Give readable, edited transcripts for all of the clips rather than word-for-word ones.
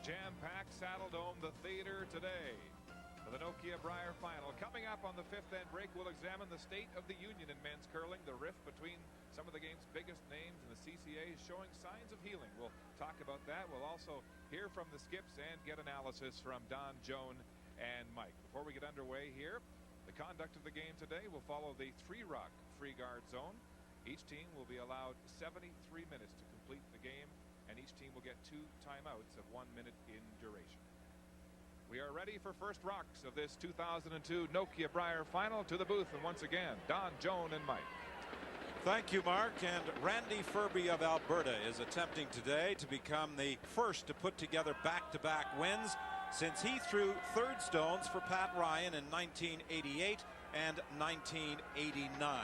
jam-packed Saddle Dome, the theater today. For the Nokia Brier final. Coming up on the fifth end break, we'll examine the state of the union in men's curling. The rift between some of the game's biggest names and the CCA is showing signs of healing. We'll talk about that. We'll also hear from the skips and get analysis from Don, Joan, and Mike. Before we get underway here, the conduct of the game today will follow the 3-rock free guard zone. Each team will be allowed 73 minutes to complete the game, and each team will get 2 timeouts of 1 minute in duration. We are ready for first rocks of this 2002 Nokia Brier final. To the booth, and once again, Don, Joan, and Mike. Thank you, Mark. And Randy Ferbey of Alberta is attempting today to become the first to put together back-to-back wins since he threw third stones for Pat Ryan in 1988 and 1989.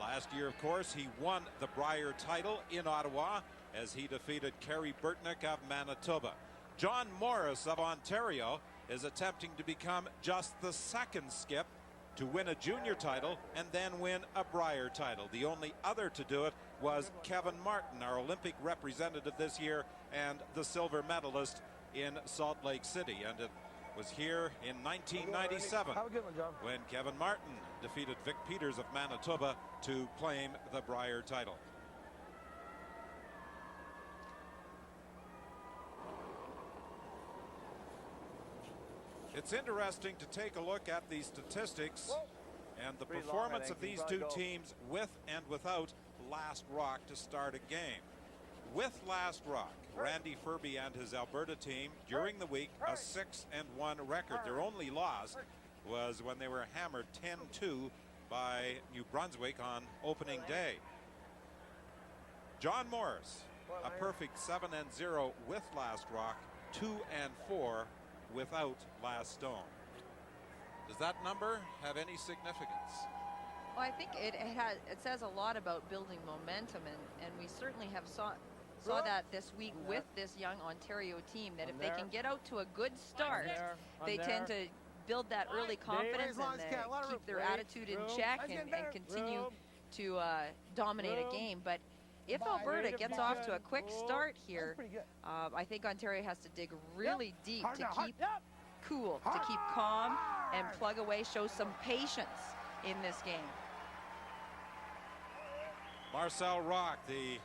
Last year, of course, he won the Brier title in Ottawa as he defeated Kerry Burtnick of Manitoba. John Morris of Ontario is attempting to become just the second skip to win a junior title and then win a Brier title. The only other to do it was Kevin Martin, our Olympic representative this year and the silver medalist in Salt Lake City. And it was here in 1997 when Kevin Martin defeated Vic Peters of Manitoba to claim the Brier title. It's interesting to take a look at the statistics and the performance of these two teams with and without last rock to start a game. With last rock, Randy Ferbey and his Alberta team during the week a 6-1 record. Their only loss was when they were hammered 10-2 by New Brunswick on opening day. John Morris, a perfect 7-0 with last rock, 2-4 without last stone. Does that number have any significance? Well, I think it says a lot about building momentum, and we certainly have saw that this week with this young Ontario team, that if they can get out to a good start, they tend to build that early confidence and keep their attitude in check and continue to dominate a game. But if Alberta gets off to a quick start here, I think Ontario has to dig really deep to keep cool, to keep calm and plug away, show some patience in this game. Marcel Rock, the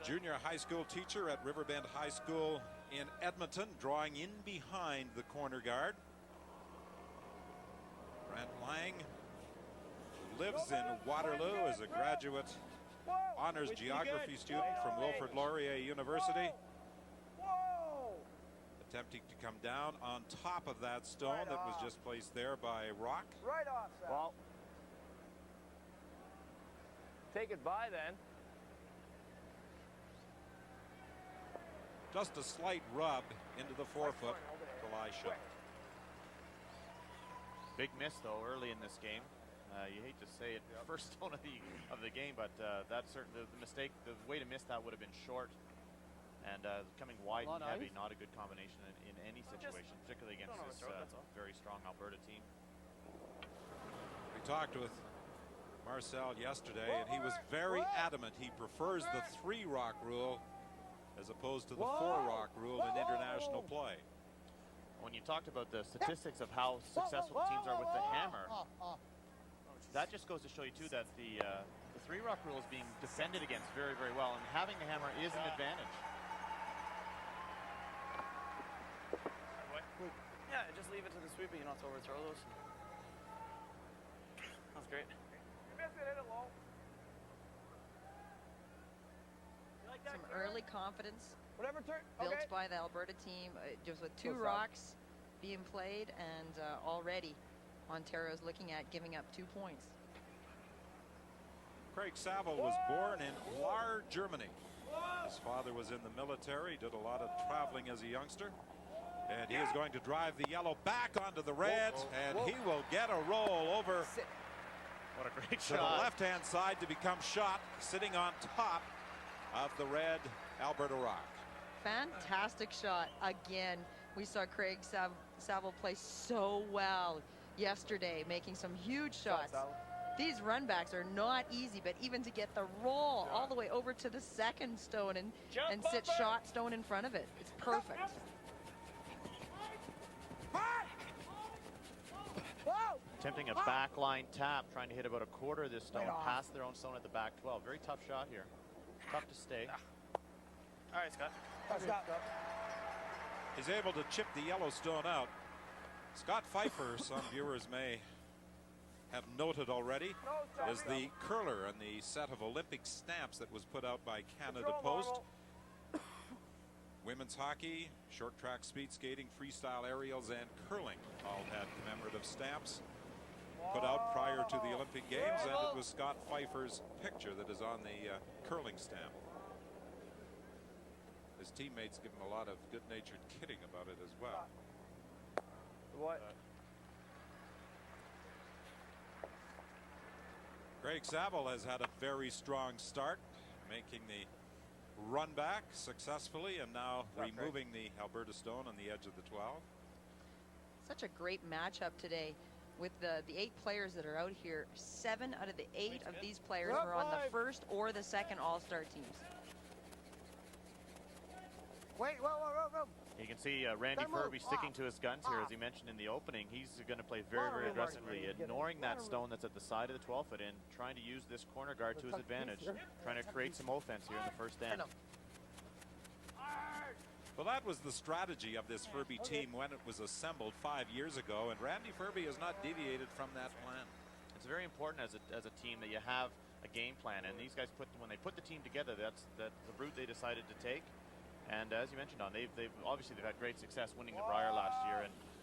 junior high school teacher at Riverbend High School in Edmonton, drawing in behind the corner guard. Brent Lang, who lives in Waterloo, is a graduate honors geography student from Wilfrid Laurier University. Attempting to come down on top of that stone that was just placed there by Rock. Right off, Sal. Well, take it by then. Just a slight rub into the forefoot for Elisha. Big miss though early in this game. You hate to say it, first stone of the game, but that's certainly the mistake. The way to miss that would have been short, and coming wide and heavy, not a good combination in any situation, particularly against this very strong Alberta team. We talked with Marcel yesterday, and he was very adamant he prefers the 3-rock rule as opposed to the 4-rock rule in international play. When you talked about the statistics of how successful teams are with the hammer, that just goes to show you too that the 3-rock rule is being defended against very, very well, and having the hammer is an advantage. Yeah, just leave it to the sweeper. You don't have to overthrow those. That's great. You missed it, hit it low. Some early confidence Whatever turn. built by the Alberta team, just with 2 rocks being played, and already Ontario's looking at giving up 2 points. Craig Saville was born in Lahr, Germany. His father was in the military, did a lot of traveling as a youngster. And he is going to drive the yellow back onto the red, and he will get a roll over What a great to shot. the left-hand side to become shot, sitting on top of the red Alberta rock. Fantastic shot again. We saw Craig Saville play so well yesterday, making some huge shots. These run backs are not easy, but even to get the roll all the way over to the second stone and sit shot stone in front of it, it's perfect. Attempting a backline tap, trying to hit about a quarter of this stone, past their own stone at the back 12. Very tough shot here. Tough to stay. All right, Scott. He's able to chip the yellow stone out. Scott Pfeiffer, some viewers may have noted already, is the curler on the set of Olympic stamps that was put out by Canada Post. Women's hockey, short track speed skating, freestyle aerials, and curling all had commemorative stamps put out prior to the Olympic Games, and it was Scott Pfeiffer's picture that is on the curling stamp. His teammates give him a lot of good-natured kidding about it as well. What? Craig Saville has had a very strong start, making the run back successfully and now removing the Alberta stone on the edge of the 12. Such a great matchup today with the 8 players that are out here. 7 out of the 8 of these players were on the first or the second All-Star teams. Wait, whoa. You can see Randy Ferbey sticking to his guns here, as he mentioned in the opening. He's going to play very, very aggressively, ignoring that stone that's at the side of the 12-foot in, trying to use this corner guard to his advantage, trying to create some offense here in the first end. Well, that was the strategy of this Ferbey team when it was assembled 5 years ago, and Randy Ferbey has not deviated from that plan. It's very important as a team that you have a game plan, and these guys when they put the team together, that's the route they decided to take. And as you mentioned, they've obviously had great success winning the Brier last year,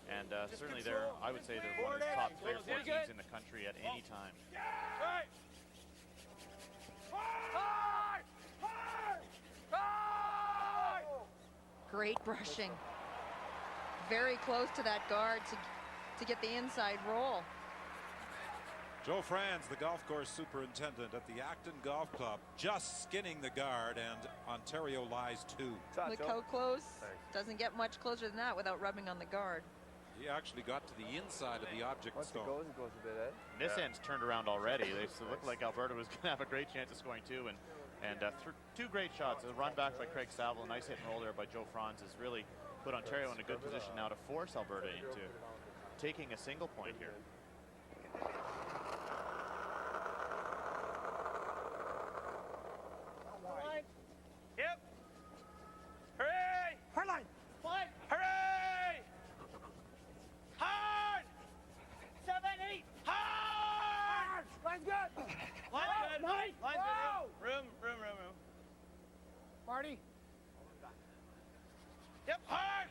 and certainly I would say they're one of the top 3 or 4 teams in the country at any time. Great brushing. Very close to that guard to get the inside roll. Joe Franz, the golf course superintendent at the Acton Golf Club, just skinning the guard, and Ontario lies 2. Look how close. Doesn't get much closer than that without rubbing on the guard. He actually got to the inside of the object stone. Once it goes a bit, eh? This end's turned around already. They looked like Alberta was going to have a great chance of scoring 2, and 2 great shots. A run back by Craig Saville, a nice hit and roll there by Joe Franz has really put Ontario in a good position now to force Alberta into taking a single point here. Yep. Hooray! Hardline. Hooray! Hard! 7, 8. Hard! Line's good. Line's good. Line's good. Room. Marty. Yep. Hard.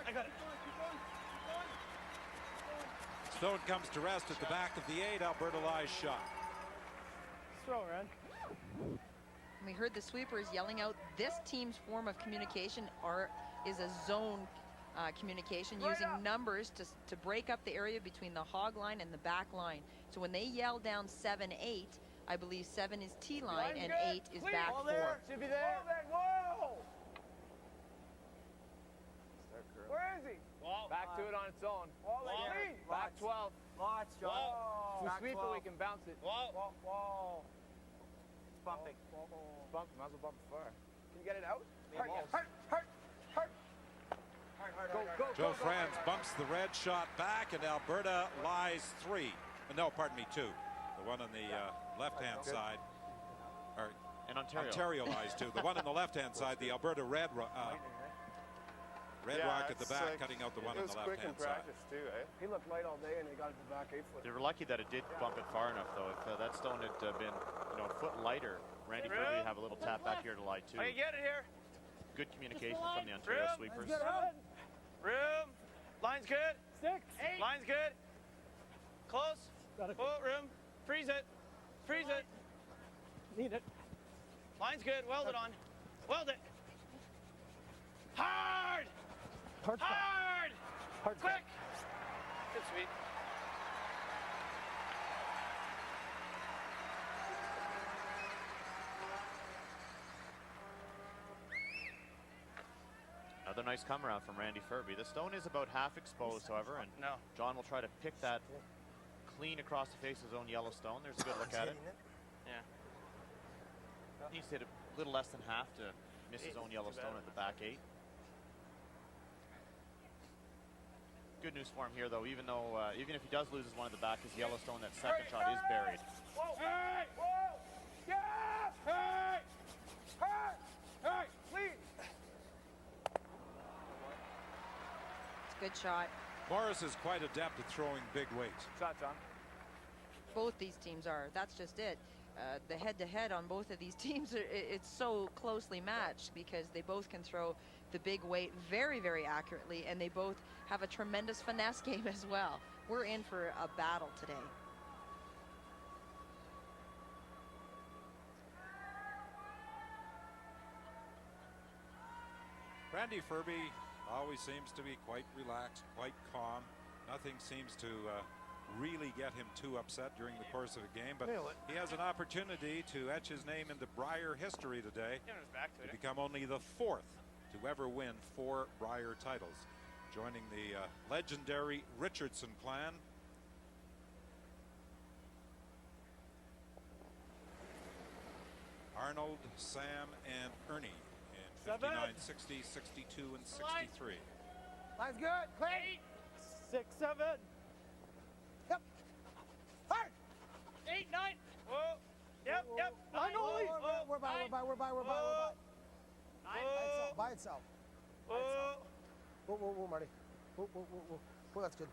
I got it. Stone comes to rest at the back of the 8. Alberta lies shot. Throw, Ren. We heard the sweepers yelling out this team's form of communication is a zone communication, using numbers to break up the area between the hog line and the back line. So when they yell down 7, 8, I believe 7 is T line and 8 is back 4. Should be there. Whoa! Where is he? Back to it on its own. Back 12. Lots, John. If we sweep it, we can bounce it. Whoa. It's bumping. It's bumping. Might as well bump it far. Can you get it out? Hurt. Joe Franz bumps the red shot back, and Alberta lies 3. No, pardon me, 2. The one on the left-hand side. And Ontario lies 2. The one on the left-hand side, the Alberta Red Rock at the back, cutting out the one on the left-hand side. Too, eh? He looked light all day, and he got it to the back 8-foot. They were lucky that it did bump it far enough, though. If that stone had been a foot lighter, Randy Ferbey would have a little tap back here to lie 2. I get it here. Good communication from the Ontario sweepers. Room. Line's good. 6. Line's good. Close. Oh, room. Freeze it. Need it. Line's good. Weld it on. Weld it. Hard. Quick. Good sweep. Another nice come around from Randy Ferbey. The stone is about half exposed, however, and John will try to pick that clean across the face of his own Yellowstone. There's a good look at it. Yeah. Needs to hit a little less than half to miss his own Yellowstone at the back 8. Good news for him here, though. Even if he does lose his one at the back, his Yellowstone, that second shot is buried. Whoa! Hey! Whoa! Yeah! Hey! Hey! Hey! Please! It's a good shot. Morris is quite adept at throwing big weight. Shot, John. Both these teams are. That's just it. The head-to-head on both of these teams, it's so closely matched because they both can throw the big weight very, very accurately, and they both have a tremendous finesse game as well. We're in for a battle today. Randy Ferbey always seems to be quite relaxed, quite calm. Nothing seems to really get him too upset during the course of a game, but he has an opportunity to etch his name into Brier history today to become only the 4th to ever win 4 Brier titles, joining the legendary Richardson clan. Arnold, Sam, and Ernie in 59, 60, 62, and 63. Line's good. Clean. 6, 7. Yep. Hard. 8, 9. Whoa. Yep. I know. We're by. Nine. By itself. Whoa, Marty. Whoa, that's good.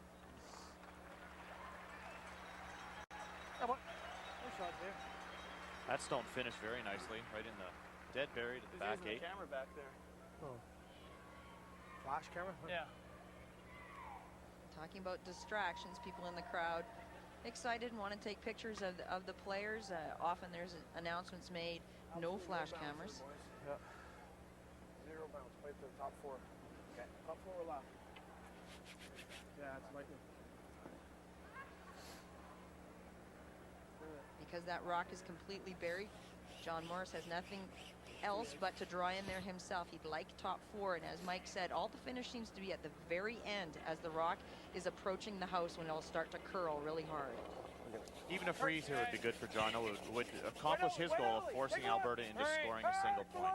Come on. No shot there. That stone finished very nicely, right in the dead buried at the back 8. Camera back there. Oh. Flash camera? Yeah. Talking about distractions, people in the crowd excited and want to take pictures of the players. Often there's announcements made, no flash cameras. Yeah. 0 bounce, right to the top 4. Okay. Top 4 or left. Yeah, it's lightning. Because that rock is completely buried, John Morris has nothing else but to draw in there himself. He'd like top 4, and as Mike said, all the finish seems to be at the very end as the rock is approaching the house when it'll start to curl really hard. Even a freeze here would be good for John. It would accomplish his goal of forcing Alberta into scoring a single point.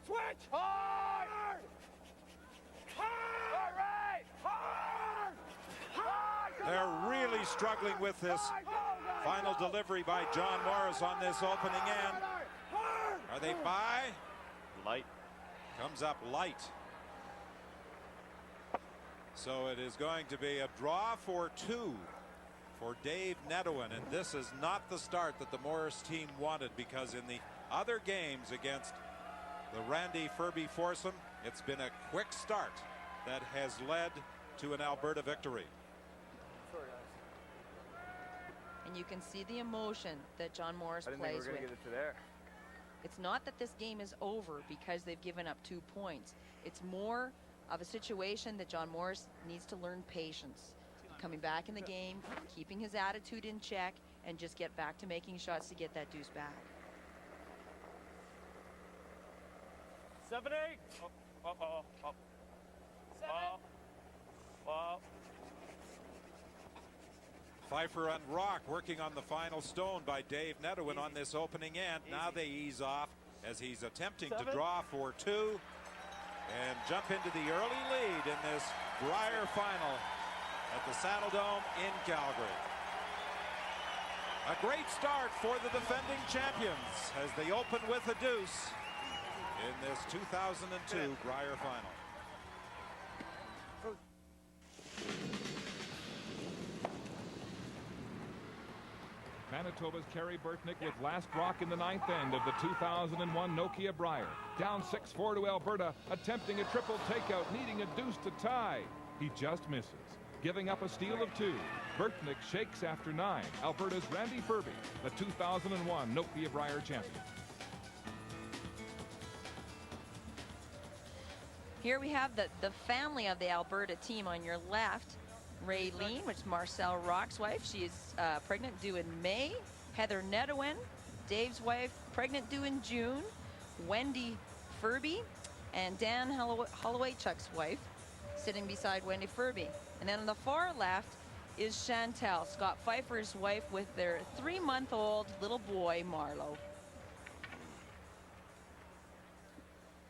Switch! Hard! Hard! Hard! Hard! They're really struggling with this final delivery by John Morris on this opening end. Are they by? Light. Comes up light. So it is going to be a draw for 2 for Dave Nedouin, and this is not the start that the Morris team wanted, because in the other games against the Randy Ferbey foursome, it's been a quick start that has led to an Alberta victory. And you can see the emotion that John Morris plays with. I didn't think we were going to get it to there. It's not that this game is over because they've given up 2 points. It's more of a situation that John Morris needs to learn patience. Coming back in the game, keeping his attitude in check, and just get back to making shots to get that deuce back. 7, 8. Oh. 7. Oh. Pfeiffer and Rock working on the final stone by Dave Nedouin on this opening end. Now they ease off as he's attempting to draw for 2 and jump into the early lead in this Brier final at the Saddle Dome in Calgary. A great start for the defending champions as they open with a deuce in this 2002 Brier final. Manitoba's Kerry Burtnick with last rock in the 9th end of the 2001 Nokia Brier. Down 6-4 to Alberta, attempting a triple takeout, needing a deuce to tie. He just misses, giving up a steal of 2. Burtnick shakes after 9. Alberta's Randy Ferbey, the 2001 Nokia Brier champion. Here we have the family of the Alberta team on your left. Raylene, which is Marcel Rock's wife. She is pregnant, due in May. Heather Nedouin, Dave's wife, pregnant, due in June. Wendy Ferbey and Dan Hollowaychuk's wife, sitting beside Wendy Ferbey. And then on the far left is Chantel, Scott Pfeiffer's wife, with their 3-month-old little boy, Marlo.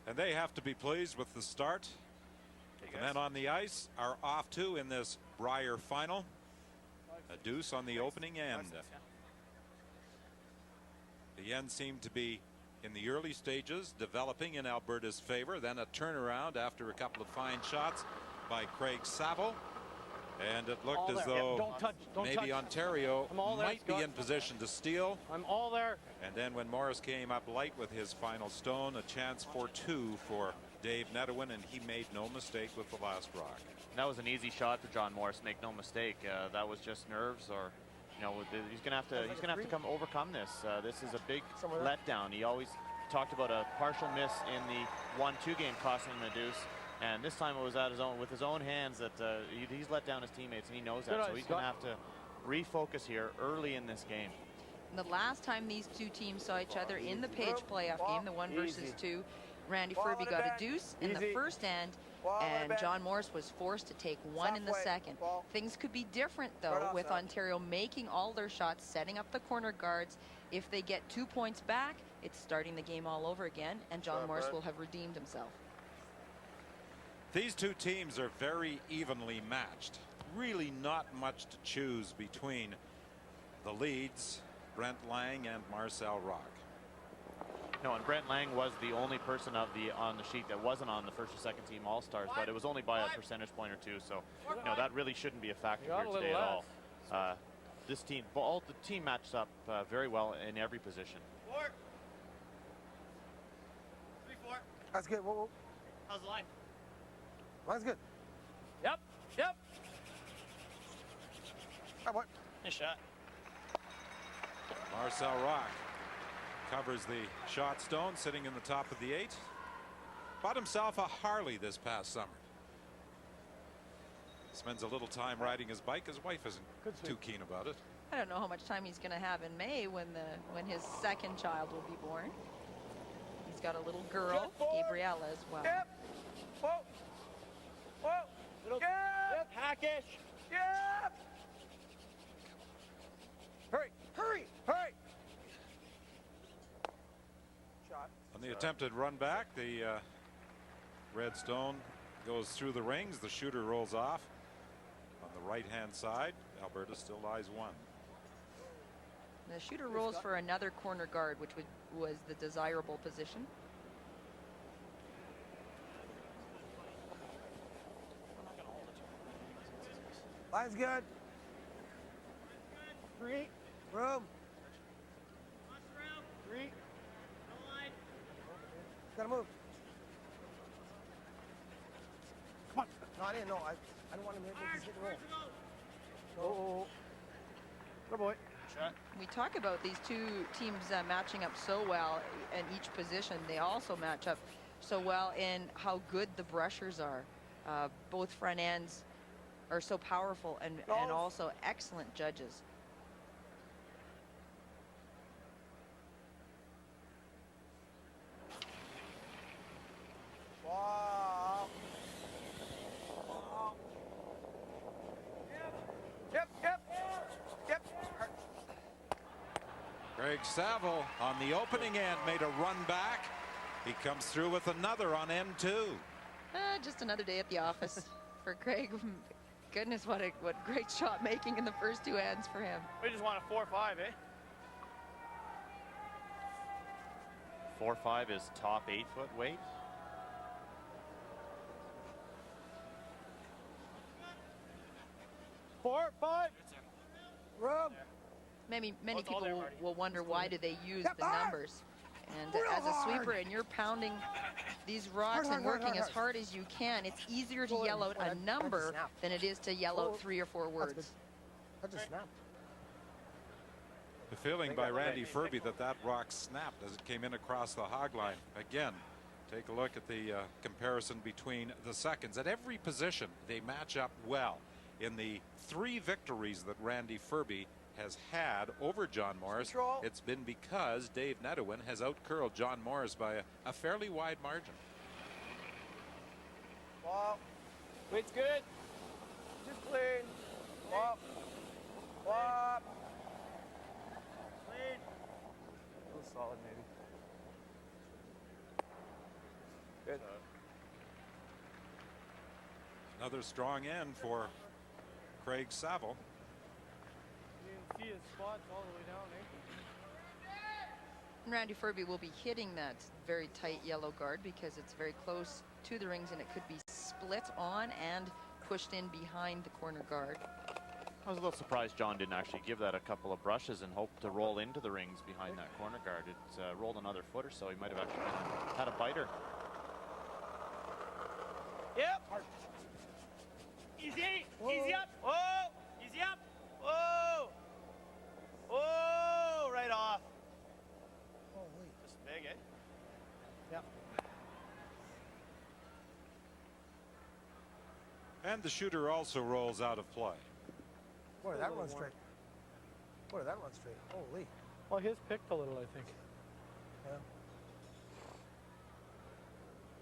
And they have to be pleased with the start. The men on the ice are off too in this Brier final. A deuce on the opening end. The end seemed to be in the early stages developing in Alberta's favor. Then a turnaround after a couple of fine shots by Craig Saville. And it looked as though maybe Ontario might be in position to steal. I'm all there. And then when Morris came up light with his final stone, a chance for 2 for Dave Nedwin, and he made no mistake with the last rock. That was an easy shot for John Morris. Make no mistake. That was just nerves, or he's gonna have to overcome this. This is a big letdown. He always talked about a partial miss in the 1-2 game costing him the deuce. And this time it was with his own hands that he's let down his teammates, and he knows that. So he's going to have to refocus here early in this game. The last time these two teams saw each other in the Page playoff game, the 1 versus 2, Randy Ferbey got a deuce in the first end, and John Morris was forced to take 1 in the second. Things could be different, though, with Ontario making all their shots, setting up the corner guards. If they get 2 points back, it's starting the game all over again, and John Morris will have redeemed himself. These two teams are very evenly matched. Really not much to choose between the leads, Brent Lang and Marcel Rock. No, and Brent Lang was the only person on the sheet that wasn't on the first or second team All-Stars, but it was only by a percentage point or 2. So, that really shouldn't be a factor here today at all. The team matched up very well in every position. 4. 3-4. That's good. Whoa. How's the line? Line's good. Yep. What? Nice shot. Marcel Rock covers the shot stone, sitting in the top of the 8. Bought himself a Harley this past summer. Spends a little time riding his bike. His wife isn't too keen about it. I don't know how much time he's going to have in May when his second child will be born. He's got a little girl, Gabriella, as well. Yep. Whoa. Little hackish. Yep. Hurry. Shot. On the attempted run back, the red stone goes through the rings. The shooter rolls off on the right-hand side. Alberta still lies 1. The shooter rolls for another corner guard, which was the desirable position. Line's good. 3. Room. 3. Gotta move. Come on. No, I didn't know. I don't want him to hit the roll. Oh. Good boy. Shot. We talk about these two teams matching up so well in each position. They also match up so well in how good the brushers are. Both front ends are so powerful and also excellent judges. Wow. Yep. Craig Saville on the opening end made a run back. He comes through with another on end 2. Just another day at the office for Craig. Goodness, what great shot making in the first 2 ends for him. We just want a 4-5, eh? 4.5 is top 8-foot weight. Four, 5. Room. Many people there, Marty. will wonder why do they use the numbers. And as a sweeper, and you're pounding these rocks and working as hard as you can, it's easier to yell out a number than it is to yell out 3 or 4 words. That's a snap. The feeling by Randy Ferbey that rock snapped as it came in across the hog line. Again, take a look at the comparison between the seconds. At every position, they match up well. In the 3 victories that Randy Ferbey has had over John Morris, it's been because Dave Nedwin has outcurled John Morris by a fairly wide margin. Wow. Weight's good. Just clean. Whoop. Whoop. Clean. A little solid, maybe. Good. Another strong end for Craig Saville. You can see his spots all the way down, eh? Randy Ferbey will be hitting that very tight yellow guard because it's very close to the rings and it could be split on and pushed in behind the corner guard. I was a little surprised John didn't actually give that a couple of brushes and hope to roll into the rings behind that corner guard. It rolled another foot or so. He might have actually had a biter. Yep. Easy. Whoa. Easy up. Whoa. Easy up. Whoa. Whoa. Right off. Holy. Just big, eh? Yep. And the shooter also rolls out of play. Boy, did that run straight. Boy, did that run straight. Holy. Well, his picked a little, I think. Yeah.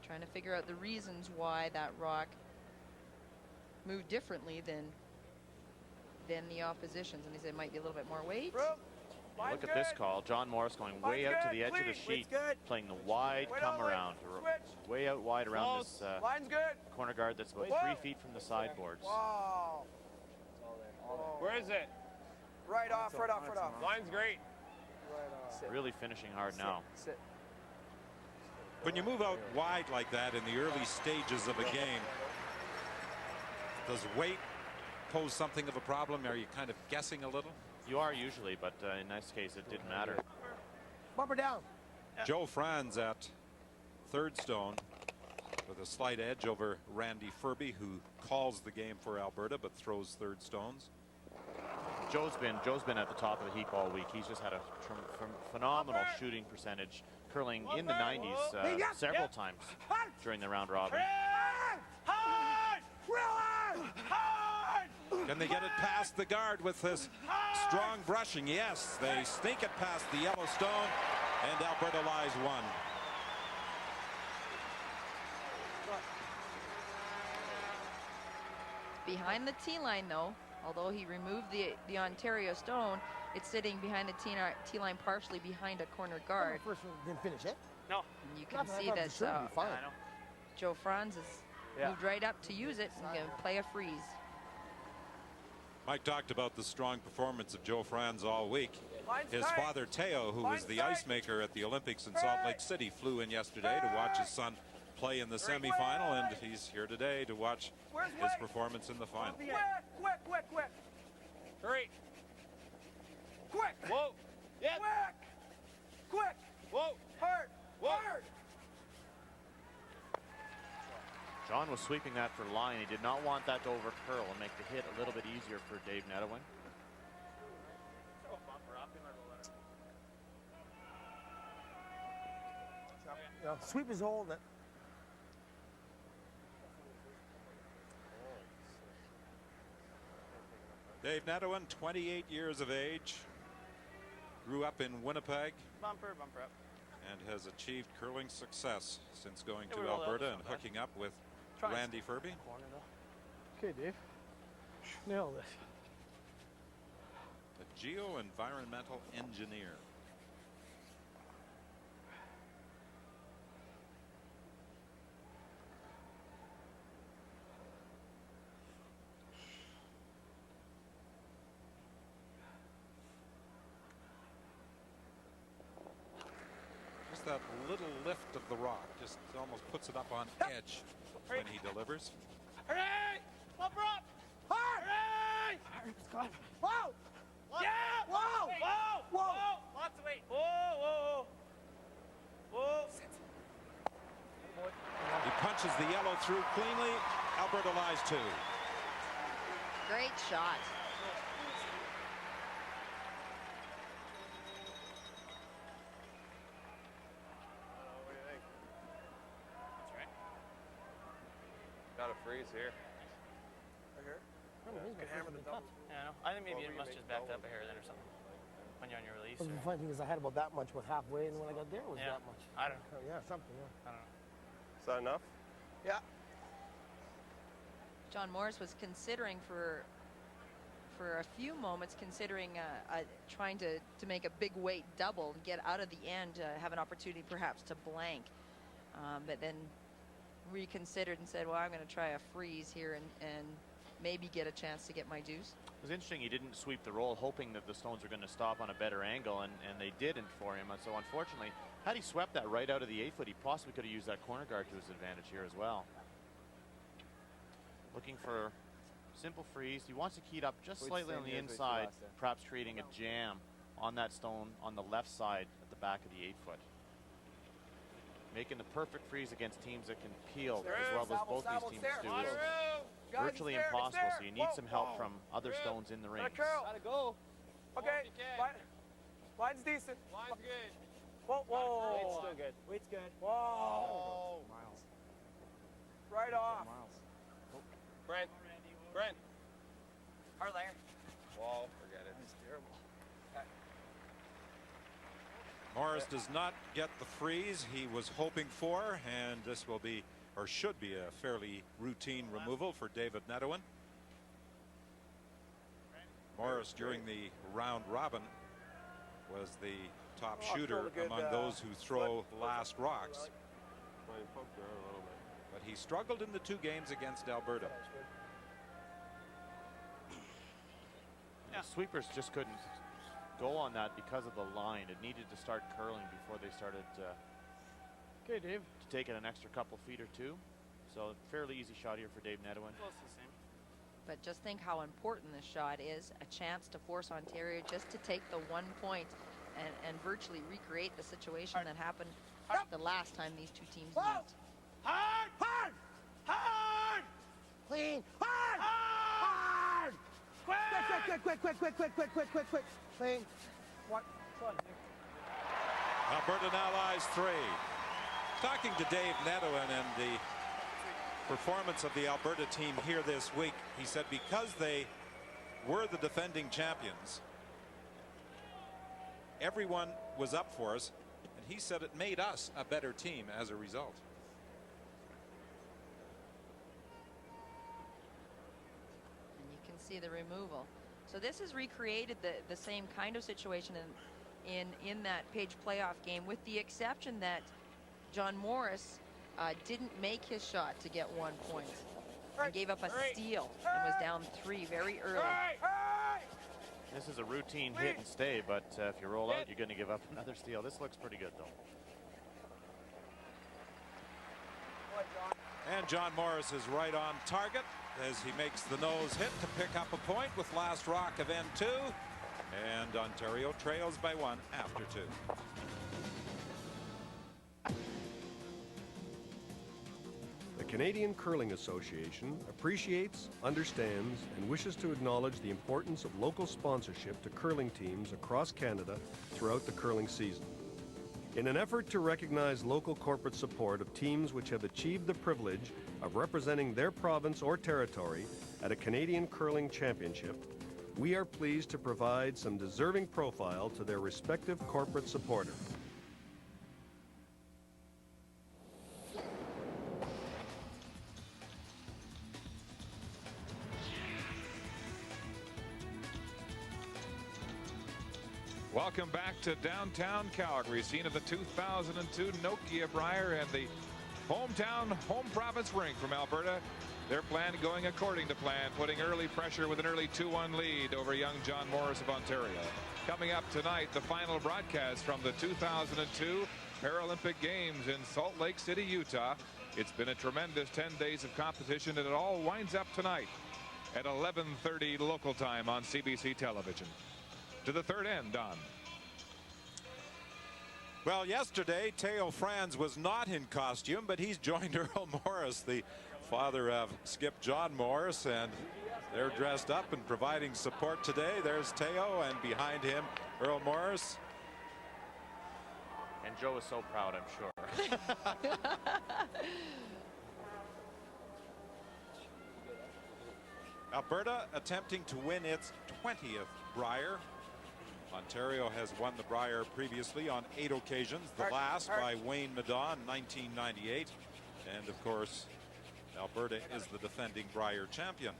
Trying to figure out the reasons why that rock moved differently than the opposition's, and he said it might be a little bit more weight. Look at this call. John Morris going way out to the edge of the sheet, playing the wide come around. Way out wide around this corner guard that's about 3 feet from the sideboards. Wow. Where is it? Right off, right off, right off. Line's great. Right off. Really finishing hard now. Sit. When you move out wide like that in the early stages of a game, does weight pose something of a problem? Are you kind of guessing a little? You are usually, but in this case it didn't matter. Bumper down. Joe Franz at third stone with a slight edge over Randy Ferbey, who calls the game for Alberta but throws third stones. Joe's been at the top of the heap all week. He's just had a phenomenal shooting percentage, curling in the 90s several times during the round robin. Can they get it past the guard with this strong brushing? Yes, they sneak it past the yellow stone, and Alberta lies one. Behind the tee line, though, although he removed the Ontario stone, it's sitting behind the tee line, partially behind a corner guard. First one didn't finish it. No. And you can see that Joe Franz has moved right up to use it and going to play a freeze. Mike talked about the strong performance of Joe Franz all week. His father, Teo, who was the ice maker at the Olympics in Salt Lake City, flew in yesterday to watch his son play in the semifinal, and he's here today to watch his performance in the final. Quick. Hurry. Quick. Whoa. Yeah. Quick. Whoa. Hard. Hard. John was sweeping that for line. He did not want that to overcurl and make the hit a little bit easier for Dave Netawin. Yeah, sweep is holding it. Dave Netawin, 28 years of age, grew up in Winnipeg. Bumper up. And has achieved curling success since going to Alberta and hooking up with Randy Ferbey. Okay, Dave. Nail this. A geo-environmental engineer. Just that little lift of the rock just almost puts it up on edge when he delivers. Hooray! Bumper up! Hard! Hooray! It's gone. Whoa! Yeah! Whoa! Whoa! Whoa! Lots of weight. Whoa! He punches the yellow through cleanly. Alberta lies two. Great shot. What do you think? That's right. Got a freeze here. Right here? Can hammer the double. Yeah, I know. I think maybe it must just backed up a hair then or something. When you're on your release. The funny thing is I had about that much with halfway, and when I got there, it was that much. I don't know. Yeah, something, yeah. I don't know. Is that enough? Yeah. John Morris was considering for for a few moments, considering trying to make a big weight double and get out of the end, have an opportunity perhaps to blank, but then reconsidered and said, well, I'm going to try a freeze here and maybe get a chance to get my deuce. It was interesting he didn't sweep the roll, hoping that the stones were going to stop on a better angle, and they didn't for him. And so unfortunately, had he swept that right out of the 8-foot, he possibly could have used that corner guard to his advantage here as well. Looking for simple freeze. He wants to key it up just slightly on the inside, perhaps creating a jam on that stone on the left side at the back of the 8-foot. Making the perfect freeze against teams that can peel as well as both these teams do is virtually impossible, so you need some help from other stones in the rings. Gotta go. Okay, line's decent. Line's good. Whoa, whoa. Weight's still good. Weight's good. Whoa. Miles. Right off. Miles. Brent. Brent. Hard layer. Wall. Forget it. That's terrible. Morris does not get the freeze he was hoping for, and this will be, or should be, a fairly routine removal for David Nedohin. Morris, during the round robin, was the top shooter among those who throw last rocks. But he struggled in the 2 games against Alberta. The sweepers just couldn't go on that because of the line. It needed to start curling before they started Okay, Dave. to take it an extra couple feet or 2. So fairly easy shot here for Dave Nedohin. But just think how important this shot is, a chance to force Ontario just to take the 1 point and virtually recreate the situation that happened the last time these 2 teams met. Hard! Hard! Hard! Clean! Hard! Hard! Quick! Clean. What? Alberta now lies 3. Talking to Dave Nedohin and the performance of the Alberta team here this week, he said because they were the defending champions, everyone was up for us, and he said it made us a better team as a result. And you can see the removal. So this has recreated the same kind of situation in that Page playoff game, with the exception that John Morris didn't make his shot to get 1 point and gave up a steal and was down 3 very early. This is a routine hit and stay, but if you roll out, you're going to give up another steal. This looks pretty good, though. And John Morris is right on target as he makes the nose hit to pick up a point with last rock of N2. And Ontario trails by 1 after 2. The Canadian Curling Association appreciates, understands, and wishes to acknowledge the importance of local sponsorship to curling teams across Canada throughout the curling season. In an effort to recognize local corporate support of teams which have achieved the privilege of representing their province or territory at a Canadian Curling Championship, we are pleased to provide some deserving profile to their respective corporate supporter. Welcome back to downtown Calgary, scene of the 2002 Nokia Brier and the hometown home province rink from Alberta. Their plan going according to plan, putting early pressure with an early 2-1 lead over young John Morris of Ontario. Coming up tonight, the final broadcast from the 2002 Paralympic Games in Salt Lake City, Utah. It's been a tremendous 10 days of competition, and it all winds up tonight at 11:30 local time on CBC television. To the third end, Don. Well, yesterday, Teo Franz was not in costume, but he's joined Earl Morris, the father of Skip John Morris, and they're dressed up and providing support today. There's Teo, and behind him, Earl Morris. And Joe is so proud, I'm sure. Alberta attempting to win its 20th Brier. Ontario has won the Brier previously on 8 occasions, the last by Wayne Madon in 1998. And of course, Alberta is the defending Brier champion.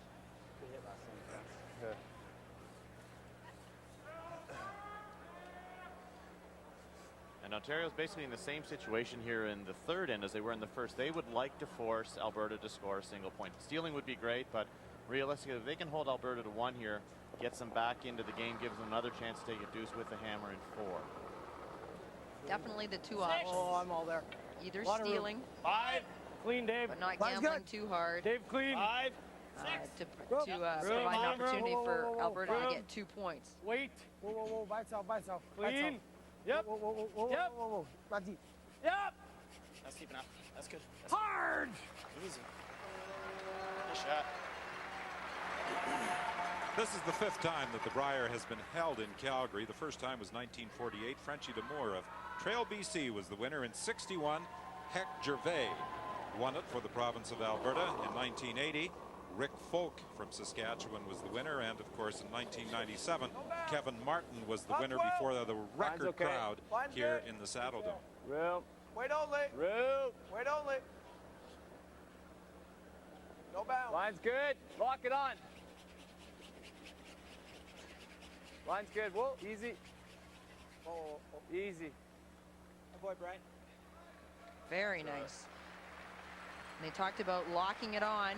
And Ontario's basically in the same situation here in the third end as they were in the first. They would like to force Alberta to score a single point. Stealing would be great, but realistically, if they can hold Alberta to 1 here, gets them back into the game, gives them another chance to take a deuce with the hammer in 4. Definitely the two options. Oh, I'm all there. Either Lot of room. stealing, 5. Clean, Dave. but not Line's gambling good. too hard. Dave, clean. 5. To Room. provide Room. an opportunity Room. for Whoa, whoa, whoa. Alberta to Room. get 2 points. Wait. Whoa, whoa, whoa. By itself, by itself. By Clean. itself. Yep. Whoa, whoa, whoa, whoa, Yep. whoa, whoa, whoa. Not deep. Yep. That's deep enough. That's good. That's Hard. easy. Good shot. This is the 5th time that the Brier has been held in Calgary. The first time was 1948. Frenchie D'Amour of Trail, BC was the winner in 61. Heck Gervais won it for the province of Alberta in 1980. Rick Folk from Saskatchewan was the winner, and of course in 1997 Kevin Martin was the winner before the record okay. crowd here in the Saddle Dome. Room. Wait only. Room. Wait only. No bounce. Line's good. Lock it on. Line's good. Whoa, easy. Oh, Easy. Good boy, Brian. Very nice. And they talked about locking it on,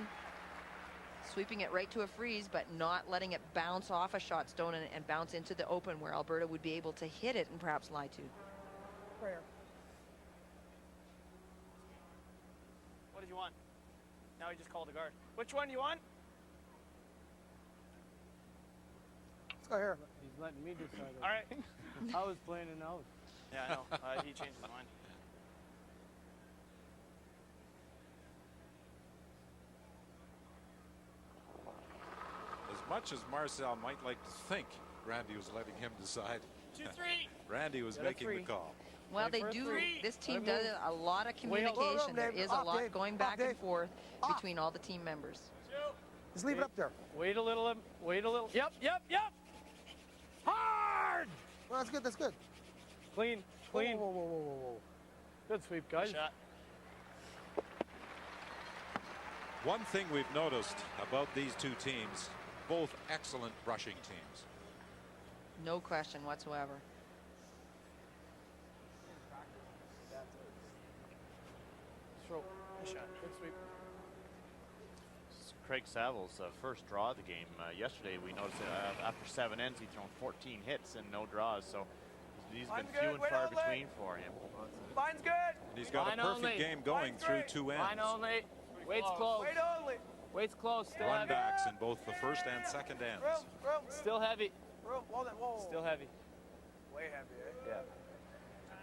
sweeping it right to a freeze, but not letting it bounce off a shot stone and bounce into the open where Alberta would be able to hit it and perhaps lie to. Prayer. What did you want? Now he just called the guard. Which one do you want? Let's go here. He's letting me decide. All right. I was playing in out. Yeah, I know. He changed his mind. As much as Marcel might like to think Randy was letting him decide, 2-3. Randy was making the call. Well, Play they for do. three. This team Let him does a lot of Wait, hold on, communication. There Dave. is a Off, lot Dave. going Off, back and Dave. forth Off. between all the team members. Just leave it up there. Wait a little. Wait a little. Yep. Hard. Well, that's good. That's good. Clean. Clean. Whoa, whoa, whoa, whoa, whoa, whoa. Good sweep, guys. Good shot. One thing we've noticed about these two teams, both excellent rushing teams. No question whatsoever. Throw. Good shot. Good sweep. This is Craig Savile's first draw of the game. Yesterday we noticed that after 7 ends he'd thrown 14 hits and no draws, so he's been Line's few good. and Wait far only. between for him. Line's good. And he's got Line a perfect only. game going Line's through great. 2 ends. Line only. Wait's close. Wait only. Wait's close. Still Run heavy. backs in both the first and second ends. Room. Still heavy. Room. Whoa, that. Whoa. Still heavy. Way heavy, eh? Yeah.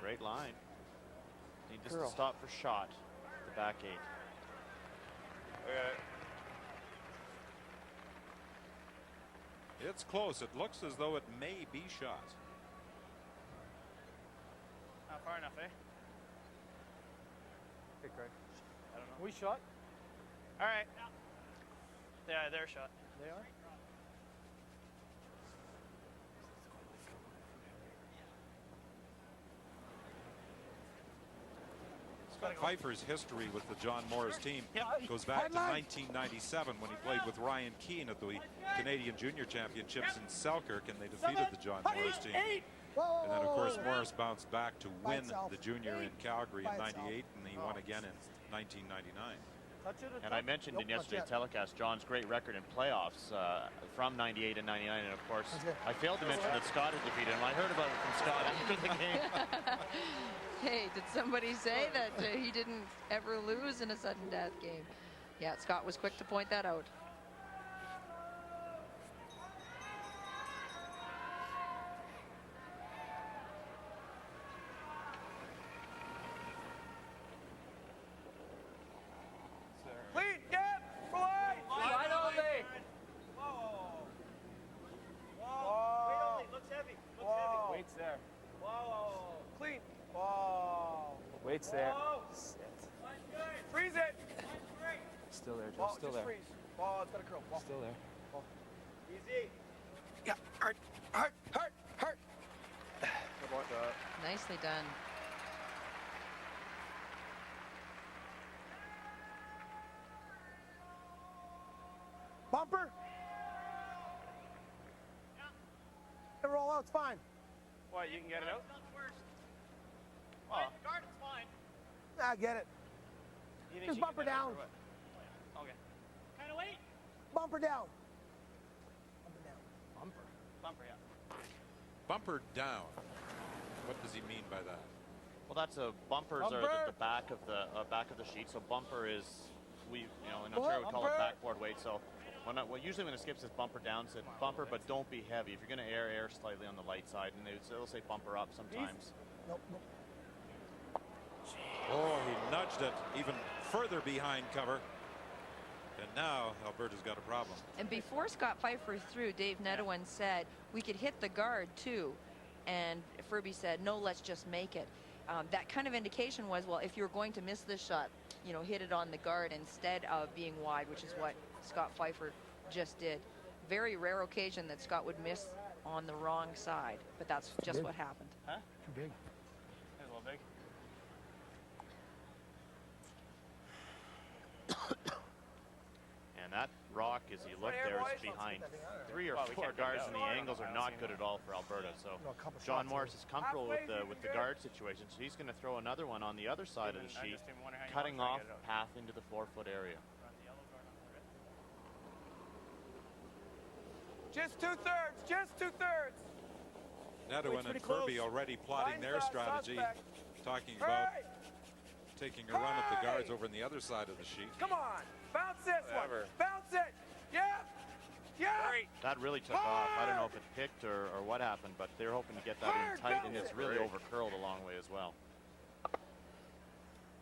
Great line. Need just Curl. to stop for shot. The back 8. It's close. It looks as though it may be shot. Not far enough, eh? Hey, Craig. I don't know. We shot. All right. Yeah, they're shot. They are. Pfeiffer's history with the John Morris team goes back to 1997 when he played with Ryan Keane at the Canadian Junior Championships in Selkirk, and they defeated the John Morris team. Whoa, And then, of course, whoa. Morris bounced back to By win itself. the junior in Calgary in By itself. '98, and he won again in 1999. Touch it. And I mentioned in Nope, not yesterday's yet. telecast John's great record in playoffs from 98 and 99, and of course That's good. I failed to mention that Scott had defeated him. I heard about it from Scott after the game. Hey, did somebody say that he didn't ever lose in a sudden death game? Yeah, Scott was quick to point that out. Clean. Get. Fly. Line only. Whoa. Looks heavy. Whoa. Wait's there. Clean. Whoa. Wait's there. Freeze it. Still there, Joe. Ball, Still just there. freeze. Ball, it's got to curl. Ball. Still there. Easy. Yeah. Hurt. Nicely done. Bumper. Roll out. It's fine. What, you can get it out? Yeah, I get it. Just bump her down. Okay. Kind of wait. Bump her down. Bump her down. Bumper. Bumper, yeah. Bumper down. What does he mean by that? Well, that's a bumpers are the back of the sheet. So bumper is in Ontario we call it backboard weight. So usually when a skip says bumper down, said bumper, but don't be heavy. If you're going to air slightly on the light side, and they'll say bumper up sometimes. Nope. Oh, he nudged it even further behind cover. And now Alberta's got a problem. And before Scott Pfeiffer threw, Dave Netawin said we could hit the guard too. And Ferbey said, no, let's just make it. That kind of indication was, well, if you're going to miss this shot, hit it on the guard instead of being wide, which is what Scott Pfeiffer just did. Very rare occasion that Scott would miss on the wrong side, but that's just what happened. Huh? Too big. That's a little big. And that rock, as you look there, is behind 3 or 4 guards, and the angles are not good at all for Alberta. So John Morris is comfortable with the guard situation, so he's going to throw another one on the other side of the sheet, cutting off path into the 4-foot area. Just 2/3. Just 2/3. Netawin and Ferbey already plotting their strategy, talking about taking a run at the guards over on the other side of the sheet. Come on. Bounce this one. Bounce it. Yeah. Yeah. That really took off. I don't know if it picked or what happened, but they're hoping to get that in tight, and it's really over-curled a long way as well.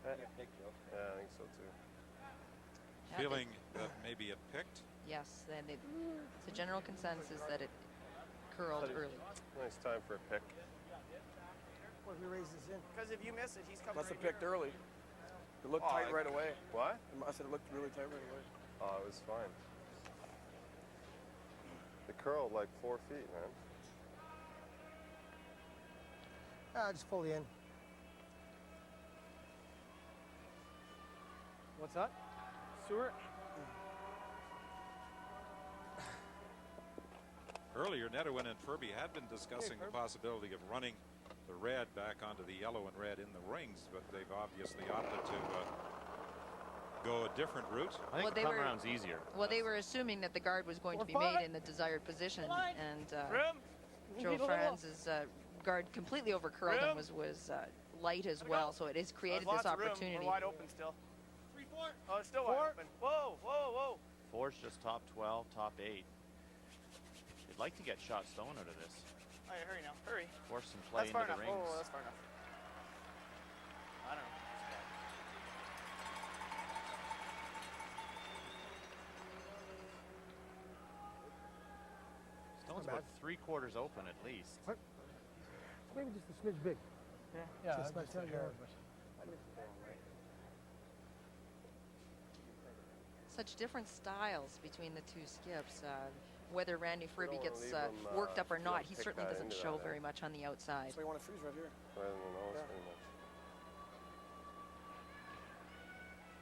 Yeah, I think so too. Feeling that maybe it picked? Yes, then it's a general consensus that it curled early. Nice time for a pick. What if we raise this in? Because if you miss it, he's coming. Must have picked early. It looked tight right away. What? I said it looked really tight right away. Oh, it was fine. It curled like 4 feet, man. Just fully in. What's that? Stewart? Earlier, Netawin and Ferbey had been discussing the possibility of running the red back onto the yellow and red in the rings, but they've obviously opted to go a different route. I think the come around's easier. Well, they were assuming that the guard was going to be made in the desired position, and Joe Franz's guard completely overcurled and was light as well, so it has created this opportunity. We're wide open still. 3-4. Oh, it's still wide open. Whoa, whoa, whoa. 4's just top 12, top 8. You'd like to get shot stone out of this. All right, hurry now, hurry. Force some play into the rings. Oh, that's far enough. I don't know. Stone's about 3/4 open at least. What? Maybe just a smidge big. Yeah, just not telling you. Such different styles between the two skips. Whether Randy Ferbey gets worked up or not, he certainly doesn't show very much on the outside. So you want to freeze right here. Rather than the nose, pretty much.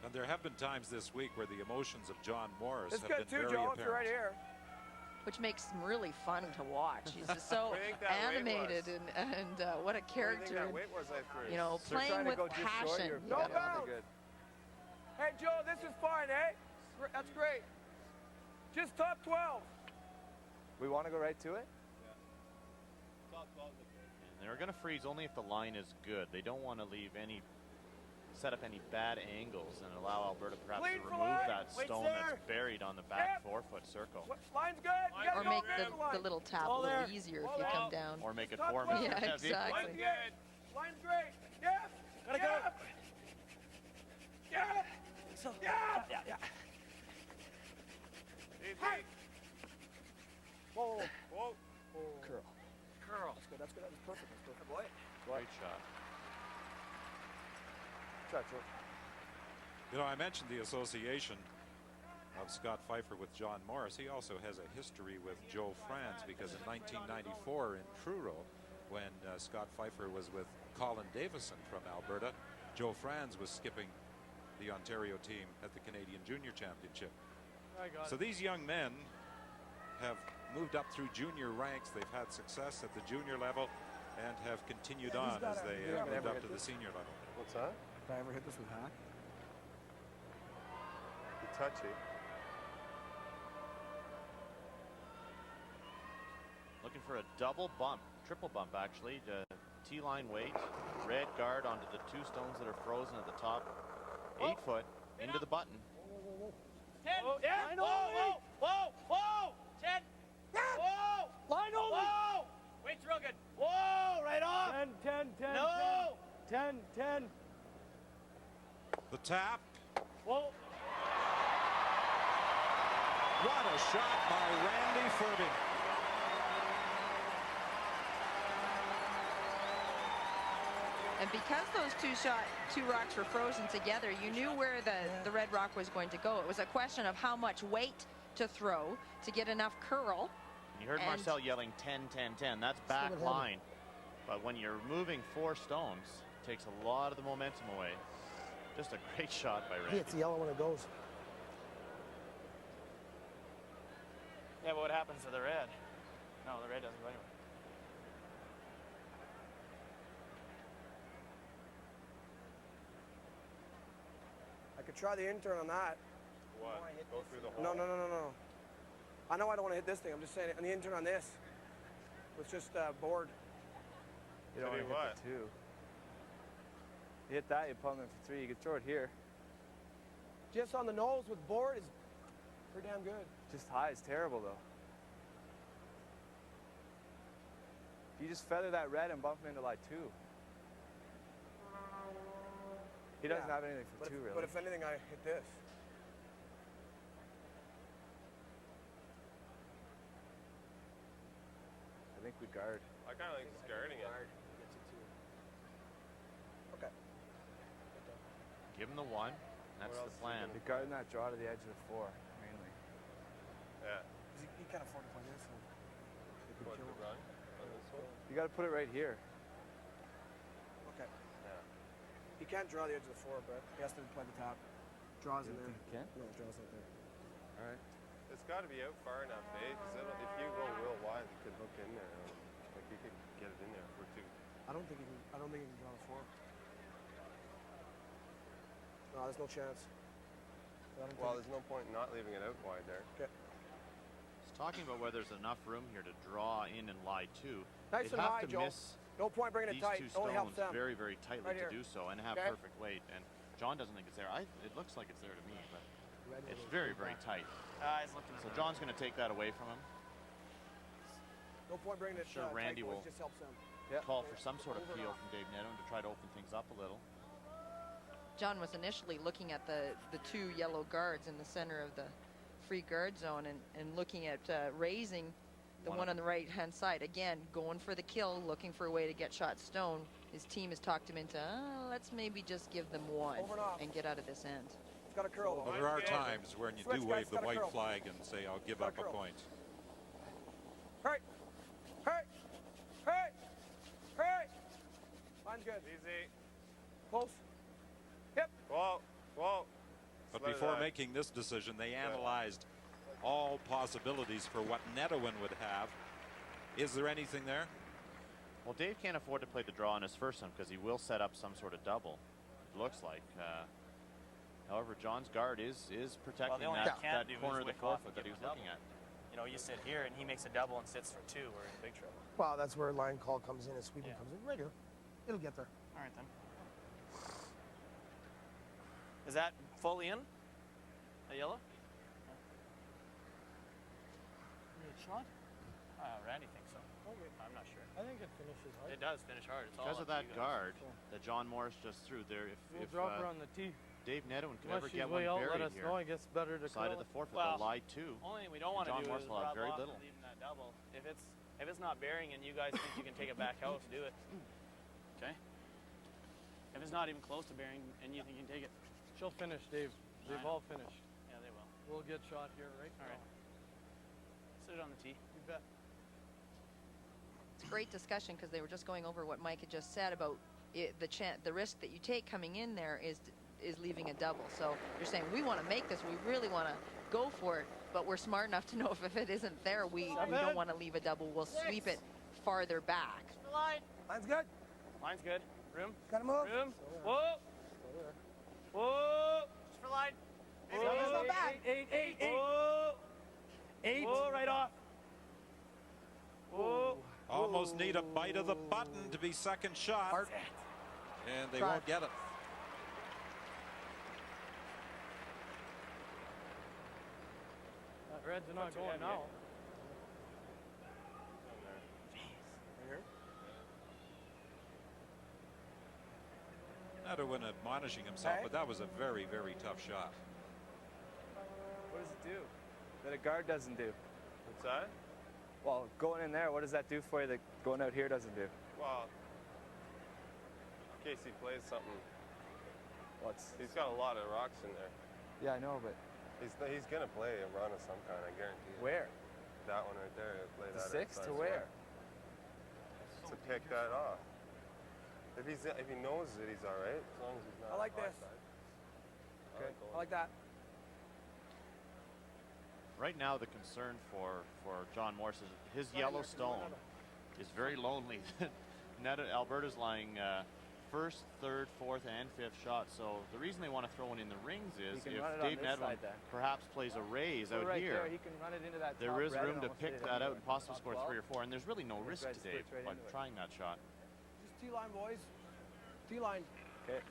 And there have been times this week where the emotions of John Morris it's have good been too, very Joe, apparent. if you're right here. Which makes him really fun to watch. He's just so animated and what a character. You know, playing with passion. No bounce. Hey, Joe, this is fine, eh? That's great. Just top 12. We want to go right to it? Yeah. Top 12. And they're going to freeze only if the line is good. They don't want to set up any bad angles and allow Alberta perhaps to remove that stone that's buried on the back 4-foot circle. Line's good. Or make the little tap a little easier if you come down. Or make it 4 meters heavy. Yeah, exactly. Line's good. Line's great. Yes. Gotta go. Yeah. So, yeah. Hey. Whoa. Curl. That's good. That's good. That was perfect. That's perfect. Boy. Great shot. Shot, Joe. You know, I mentioned the association of Scott Pfeiffer with John Morris. He also has a history with Joe Franz, because in 1994 in Truro, when Scott Pfeiffer was with Colin Davison from Alberta, Joe Franz was skipping the Ontario team at the Canadian Junior Championship. So these young men have moved up through junior ranks. They've had success at the junior level and have continued on as they moved up to the senior level. What's that? Did I ever hit this with hack? Be touchy. Looking for a double bump, triple bump actually. T-line weight, red guard onto the 2 stones that are frozen at the top. 8 foot into the button. 10. Whoa, yeah. Line whoa, whoa, whoa, 10. Whoa. Line only. Whoa. Weight's real good. Whoa, right off. 10, 10, 10. No. 10, 10. The tap. Whoa. What a shot by Randy Ferbey. And because those two rocks were frozen together, you knew where the red rock was going to go. It was a question of how much weight to throw to get enough curl. You heard Marcel yelling 10, 10, 10. That's back line. But when you're moving 4 stones, it takes a lot of the momentum away. Just a great shot by Randy. He hits the yellow when it goes. Yeah, but what happens to the red? No, the red doesn't go anywhere. I could try the intern on that. What? Go through the hole? No. I know I don't want to hit this thing. I'm just saying on the intern on this. It's just bored. You don't want to hit the 2. You hit that, you put them in for 3. You could throw it here. Just on the nose with board is pretty damn good. Just high is terrible though. If you just feather that red and bump him into like 2. He doesn't have anything for 2 really. But if anything, I hit this. I think we guard. I kind of like just guarding it. Okay. Give him the 1. That's the plan. You're guarding that draw to the edge of the 4, mainly. Yeah. He can't afford to play this. What, the run on this one? You got to put it right here. Okay. Yeah. He can't draw the edge of the 4, but he has to play the top. Draws in there. You can't? No, draws not there. All right. It's got to be out far enough, eh? Because if you go real wide, you could hook in there. Like you could get it in there for 2. I don't think he can draw the 4. No, there's no chance. Well, there's no point in not leaving it out wide there. Okay. He's talking about whether there's enough room here to draw in and lie 2. Nice They'd and have high, to Joe. miss No point bringing it these tight. 2 Only helps stones them. very, very tightly Right to here. do so and have Okay. perfect weight. And John doesn't think it's there. It looks like it's there to me, but it's very, very tight. He's looking at So John's going to take that away from him. No point bringing it Sure, Randy tight, will boys. Just helps them. call for some sort of feel from Dave Netto to try to open things up a little. John was initially looking at the 2 yellow guards in the center of the free guard zone and looking at raising the one on the right-hand side. Again, going for the kill, looking for a way to get shot stone. His team has talked him into, let's maybe just give them 1 and get out of this end. It's got a curl. Well, there are times when you do wave the white flag and say, I'll give up a point. Hurry! Hurry! Hurry! Hurry! Line's good. Easy. Close. Yep. Whoa. Whoa. But Slow before that. making this decision, they analyzed all possibilities for what Netowin would have. Is there anything there? Well, Dave can't afford to play the draw on his first one because he will set up some sort of double, it looks like. However, John's guard is protecting that corner of the 4 foot that he was looking at. You know, you sit here and he makes a double and sits for 2. We're in big trouble. Well, that's where line call comes in and sweeping comes in. Right here. It'll get there. All right, then. Is that fully in? A yellow? Shot? Randy thinks so. I'm not sure. I think it finishes hard. It does finish hard. It's Because all of that guard that John Morris just threw there, We'll drop her on the tee. Dave Netowin could Unless ever she's get one way out, buried let us here. know. I guess better to Side of curl the 4 foot, Well, they'll lie 2. Only thing we don't want to John do Morris is will have rub very off little. and leaving that double. If it's not bearing and you guys think you can take it back out, do it. Okay? If it's not even close to bearing and you think you can take it. She'll finish, Dave. They've all finished. Yeah, they will. We'll get shot here right All right. Sit it on the tee. You bet. It's a great discussion because they were just going over what Mike had just said about the risk that you take coming in there is leaving a double. So you're saying we want to make this, we really want to go for it, but we're smart enough to know if it isn't there, we don't want to leave a double. We'll sweep it farther back. Line. Line's good. Line's good. Room. Gotta move. Room. Whoa. Whoa! Just for line. That's not bad. 8. Whoa! 8. Whoa, right off. Whoa. Almost need a bite of the button to be second shot. And they won't get it. Reds are not going now. Netherwin admonishing himself, but that was a very, very tough shot. What does it do that a guard doesn't do? What's that? Well, going in there, what does that do for you that going out here doesn't do? Well, in case he plays something. He's got a lot of rocks in there. Yeah, I know, but he's gonna play a run of some kind, I guarantee you. Where? That one right there. He'll play The that 6 to outside where? To pick that off. If he knows that he's all right, as long as he's not. I like this. Okay. I like that. Right now, the concern for John Morse is his Yellowstone is very lonely. Alberta's lying first, third, fourth, and fifth shot. So the reason they want to throw one in the rings is if Dave Nedlin perhaps plays a raise out right here, there, he can run it into that there top is red room and to almost pick hit it that out anywhere. and possibly score Top 3 or 4. And there's really no risk to Dave by trying that shot. Just T-line, boys. T-line. Okay.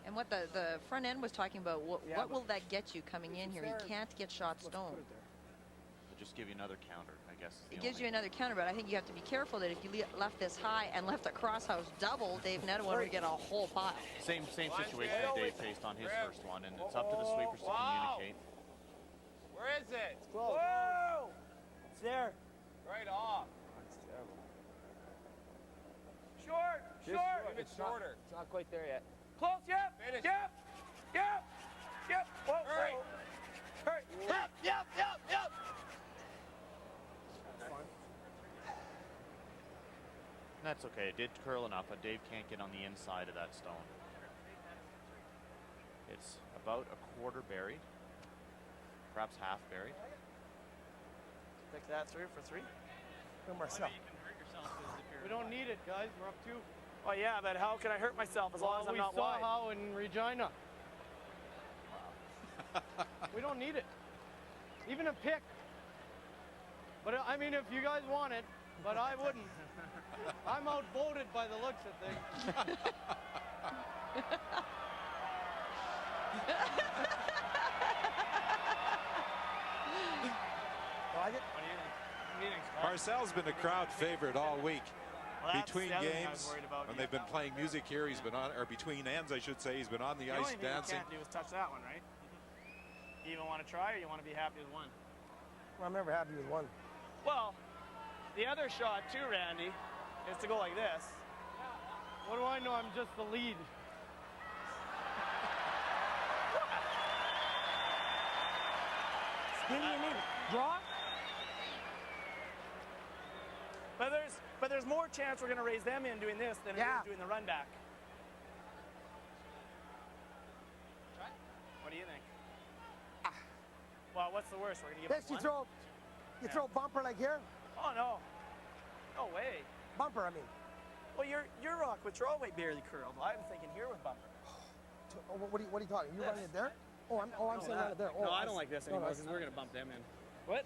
And what the front end was talking about, what will that get you coming in here? You can't get shot stone. It'll just give you another counter, I guess. It gives you another counter, but I think you have to be careful that if you left this high and left the crosshouse double, Dave Nedlin would get a whole pile. Same situation that Dave faced on his first one, and it's up to the sweepers to communicate. Where is it? It's close. Whoa! It's there. Right off. That's terrible. Short. It's shorter. It's not quite there yet. Close, yep. Finish. Yep. Whoa, Hurry. Yep. That's okay. It did curl enough, but Dave can't get on the inside of that stone. It's about a quarter buried, perhaps half buried. Pick that through for 3. Marcel. We don't need it, guys. We're up 2. Oh yeah, but how can I hurt myself as long as I'm not we saw wide? how in Regina. We don't need it. Even a pick. But I mean, if you guys want it, but I wouldn't. I'm outvoted by the looks of things. Marcel's been a crowd favorite all week. Well, between games, when they've been playing music here, he's been on, or between ends, I should say, he's been on the ice only thing dancing. you can't do is touch that one, right? You even want to try, or you want to be happy with one? Well, I'm never happy with one. Well, the other shot too, Randy, is to go like this. What do I know? I'm just the lead. Skinny, you mean draw? But there's more chance we're going to raise them in doing this than it is doing the run back. What do you think? Well, what's the worst? We're going to give Yes, you throw bumper like here? Oh, no. No way. Bumper, I mean. Well, your rock with throwaway barely curled. I'm thinking here with bumper. What are you talking? You running it there? Oh, I'm saying run it there. No, I don't like this anymore because we're going to bump them in. What?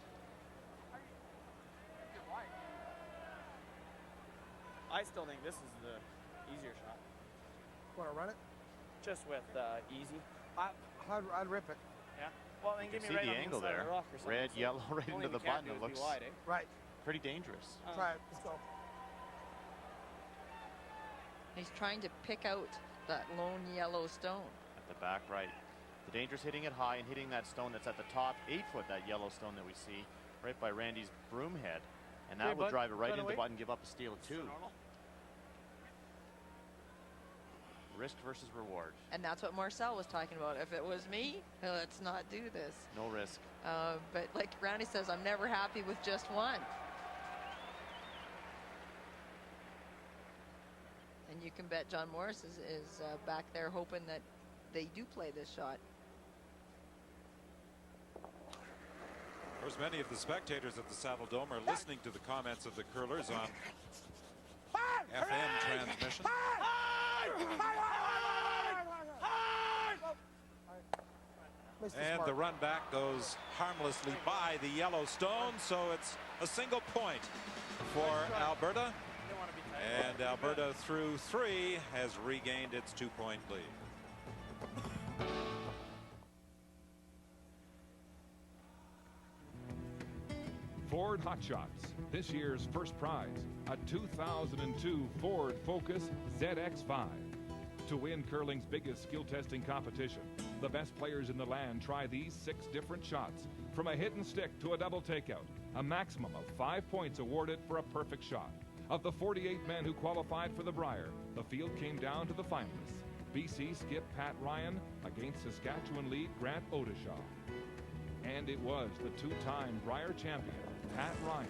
I still think this is the easier shot. Want to run it? Just with easy. I'd rip it. Yeah. Well, then You give can me see right the on angle the inside there. of the rock or something. Red, yellow, right Only into the we can't button. do It is be looks wide, eh? Right. pretty dangerous. Try it. Let's go. He's trying to pick out that lone yellow stone. At the back right. The danger's hitting it high and hitting that stone that's at the top 8 foot, that yellow stone that we see right by Randy's broom head. And that will drive it right into the button, give up a steal of 2. Risk versus reward. And that's what Marcel was talking about. If it was me, let's not do this. No risk. But like Randy says, I'm never happy with just one. And you can bet John Morris is back there hoping that they do play this shot. Of course, many of the spectators at the Saddle Dome are listening to the comments of the curlers on FM transmission. And the run back goes harmlessly by the Yellowstone, so it's a single point for Alberta. And Alberta, through 3, has regained its 2-point lead. Ford Hot Shots, this year's first prize, a 2002 Ford Focus ZX5. To win curling's biggest skill testing competition, the best players in the land try these 6 different shots, from a hit and stick to a double takeout. A maximum of 5 points awarded for a perfect shot. Of the 48 men who qualified for the Brier, the field came down to the finalists. BC skip Pat Ryan against Saskatchewan lead Grant Odishaw. And it was the 2-time Brier champion, Pat Ryan,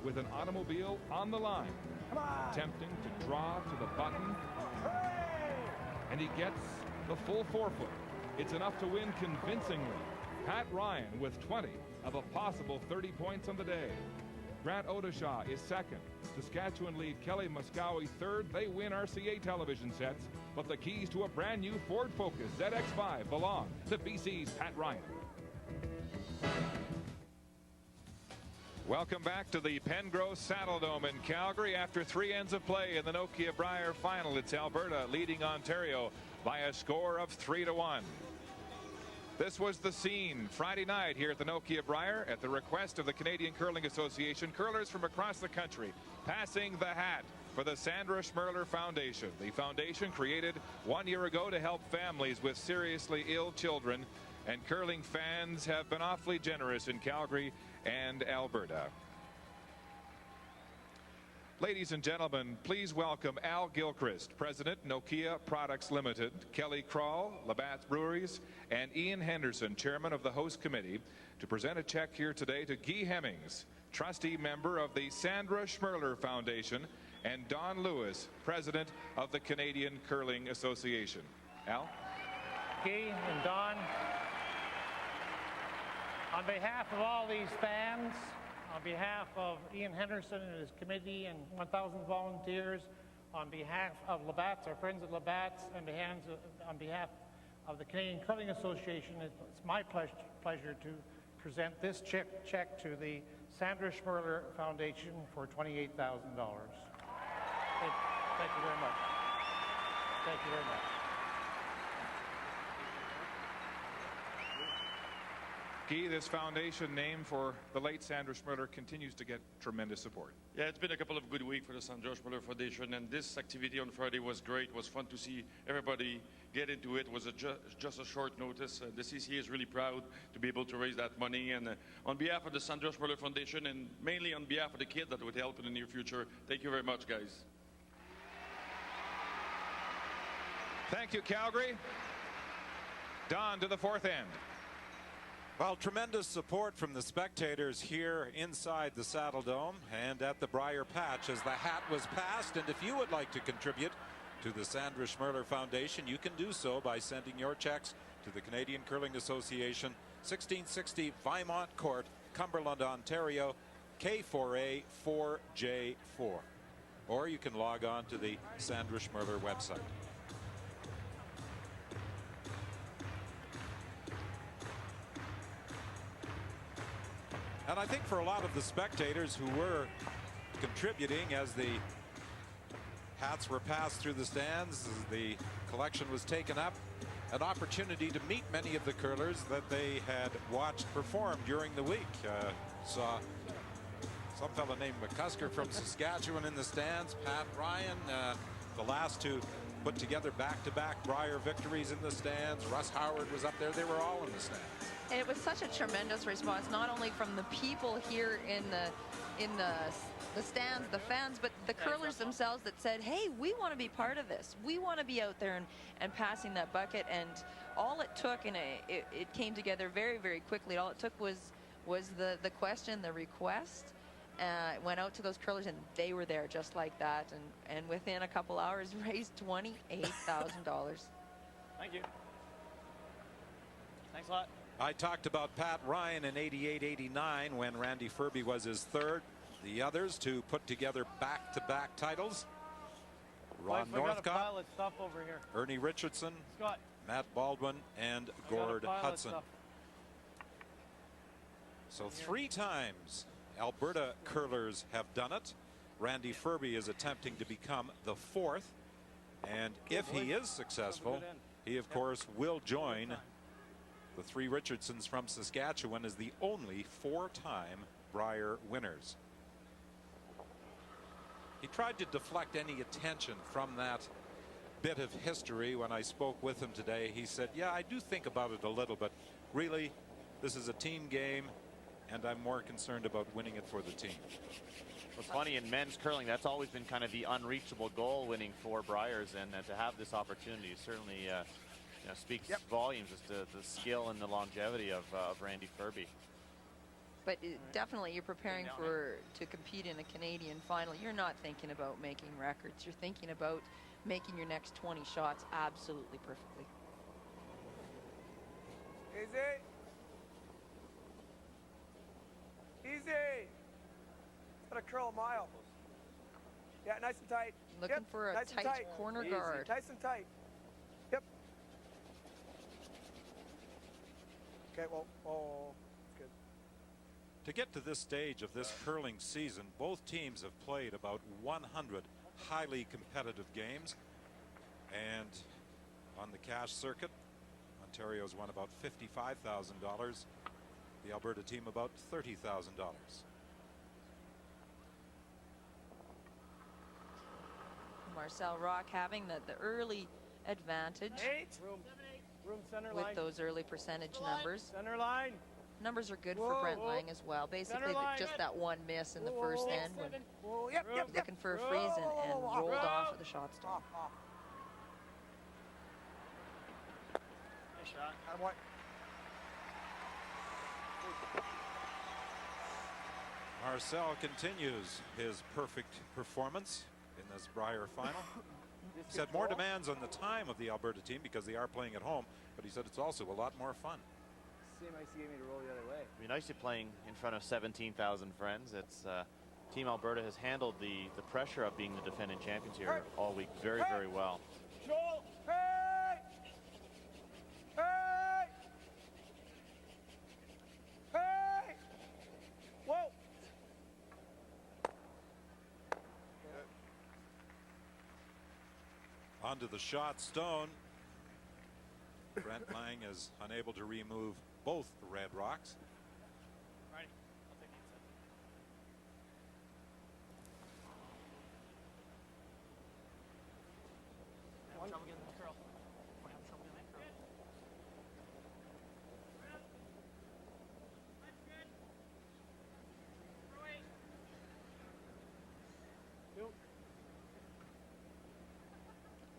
with an automobile on the line, attempting to draw to the button. And he gets the full 4-foot. It's enough to win convincingly. Pat Ryan with 20 of a possible 30 points on the day. Grant Odishaw is second. Saskatchewan lead Kelly Muskowie third. They win RCA television sets, but the keys to a brand new Ford Focus ZX5 belong to BC's Pat Ryan. Welcome back to the Pengrowth Saddledome in Calgary. After 3 ends of play in the Nokia Brier final, it's Alberta leading Ontario by a score of 3-1. This was the scene Friday night here at the Nokia Brier at the request of the Canadian Curling Association. Curlers from across the country passing the hat for the Sandra Schmerler Foundation. The foundation created 1 year ago to help families with seriously ill children, and curling fans have been awfully generous in Calgary and Alberta. Ladies and gentlemen, please welcome Al Gilchrist, President, Nokia Products Limited, Kelly Krall, Labatt's Breweries, and Ian Henderson, Chairman of the Host Committee, to present a check here today to Guy Hemmings, Trustee Member of the Sandra Schmerler Foundation, and Don Lewis, President of the Canadian Curling Association. Al? Guy and Don, on behalf of all these fans, on behalf of Ian Henderson and his committee and 1,000 volunteers, on behalf of Labatt's, our friends at Labatt's, and on behalf of the Canadian Curling Association, it's my pleasure to present this check to the Sandra Schmerler Foundation for $28,000. Thank you very much. Thank you very much. Guy, this foundation named for the late Sandra Schmerler continues to get tremendous support. Yeah, it's been a couple of good weeks for the Sandra Schmerler Foundation, and this activity on Friday was great. It was fun to see everybody get into it. It was just a short notice. The CCA is really proud to be able to raise that money, and on behalf of the Sandra Schmerler Foundation, and mainly on behalf of the kids that would help in the near future, thank you very much, guys. Thank you, Calgary. Don to the 4th end. Well, tremendous support from the spectators here inside the Saddledome and at the Brier Patch as the hat was passed. And if you would like to contribute to the Sandra Schmerler Foundation, you can do so by sending your checks to the Canadian Curling Association, 1660 Viemont Court, Cumberland, Ontario, K4A 4J4. Or you can log on to the Sandra Schmerler website. And I think for a lot of the spectators who were contributing as the hats were passed through the stands, as the collection was taken up, an opportunity to meet many of the curlers that they had watched perform during the week. Saw some fellow named McCusker from Saskatchewan in the stands, Pat Ryan, the last to put together back-to-back Brier victories in the stands. Russ Howard was up there. They were all in the stands. And it was such a tremendous response, not only from the people here in the stands, the fans, but the curlers themselves that said, hey, we want to be part of this. We want to be out there and passing that bucket. And all it took, and it came together very, very quickly. All it took was the question, the request. Went out to those curlers, and they were there just like that. And within a couple hours, raised $28,000. Thank you. Thanks a lot. I talked about Pat Ryan in 88-89 when Randy Ferbey was his third. The others to put together back-to-back titles. Ron I got a Northcott, pile of stuff over here. Ernie Richardson, Scott. Matt Baldwin, and I got a Gord pile of Hudson. stuff. So 3 times Alberta curlers have done it. Randy Ferbey is attempting to become the 4th. And if he is successful, he of course will join the 3 Richardsons from Saskatchewan as the only 4-time Brier winners. He tried to deflect any attention from that bit of history when I spoke with him today. He said, yeah, I do think about it a little, but really this is a team game and I'm more concerned about winning it for the team. It's funny, in men's curling, that's always been kind of the unreachable goal, winning 4 Briers, and to have this opportunity certainly speaks volumes as to the skill and the longevity of Randy Ferbey. But definitely you're preparing to compete in a Canadian final. You're not thinking about making records. You're thinking about making your next 20 shots absolutely perfectly. Easy. Easy. Gotta curl a mile. Yeah, nice and tight. Looking for a nice tight corner Easy. guard. Nice and tight. Yep. Okay, well, that's good. To get to this stage of this curling season, both teams have played about 100 highly competitive games. And on the cash circuit, Ontario's won about $55,000. The Alberta team about $30,000. Marcel Rock having the early advantage Room center with line. those early percentage numbers. Center line. Numbers are good for Brent Lang as well. Basically, just that one miss in the first end when looking for a freeze and rolled off of the shot stone. Nice shot. Marcel continues his perfect performance in this Brier final. He said more demands on the time of the Alberta team because they are playing at home, but he said it's also a lot more fun. Same ice gave me to roll the other way. It'd be nice to playing in front of 17,000 friends. It's Team Alberta has handled the pressure of being the defending champions here all week very, very well. Joel, hey! Hey! Hey! Whoa! Onto the shot stone. Brent Lang is unable to remove both the red rocks. Righty. I'll take the inside. Have trouble getting that curl. We're having trouble getting that curl.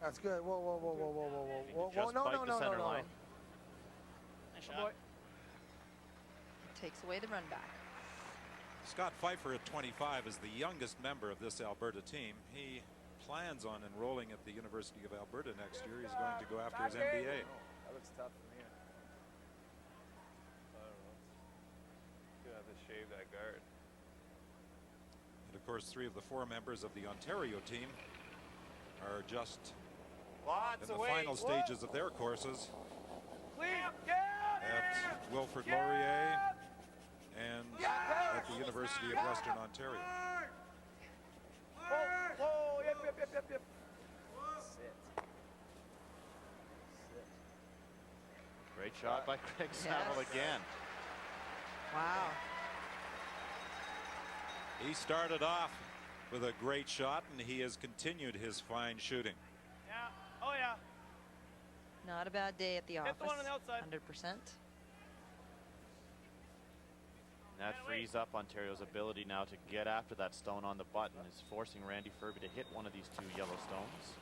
That's good. Whoa, whoa, whoa, whoa, whoa, whoa, whoa, whoa, Just no, bite no, the no, center no, line. Nice shot. Takes away the run back. Scott Pfeiffer at 25 is the youngest member of this Alberta team. He plans on enrolling at the University of Alberta next year. He's going to go after his MBA. That looks tough for me. I don't know. Gonna have to shave that guard. And of course, 3 of the 4 members of the Ontario team are just in the final stages of their courses at Wilfrid Laurier and at the University of Western Ontario. Whoa, yep. Sit. Great shot by Craig Saville again. Wow. He started off with a great shot, and he has continued his fine shooting. Yeah. Oh, yeah. Not a bad day at the office. Hit the one on the outside. 100%. That frees up Ontario's ability now to get after that stone on the button. Is forcing Randy Ferbey to hit one of these 2 yellow stones.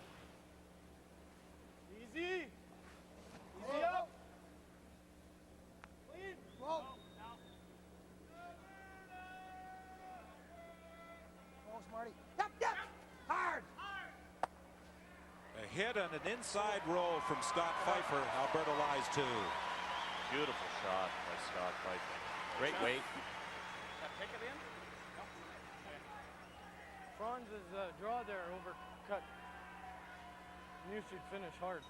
Easy. Easy up. Clean. Whoa. Oh, Smarty. Yep. Hard. A hit and an inside roll from Scott Pfeiffer. Alberta lies 2. Beautiful shot by Scott Pfeiffer. Great weight. That pick it in? No. Franz's draw there overcut. You should finish hard.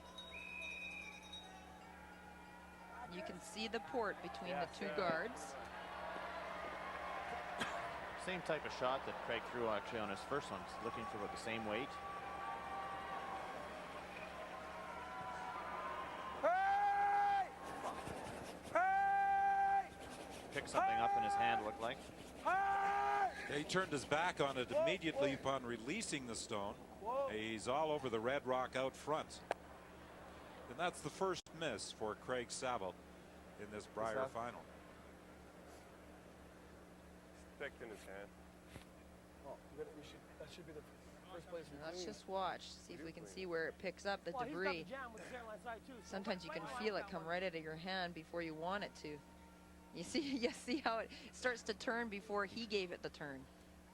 You can see the port between the two guards. Same type of shot that Craig threw actually on his first one. He's looking for about the same weight. Picked something up in his hand, looked like. He turned his back on it immediately upon releasing the stone. He's all over the red rock out front. And that's the first miss for Craig Saville in this Brier final. Picked in his hand. Oh, that should be the first place. Let's just watch, see if we can see where it picks up the debris. Sometimes you can feel it come right out of your hand before you want it to. You see how it starts to turn before he gave it the turn.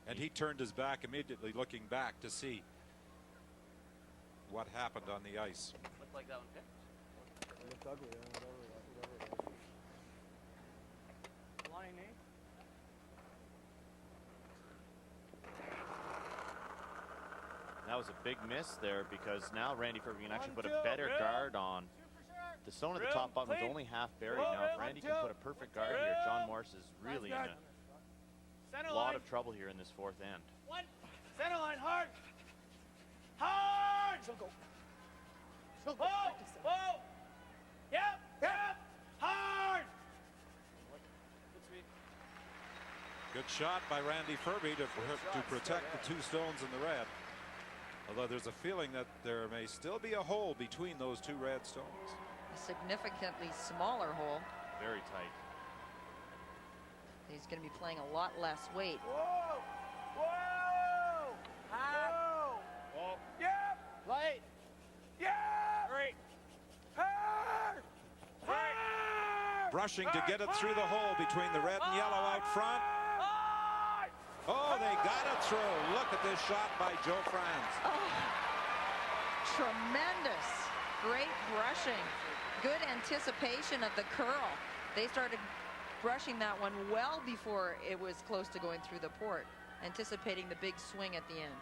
And he turned his back immediately, looking back to see what happened on the ice. Looked like that one picked. It looked ugly, whatever. Line, eh? That was a big miss there because now Randy Ferbey can actually put a better guard on. The stone at the top button was only half buried. Now if Randy can put a perfect guard here, John Morris is really in a lot of trouble here in this fourth end. Center line, hard! Hard! She'll go. Whoa! Whoa! Yep! Yep! Hard! Good shot by Randy Ferbey to protect the two stones in the red. Although there's a feeling that there may still be a hole between those two red stones. A significantly smaller hole. Very tight. He's going to be playing a lot less weight. Whoa! Whoa! Whoa! Whoa! Yep! Light! Yep! Great! Hard! Hard! Brushing to get it through the hole between the red and yellow out front. Oh, they got it through. Look at this shot by Joe Franz. Oh, tremendous. Great brushing. Good anticipation of the curl. They started brushing that one well before it was close to going through the port, anticipating the big swing at the end.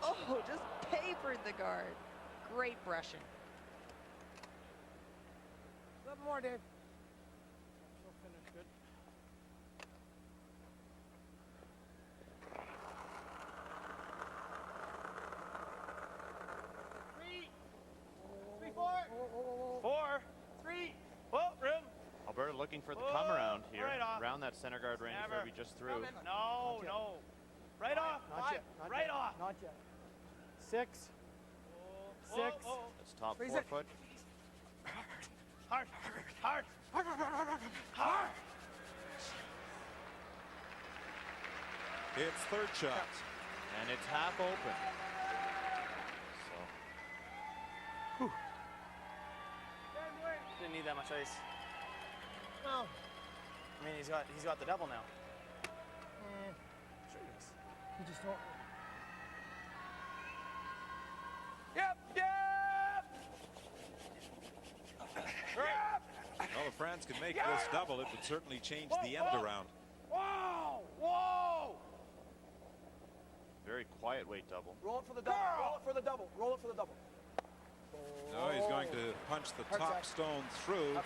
Oh, just papered the guard. Great brushing. A little more, Dave. She'll finish good. Four. Three. Whoa, room. Alberta looking for the come around here. Right off. Around that center guard Randy Ferbey just threw. No, no. Right off. Not yet. Not Right yet. off. Not yet. 6. 6. That's top Freeze 4 it. foot. Hard. Hard. Hard. It's third shot. And it's half open. So Didn't need that much ice. No. I mean, he's got the double now. Sure he does. You just don't. Yep! Yep! Well, if Franz can make this double, it would certainly change the end around. Whoa! Whoa! very quiet weight double. Roll it for the double. Roll it for the double. Roll it for the double. No, he's going to punch the top stone through,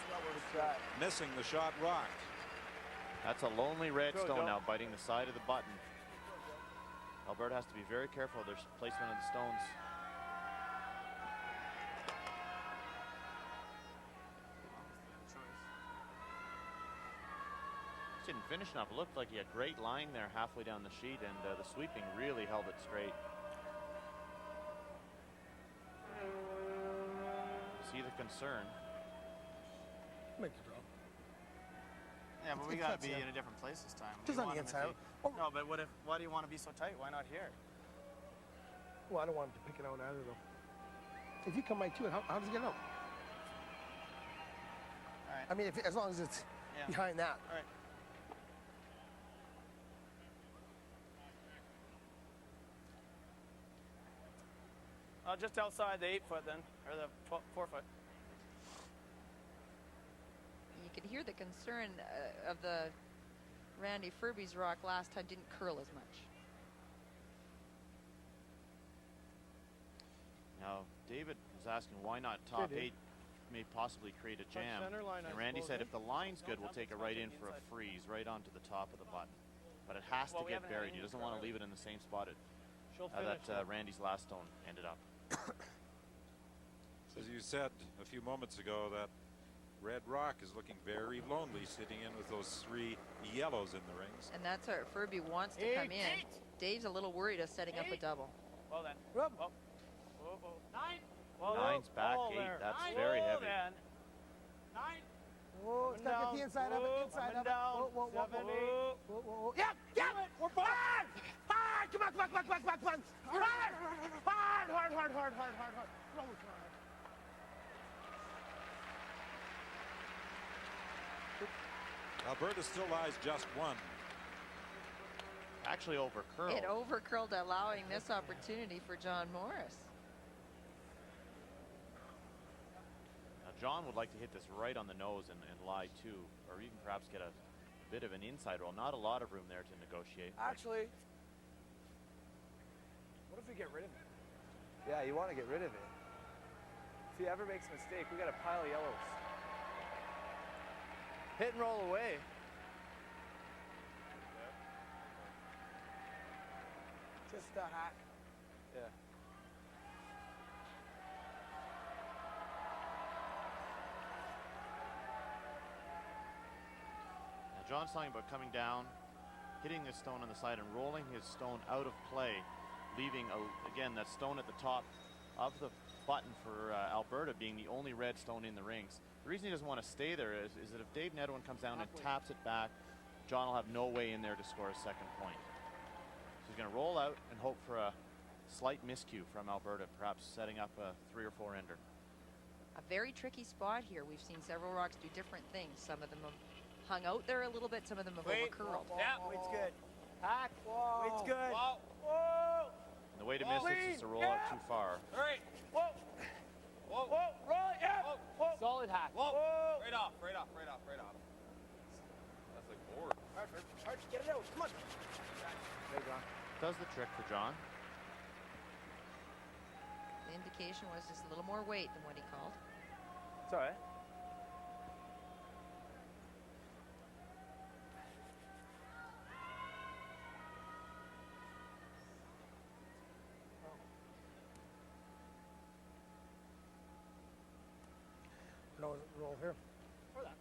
missing the shot rock. That's a lonely red stone now biting the side of the button. Alberta has to be very careful of their placement of the stones. Didn't finish enough. It looked like he had great line there halfway down the sheet, and the sweeping really held it straight. See the concern. Make the draw. Yeah, but we got to be in a different place this time. Just on the inside. No, but why do you want to be so tight? Why not here? Well, I don't want him to pick it out either, though. If you come right to it, how does he get out? All right. I mean, as long as it's behind that. All right. Just outside the 8-foot then, or the 4-foot. You could hear the concern of the Randy Ferbey's rock last time didn't curl as much. was asking why not top 8 may possibly create a jam. And Randy said if the line's good, we'll take it right in for a freeze, right onto the top of the button. But it has to get buried. He doesn't want to leave it in the same spot that Randy's last stone ended up. As you said a few moments ago, that red rock is looking very lonely sitting in with those 3 yellows in the rings. And that's where Ferbey wants to come in. Dave's a little worried of setting up a double. Well then. Rub. Whoa. Whoa, whoa. 9. Whoa, 9's back 8. That's very heavy. 9. Whoa, it's got to get the inside of it. Inside of it. Whoa, whoa, whoa, 7, 8. Whoa, whoa, whoa. Yep, yep. We're fine. Hard. Come on, come on, come on, come on, come on. Hard. Hard, hard, hard, hard, hard, hard, hard. Roll it hard. Alberta still lies just 1. Actually overcurled. It overcurled, allowing this opportunity for John Morris. Now John would like to hit this right on the nose and lie too, or even perhaps get a bit of an inside roll. Not a lot of room there to negotiate. Actually, what if we get rid of it? Yeah, you want to get rid of it. If he ever makes a mistake, we got a pile of yellows. Hit and roll away. Just a hack. Yeah. Now John's talking about coming down, hitting this stone on the side and rolling his stone out of play, leaving, again, that stone at the top of the button for Alberta being the only red stone in the rings. The reason he doesn't want to stay there is that if Dave Nedwin comes down and taps it back, John will have no way in there to score a second point. So he's going to roll out and hope for a slight miscue from Alberta, perhaps setting up a 3 or 4 ender. A very tricky spot here. We've seen several rocks do different things. Some of them have hung out there a little bit, some of them have overcurled. Yeah, weight's good. Hack. Weight's good. And the way to miss this is to roll out too far. All right. Whoa. Whoa. Whoa. Roll it. Yeah. Whoa. Solid hack. Whoa. Right off. Right off. Right off. Right off. That's like bored. Hard, get it out. Come on. There you go. Does the trick for John. The indication was just a little more weight than what he called. It's all right. Roll here. For that.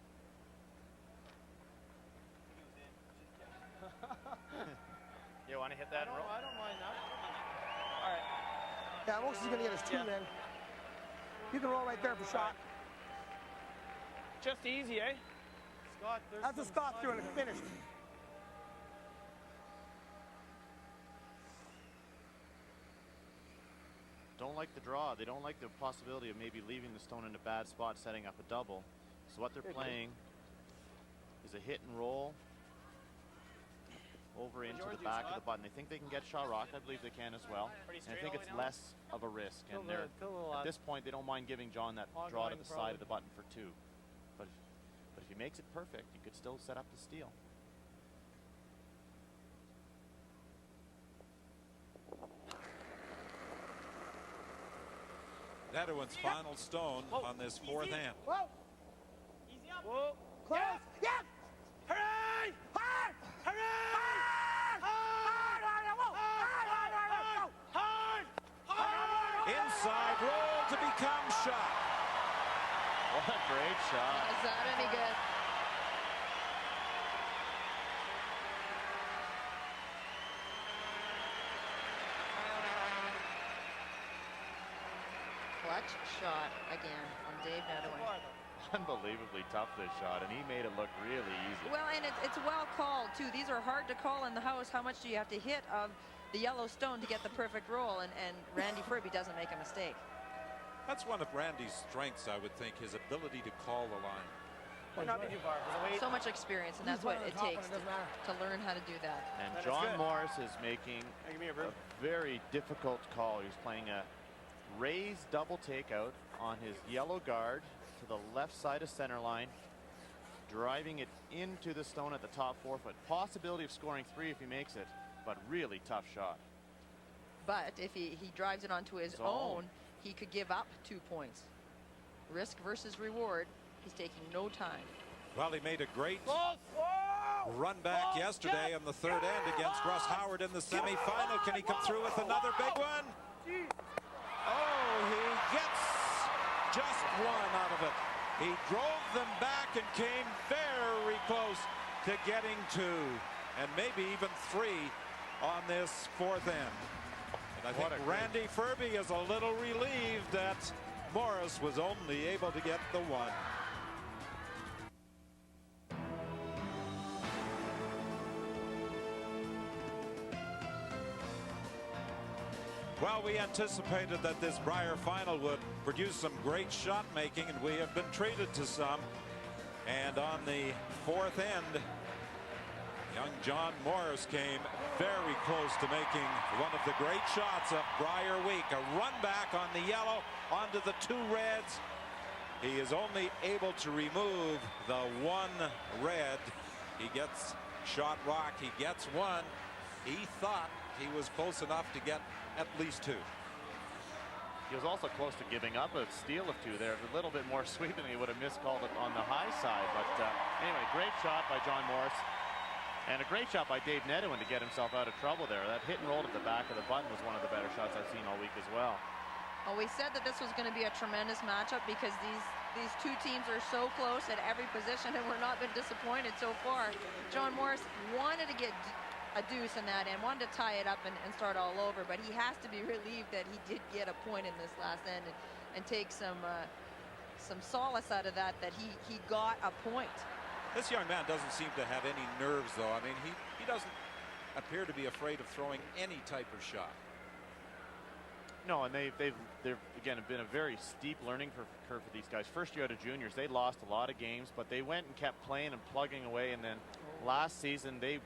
You want to hit that and roll? I don't mind that. All right. Yeah, most is going to get us 2 then. You can roll right there for shot. Just easy, eh? Scott, there's That's a Scott through and it's finished. Don't like the draw. They don't like the possibility of maybe leaving the stone in a bad spot, setting up a double. So what they're playing is a hit and roll over into the back of the button. They think they can get shot rocked. I believe they can as well. And I think it's less of a risk. And they're, at this point, they don't mind giving John that draw to the side of the button for 2. But if he makes it perfect, you could still set up the steal. Nedwin's final stone on this 4th hand. Whoa. Easy up. Whoa. Close. Yeah. Hooray! Hard. Hooray! Hard. Inside roll to become shot. What a great shot. Is that any good? Clutch shot again from Dave Nedwin. Unbelievably tough, this shot, and he made it look really easy. Well, and it's well called too. These are hard to call in the house. How much do you have to hit of the yellow stone to get the perfect roll? And Randy Ferbey doesn't make a mistake. That's one of Randy's strengths, I would think, his ability to call the line. Not be too far. So much experience, and that's what it takes to learn how to do that. And John Morris is making a very difficult call. He's playing a raised double takeout on his yellow guard to the left side of center line, driving it into the stone at the top 4 foot. Possibility of scoring 3 if he makes it, but really tough shot. But if he drives it onto his own, he could give up 2 points. Risk versus reward. He's taking no time. Well, he made a great run back yesterday on the third end against Russ Howard in the semifinal. Can he come through with another big one? Oh, he gets just one out of it. He drove them back and came very close to getting 2 and maybe even 3 on this fourth end. And I think Randy Ferbey is a little relieved that Morris was only able to get the 1. Well, we anticipated that this Brier final would produce some great shot making, and we have been treated to some. And on the fourth end, young John Morris came very close to making one of the great shots of Brier week. A run back on the yellow onto the 2 reds. He is only able to remove the 1 red. He gets shot rock. He gets 1. He thought he was close enough to get at least 2. He was also close to giving up a steal of 2 there. A little bit more sweet than he would have miscalled it on the high side. But anyway, great shot by John Morris. And a great shot by Dave Nedwin to get himself out of trouble there. That hit and roll at the back of the button was one of the better shots I've seen all week as well. Well, we said that this was going to be a tremendous matchup because these 2 teams are so close at every position, and we're not been disappointed so far. John Morris wanted to get a deuce in that end, wanted to tie it up and start all over, but he has to be relieved that he did get a point in this last end and take some solace out of that he got a point. This young man doesn't seem to have any nerves, though. I mean, he doesn't appear to be afraid of throwing any type of shot. No, and they've again been a very steep learning curve for these guys. First year out of juniors, they lost a lot of games, but they went and kept playing and plugging away. And then last season, they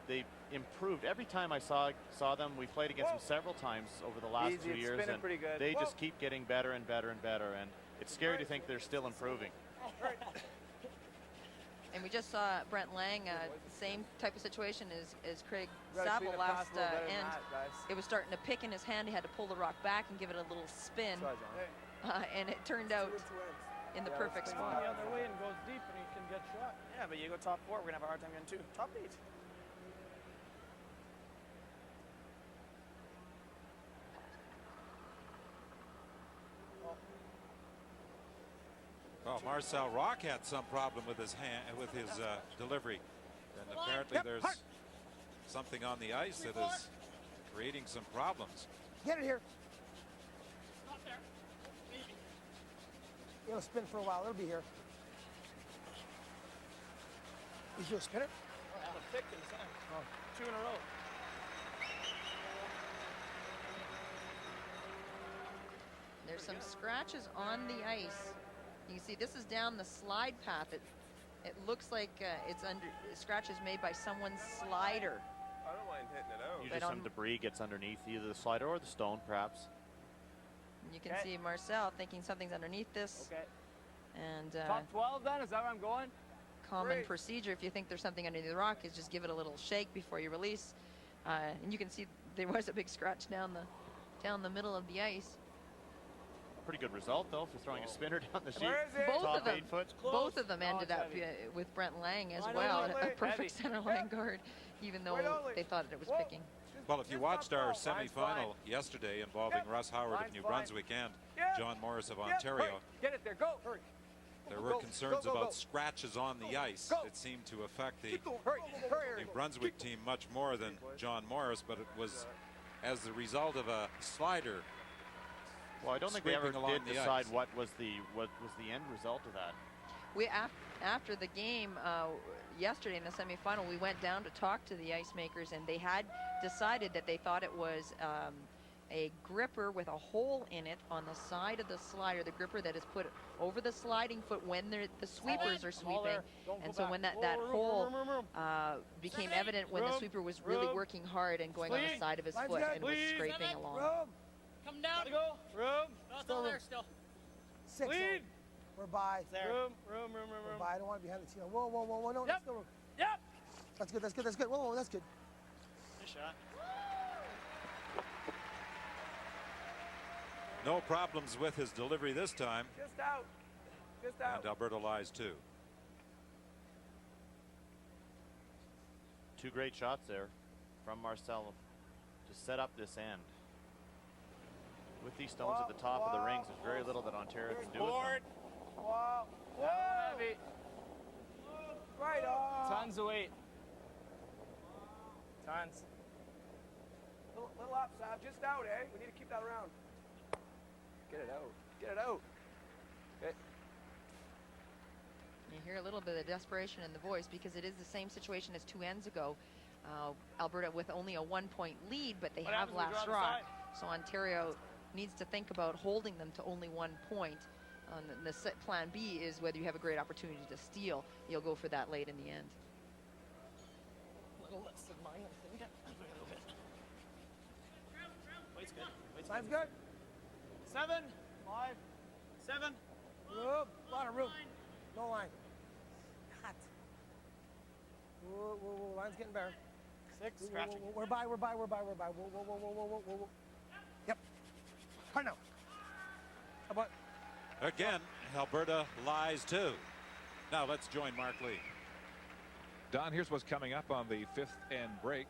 improved. Every time I saw them, we played against them several times over the last 2 years, and they just keep getting better and better and better. And it's scary to think they're still improving. And we just saw Brent Lang, same type of situation as Craig Saville last end. It was starting to pick in his hand. He had to pull the rock back and give it a little spin. And it turned out in the perfect spot. The other way and goes deep and he can get shot. Yeah, but you go top 4, we're going to have a hard time getting 2. Top 8. Well, Marcel Rock had some problem with his delivery, and apparently there's something on the ice that is creating some problems. Get it here. It'll spin for a while. It'll be here. Is you a spinner? I have a pick in his hand. Oh. 2 in a row. There's some scratches on the ice. You can see this is down the slide path. It looks like it's under scratches made by someone's slider. I don't mind hitting it out. Usually some debris gets underneath either the slider or the stone, perhaps. You can see Marcel thinking something's underneath this. Okay. And top 12 then? Is that where I'm going? Common procedure, if you think there's something underneath the rock, is just give it a little shake before you release. And you can see there was a big scratch down the middle of the ice. Pretty good result though for throwing a spinner down the sheet. Both of them ended up with Brent Lang as well, a perfect center line guard, even though they thought it was picking. Well, if you watched our semifinal yesterday involving Russ Howard of New Brunswick and John Morris of Ontario, get it there, go. Hurry. There were concerns about scratches on the ice. It seemed to affect the New Brunswick team much more than John Morris, but it was as the result of a slider. Well, I don't think they ever did decide what was the end result of that. We after the game yesterday in the semifinal, we went down to talk to the ice makers, and they had decided that they thought it was a gripper with a hole in it on the side of the slider, the gripper that is put over the sliding foot when the sweepers are sweeping. And so when that hole became evident when the sweeper was really working hard and going on the side of his foot and was scraping along. Come down. Gotta go. Room. No, it's all there still. 6. Lead. We're by. There. Room. We're by. I don't want to be behind the team. Whoa. No, Yep. let's go. Yep. That's good. Whoa, that's good. Good shot. No problems with his delivery this time. Just out. Just out. And Alberta lies too. Two great shots there from Marcel to set up this end. With these stones at the top of the rings, there's very little that Ontario can do with them. Whoa. Heavy. Right on. Tons of weight. Tons. Little up, Sav. Just out, eh? We need to keep that around. Get it out. Get it out. Okay. You hear a little bit of desperation in the voice because it is the same situation as 2 ends ago. Alberta with only a 1-point lead, but they have last draw. So Ontario needs to think about holding them to only 1 point. The plan B is whether you have a great opportunity to steal, you'll go for that late in the end. A little less than mine, I think. Weight's good. Line's good. 7, 5, 7. Whoa, a lot of room. No line. Hot. Whoa, whoa, whoa, line's getting better. 6, whoa, scratching. whoa, we're by. Whoa, whoa, whoa, whoa, whoa, whoa. Yep. Hard now. How about? Again, Alberta lies too. Now let's join Mark Lee. Don, here's what's coming up on the 5th end break.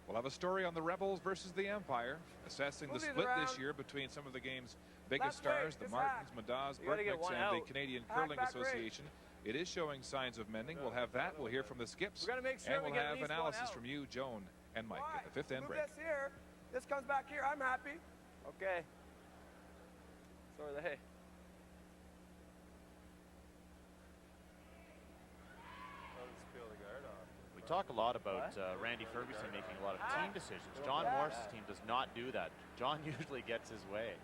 We'll have a story on the Rebels versus the Empire, assessing the split this year between some of the game's biggest stars, the Martins, Madaws, Burknicks, and the Canadian Curling Association. It is showing signs of mending. We'll have that. We'll hear from the skips. We're gonna make sure and we'll have get analysis from you, Joan and Mike, at the 5th end break. Move this here. This comes back here. I'm happy. Okay. So are they. We talk a lot about Randy Ferguson making a lot of team decisions. John Morris's team does not do that. John usually gets his way.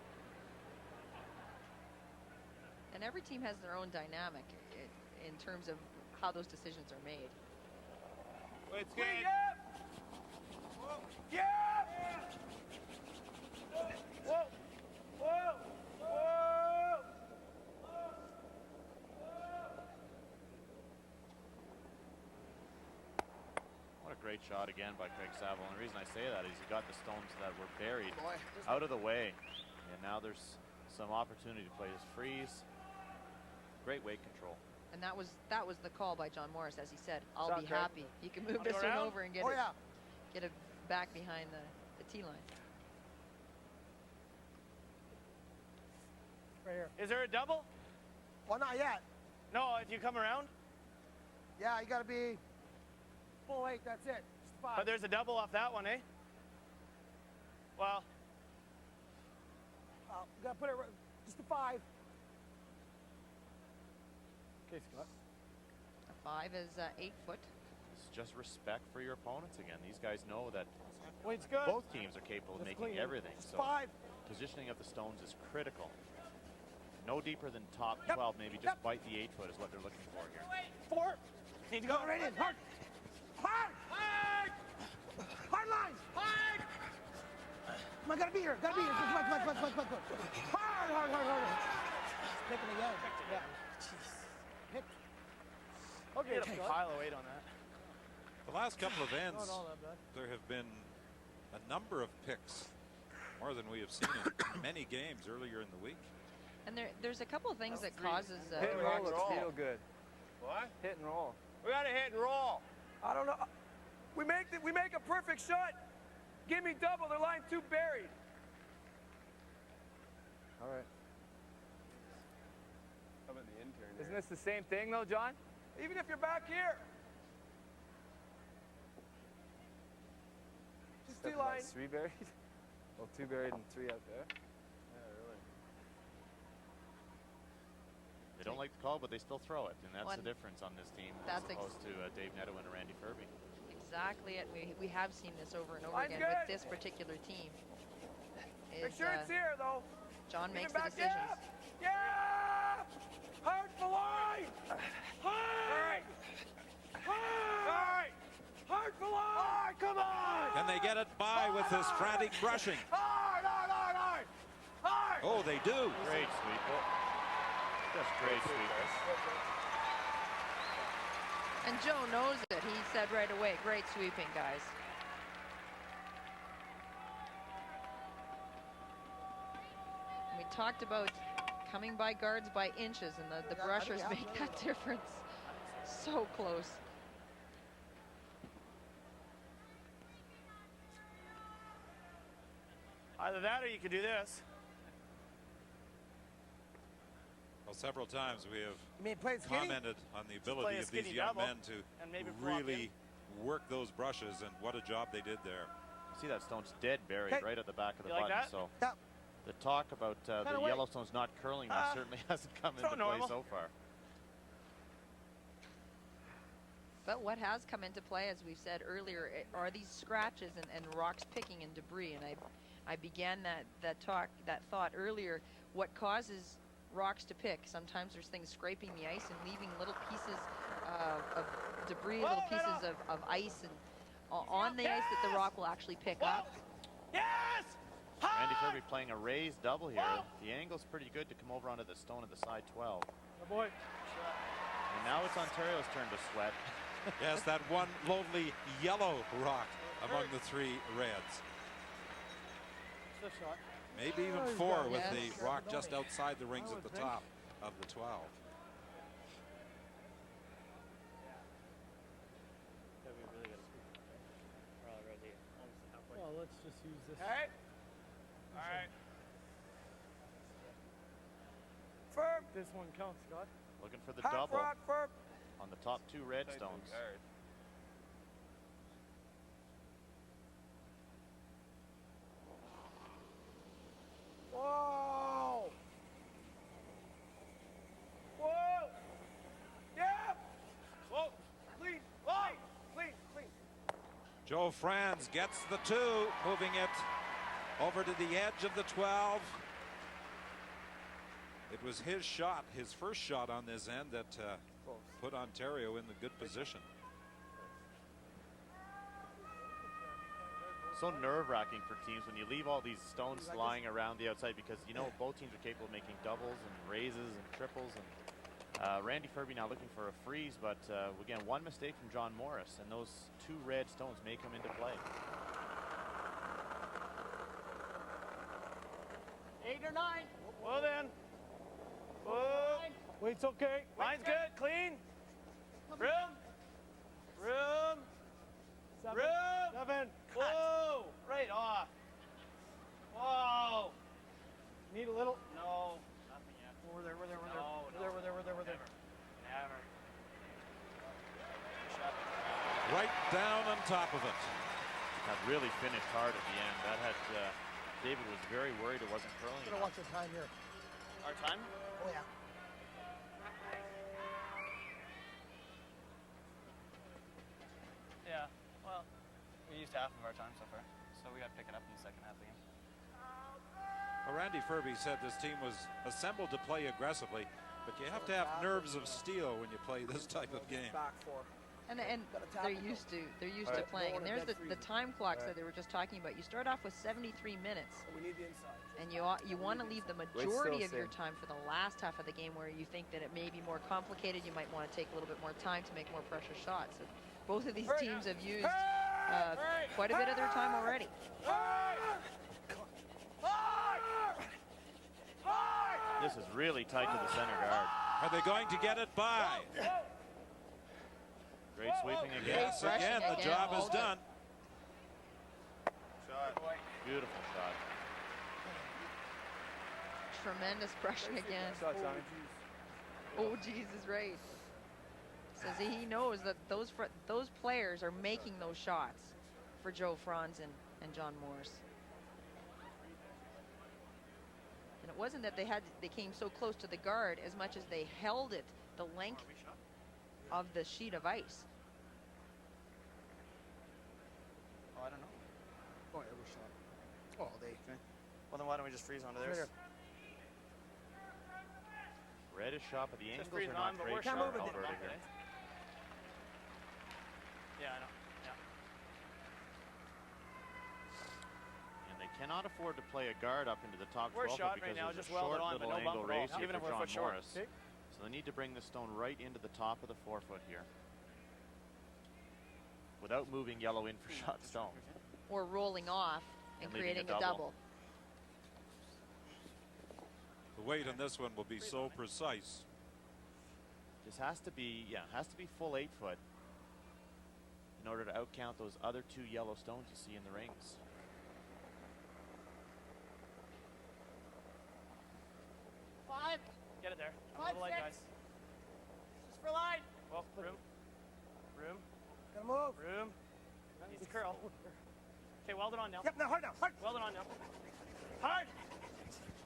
And every team has their own dynamic in terms of how those decisions are made. It's good. Yeah! Whoa! Whoa! Whoa! What a great shot again by Craig Saville. And the reason I say that is he got the stones that were buried out of the way. And now there's some opportunity to play his freeze. Great weight control. And that was the call by John Morris, as he said, I'll be happy. You can move this one over and get it back behind the tee line. Right here. Is there a double? Well, not yet. No, if you come around? Yeah, you gotta be full 8, that's it. Just 5. But there's a double off that one, eh? Well. You gotta put it just a 5. Okay, Scott. A 5 is 8 foot. It's just respect for your opponents again. These guys know that good. Both teams are capable of making everything. So 5. Positioning of the stones is critical. No deeper than top 12, maybe just bite the 8 foot is what they're looking for here. 4. Need to go right in. Hard. Hard. Hard. Hard lines. Hard. Come on, gotta be here. Gotta be here. Come on. Hard. Picking again. Yeah. Jeez. Pick. Okay, get a pile of weight on that. The last couple of ends, Not all that bad. there have been a number of picks, more than we have seen in many games earlier in the week. And there's a couple of things that causes Hit and roll looks roll. real good. What? Hit and roll. We got to hit and roll. I don't know. We make a perfect shot. Give me double. They're line 2 buried. All right. How about the intern? Isn't this the same thing though, John? Even if you're back here. Just 2 lines. 3 buried? Well, 2 buried and 3 out there. Yeah, really. They don't like the call, but they still throw it, and that's the difference on this team as That's opposed to Dave Nettowin and Randy Ferbey. exactly it. We have seen this over and over Line's again good. with this particular team. Make sure it's here though. John makes Even the back, decisions. Yeah! Hard for line! Hard! Hard! Hard for line! Come on! Can they get it by with this frantic brushing? Hard! Oh, they do. Great sweep. Just great sweep. And Joe knows it. He said right away, great sweeping, guys. talked about coming by guards by inches, and the brushers make that difference. So close. Either that or you could do this. Well, several times we have skinny? commented on the ability of these young men to really work those brushes, and what a job they did there. You see that stone's dead buried right at the back of the You like button. that? So Yeah. the talk about the Yellowstones not curling that certainly hasn't come into play so far. But what has come into play, as we've said earlier, are these scratches and rocks picking and debris. And I began that thought earlier. What causes rocks to pick? Sometimes there's things scraping the ice and leaving little pieces of debris, little pieces of ice and on the ice that the rock will actually pick up. Yes! Randy Ferbey playing a raised double here. The angle's pretty good to come over onto the stone at the side 12. Oh boy. And now it's Ontario's turn to sweat. Yes, that one lonely yellow rock among the three reds. Maybe even four with the rock just outside the rings at the top of the 12. Well, let's just use this. All right. All right. Ferb. This one counts, Scott. Looking for the Hot double rock, Ferb. on the top two red stones. Whoa! Whoa! Yeah! Whoa! Clean! Whoa! Clean! Clean! Joe Franz gets the 2, moving it over to the edge of the 12. It was his shot, his first shot on this end, that put Ontario in the good position. So nerve-wracking for teams when you leave all these stones lying around the outside, because you know both teams are capable of making doubles and raises and triples. And Randy Ferbey now looking for a freeze, but again, one mistake from John Morris, and those two red stones may come into play. 8 or 9. Well then. Whoa. Wait's okay. Line's good. Clean. Room. Room. 7. Room. 7. Whoa. Right off. Whoa. Need a little. No. Nothing yet. We're there. We're there. We're there. No, We're there. We're there. We're there. Never. Right down on top of it. That really finished hard at the end. That had David was very worried it wasn't curling. I'm gonna watch the time here. Our time? Oh yeah. Yeah. Well, we used half of our time so far, so we got to pick it up in the second half of the game. Well, Randy Ferbey said this team was assembled to play aggressively, but you have to have nerves of steel when you play this type of game. Back 4. And they're used to playing. And there's the time clocks that they were just talking about. You start off with 73 minutes. We need the inside. And you want to leave the majority of your time for the last half of the game, where you think that it may be more complicated. You might want to take a little bit more time to make more pressure shots. So both of these teams have used quite a bit of their time already. This is really tight to the center guard. Are they going to get it by? Great sweeping again. Yes, again, the job is done. Shot. Beautiful shot. Tremendous brushing again. Oh, geez is right. Says he knows that those players are making those shots for Joe Franz and John Morris. And it wasn't that they came so close to the guard as much as they held it the length of the sheet of ice. Oh, I don't know. Oh, every shot. All day. Okay. Well, then why don't we just freeze onto theirs? Reddish shot, but the Just angles freeze are on, not but great we're for sharp. Alberta here. Yeah, I know. Yeah. And they cannot afford to play a guard up into the top We're 12 shot because right now, there's just a weld short it on, but little no bump angle at all, race here even for if we're John foot short. Morris. Okay. So they need to bring the stone right into the top of the 4-foot here without moving yellow in for shot stone. Or rolling off and leaving creating a double. The weight on this one will be so precise. This has to be, yeah, it has to be full 8 foot in order to outcount those other 2 yellow stones you see in the rings. Get it there. I'm 5, a little light, 6. guys. Just for line. Well, room. Room. Gotta move. Room. Needs to curl. Okay, weld it on now. Yep, now hard now. Hard. Weld it on now. Hard.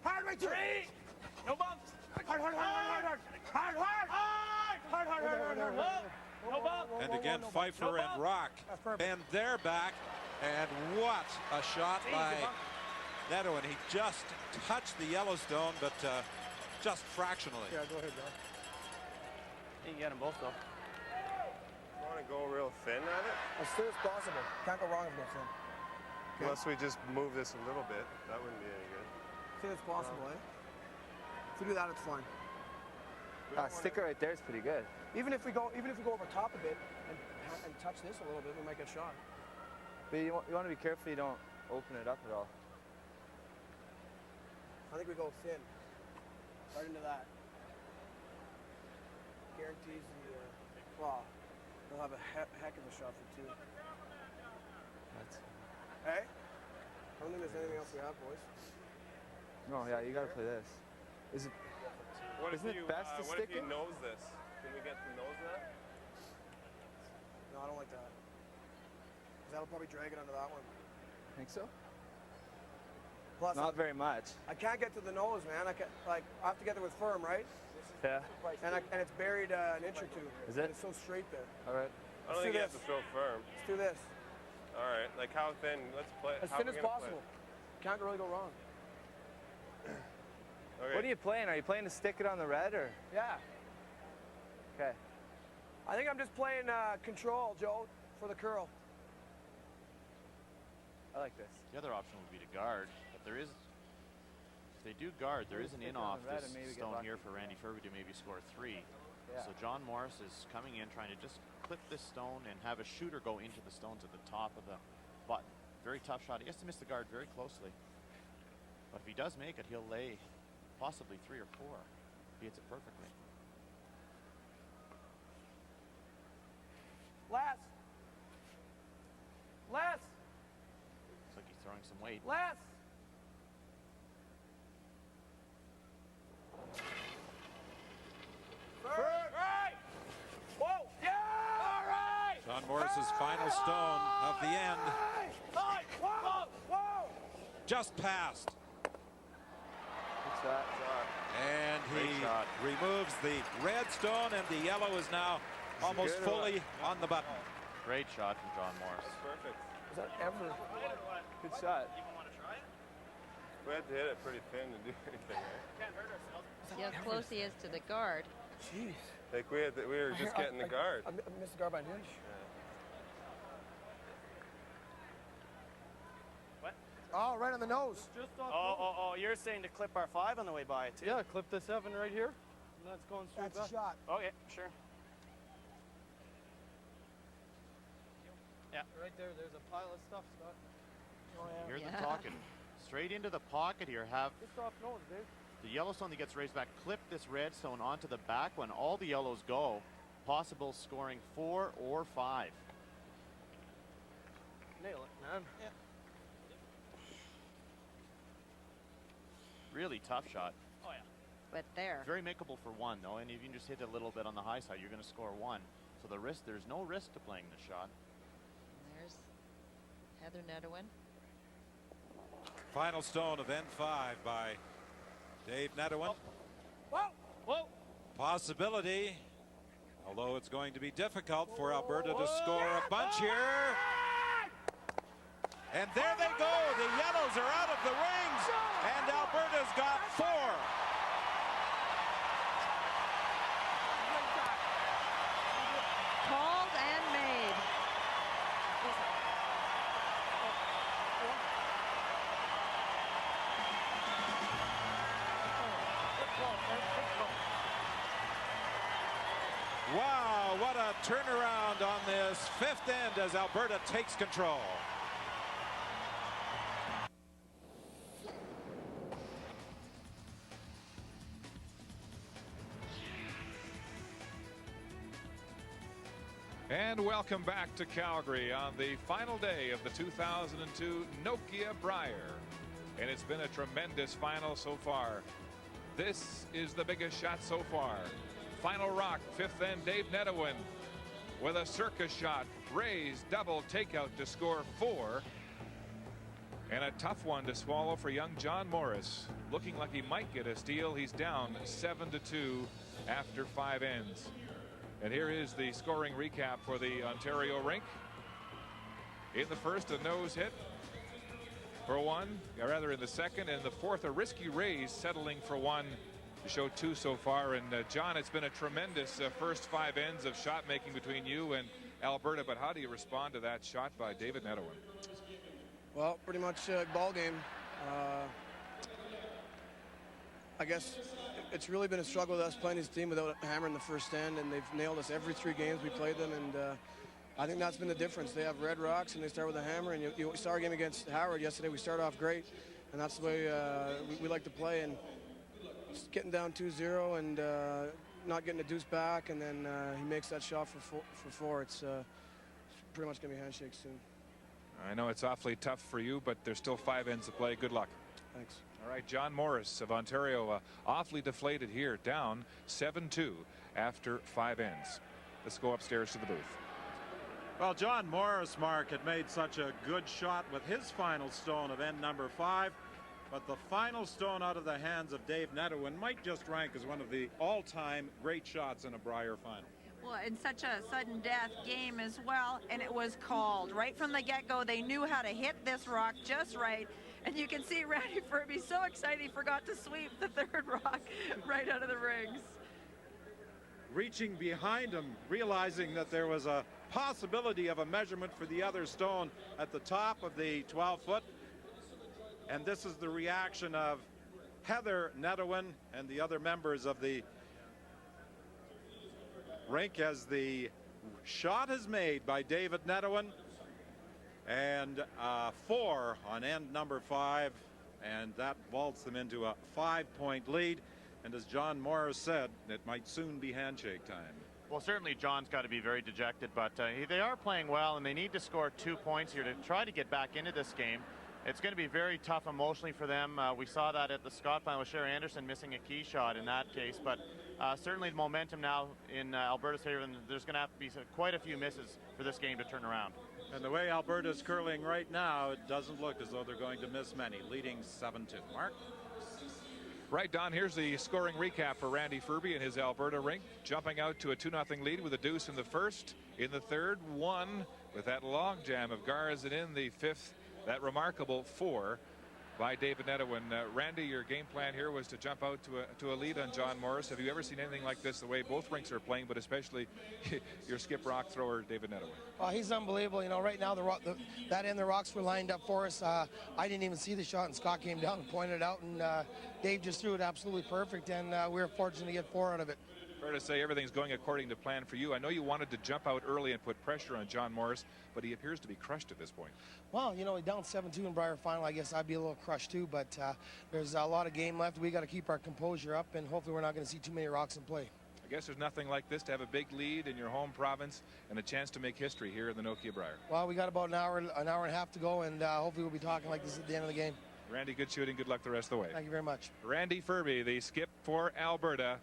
Hard right to it. 3. No bumps. Hard, hard, hard, hard, hard. Hard, hard. Hard, hard, hard, hard, hard. No bump. And again, Pfeiffer and Rock bend their back. And what a shot by Neto. And he just touched the Yellowstone, but just fractionally. Yeah, go ahead, John. You can get them both, though. You want to go real thin at it? As thin as possible. Can't go wrong with no thin. Okay. Unless we just move this a little bit. That wouldn't be any good. Thin as possible, eh? If we do that, it's fine. Sticker right there is pretty good. Even if we go over top a bit and touch this a little bit, we might get shot. But you want to be careful you don't open it up at all. I think we go thin. Right into that. Guarantees the, well, they'll have a heck of a shot for 2. Hey? I don't think there's anything else we have, boys. No, yeah, you got to play this. Is it? Isn't it best to what stick if you it? nose this? Can we get to nose that? No, I don't like that. 'Cause that'll probably drag it under that one. Think so? Plus, Not very much. I can't get to the nose, man. I have to get there with firm, right? Yeah. And it's buried an inch or 2. Is it? And it's so straight there. All right. I don't think you have to throw firm. Let's do this. All right. Like how thin? Let's play. As how thin are we as gonna possible. Can't really go wrong. Okay. What are you playing? Are you playing to stick it on the red or? Yeah. Okay. I think I'm just playing control, Joe, for the curl. I like this. The other option would be to guard, but there is, if they do guard, there is an in off this stone here for Randy Ferbey to maybe score 3. Yeah. So John Morris is coming in trying to just clip this stone and have a shooter go into the stones at the top of the button. Very tough shot. He has to miss the guard very closely. But if he does make it, he'll lay possibly 3 or 4. If he hits it perfectly. Less. Less. Looks like he's throwing some weight. Less. Right. Whoa. Yeah. All right. John Morris's final stone of the end. Whoa. Whoa. Just passed. Good shot. And he removes the red stone, and the yellow is now almost fully on the button. Great shot from John Morris. That's perfect. Is that ever? Good shot. We had to hit it pretty thin to do anything, right? Can't hurt ourselves. See how close he is to the guard. Jeez. Like we were just getting the guard. I missed the guard by an inch. What? Oh, right on the nose. Oh, you're saying to clip our 5 on the way by, too? Yeah, clip the 7 right here. And that's going straight That's a back. shot. Okay, sure. Yeah. Right there, there's a pile of stuff, Scott. Oh, yeah. Here's the talking. Straight into the pocket here. Have Just off nose, Dave. the yellow stone that gets raised back, clip this red stone onto the back when all the yellows go. Possible scoring 4 or 5. Nail it, man. Yeah. Really tough shot. Oh, yeah. But there. Very makeable for 1 though, and if you can just hit it a little bit on the high side, you're going to score 1. So there's no risk to playing this shot. And there's Heather Nedowin. Final stone of N5 by Dave Nedowin. Whoa. Whoa. Possibility, although it's going to be difficult for Alberta to score a bunch here. And there they go. The yellows are out of the rings, and Alberta's got 4. Called and made. Wow, what a turnaround on this 5th end as Alberta takes control. And welcome back to Calgary on the final day of the 2002 Nokia Brier. And it's been a tremendous final so far. This is the biggest shot so far. Final rock, fifth end, Dave Nedewin with a circus shot. Raised double takeout to score 4. And a tough one to swallow for young John Morris. Looking like he might get a steal. He's down 7-2 after 5 ends. And here is the scoring recap for the Ontario rink. In the first, a nose hit for 1, or rather in the second, and the fourth, a risky raise, settling for 1 to show 2 so far. And John, it's been a tremendous first 5 ends of shot making between you and Alberta, but how do you respond to that shot by David Nedewin? Well, pretty much ball game. I guess it's really been a struggle with us playing this team without a hammer in the first end, and they've nailed us every 3 games we played them, and I think that's been the difference. They have red rocks and they start with a hammer, and you saw our game against Howard yesterday. We started off great, and that's the way we like to play, and just getting down 2-0 and not getting a deuce back, and then he makes that shot for 4. It's pretty much going to be handshakes soon. I know it's awfully tough for you, but there's still 5 ends to play. Good luck. Thanks. All right, John Morris of Ontario awfully deflated here, down 7-2 after 5 ends. Let's go upstairs to the booth. Well, John Morris, Mark, had made such a good shot with his final stone of end number 5, but the final stone out of the hands of Dave Nedewin might just rank as one of the all-time great shots in a Brier final. Well, in such a sudden death game as well, and it was called right from the get-go. They knew how to hit this rock just right, and you can see Randy Ferbey so excited he forgot to sweep the 3rd rock right out of the rings. Reaching behind him, realizing that there was a possibility of a measurement for the other stone at the top of the 12-foot. And this is the reaction of Heather Nedewin and the other members of the rink as the shot is made by David Nedewin, and 4 on end number 5, and that vaults them into a 5-point lead. And as John Morris said, it might soon be handshake time. Well, certainly John's got to be very dejected, but they are playing well, and they need to score 2 points here to try to get back into this game. It's going to be very tough emotionally for them. We saw that at the Scott final with Sherry Anderson missing a key shot in that case, but certainly the momentum now in Alberta's favor, and there's going to have to be quite a few misses for this game to turn around. And the way Alberta's curling right now, it doesn't look as though they're going to miss many, leading 7-2. Mark? Right, Don, here's the scoring recap for Randy Ferbey and his Alberta rink, jumping out to a 2-0 lead with a deuce in the first. In the third, 1 with that logjam of Garza, and in the 5th, that remarkable 4 by David Nedewin. Randy, your game plan here was to jump out to a lead on John Morris. Have you ever seen anything like this, the way both rinks are playing, but especially your skip rock thrower, David Nedewin? He's unbelievable. You know, right now, that end, the rocks were lined up for us. I didn't even see the shot, and Scott came down and pointed it out, and Dave just threw it absolutely perfect, and we were fortunate to get 4 out of it. Fair to say everything's going according to plan for you. I know you wanted to jump out early and put pressure on John Morris, but he appears to be crushed at this point. Well, you know, down 7-2 in Brier final, I guess I'd be a little crushed too, but there's a lot of game left. We got to keep our composure up, and hopefully we're not going to see too many rocks in play. I guess there's nothing like this to have a big lead in your home province and a chance to make history here in the Nokia Brier. Well, we got about an hour and a half to go, and hopefully we'll be talking like this at the end of the game. Randy, good shooting. Good luck the rest of the way. Thank you very much. Randy Ferbey, the skip for Alberta,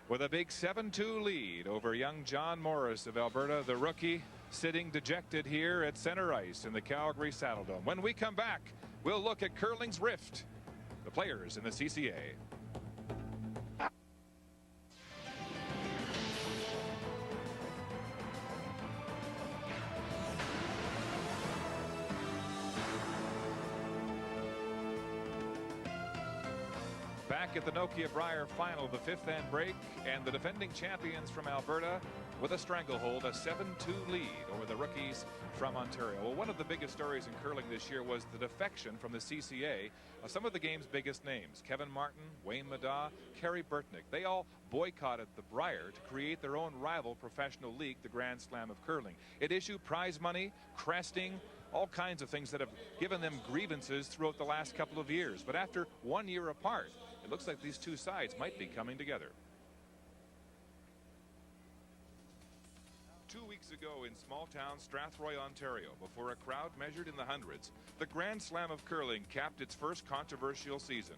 with a big 7-2 lead over young John Morris of Alberta, the rookie, sitting dejected here at center ice in the Calgary Saddledome. When we come back, we'll look at curling's rift, the players in the CCA. Back at the Nokia Brier final, the 5th end break, and the defending champions from Alberta with a stranglehold, a 7-2 lead over the rookies from Ontario. Well, one of the biggest stories in curling this year was the defection from the CCA of some of the game's biggest names. Kevin Martin, Wayne Madaw, Kerry Burtnick. They all boycotted the Brier to create their own rival professional league, the Grand Slam of Curling. It issued prize money, cresting, all kinds of things that have given them grievances throughout the last couple of years. But after 1 year apart, it looks like these two sides might be coming together. 2 weeks ago in small-town Strathroy, Ontario, before a crowd measured in the hundreds, the Grand Slam of curling capped its first controversial season.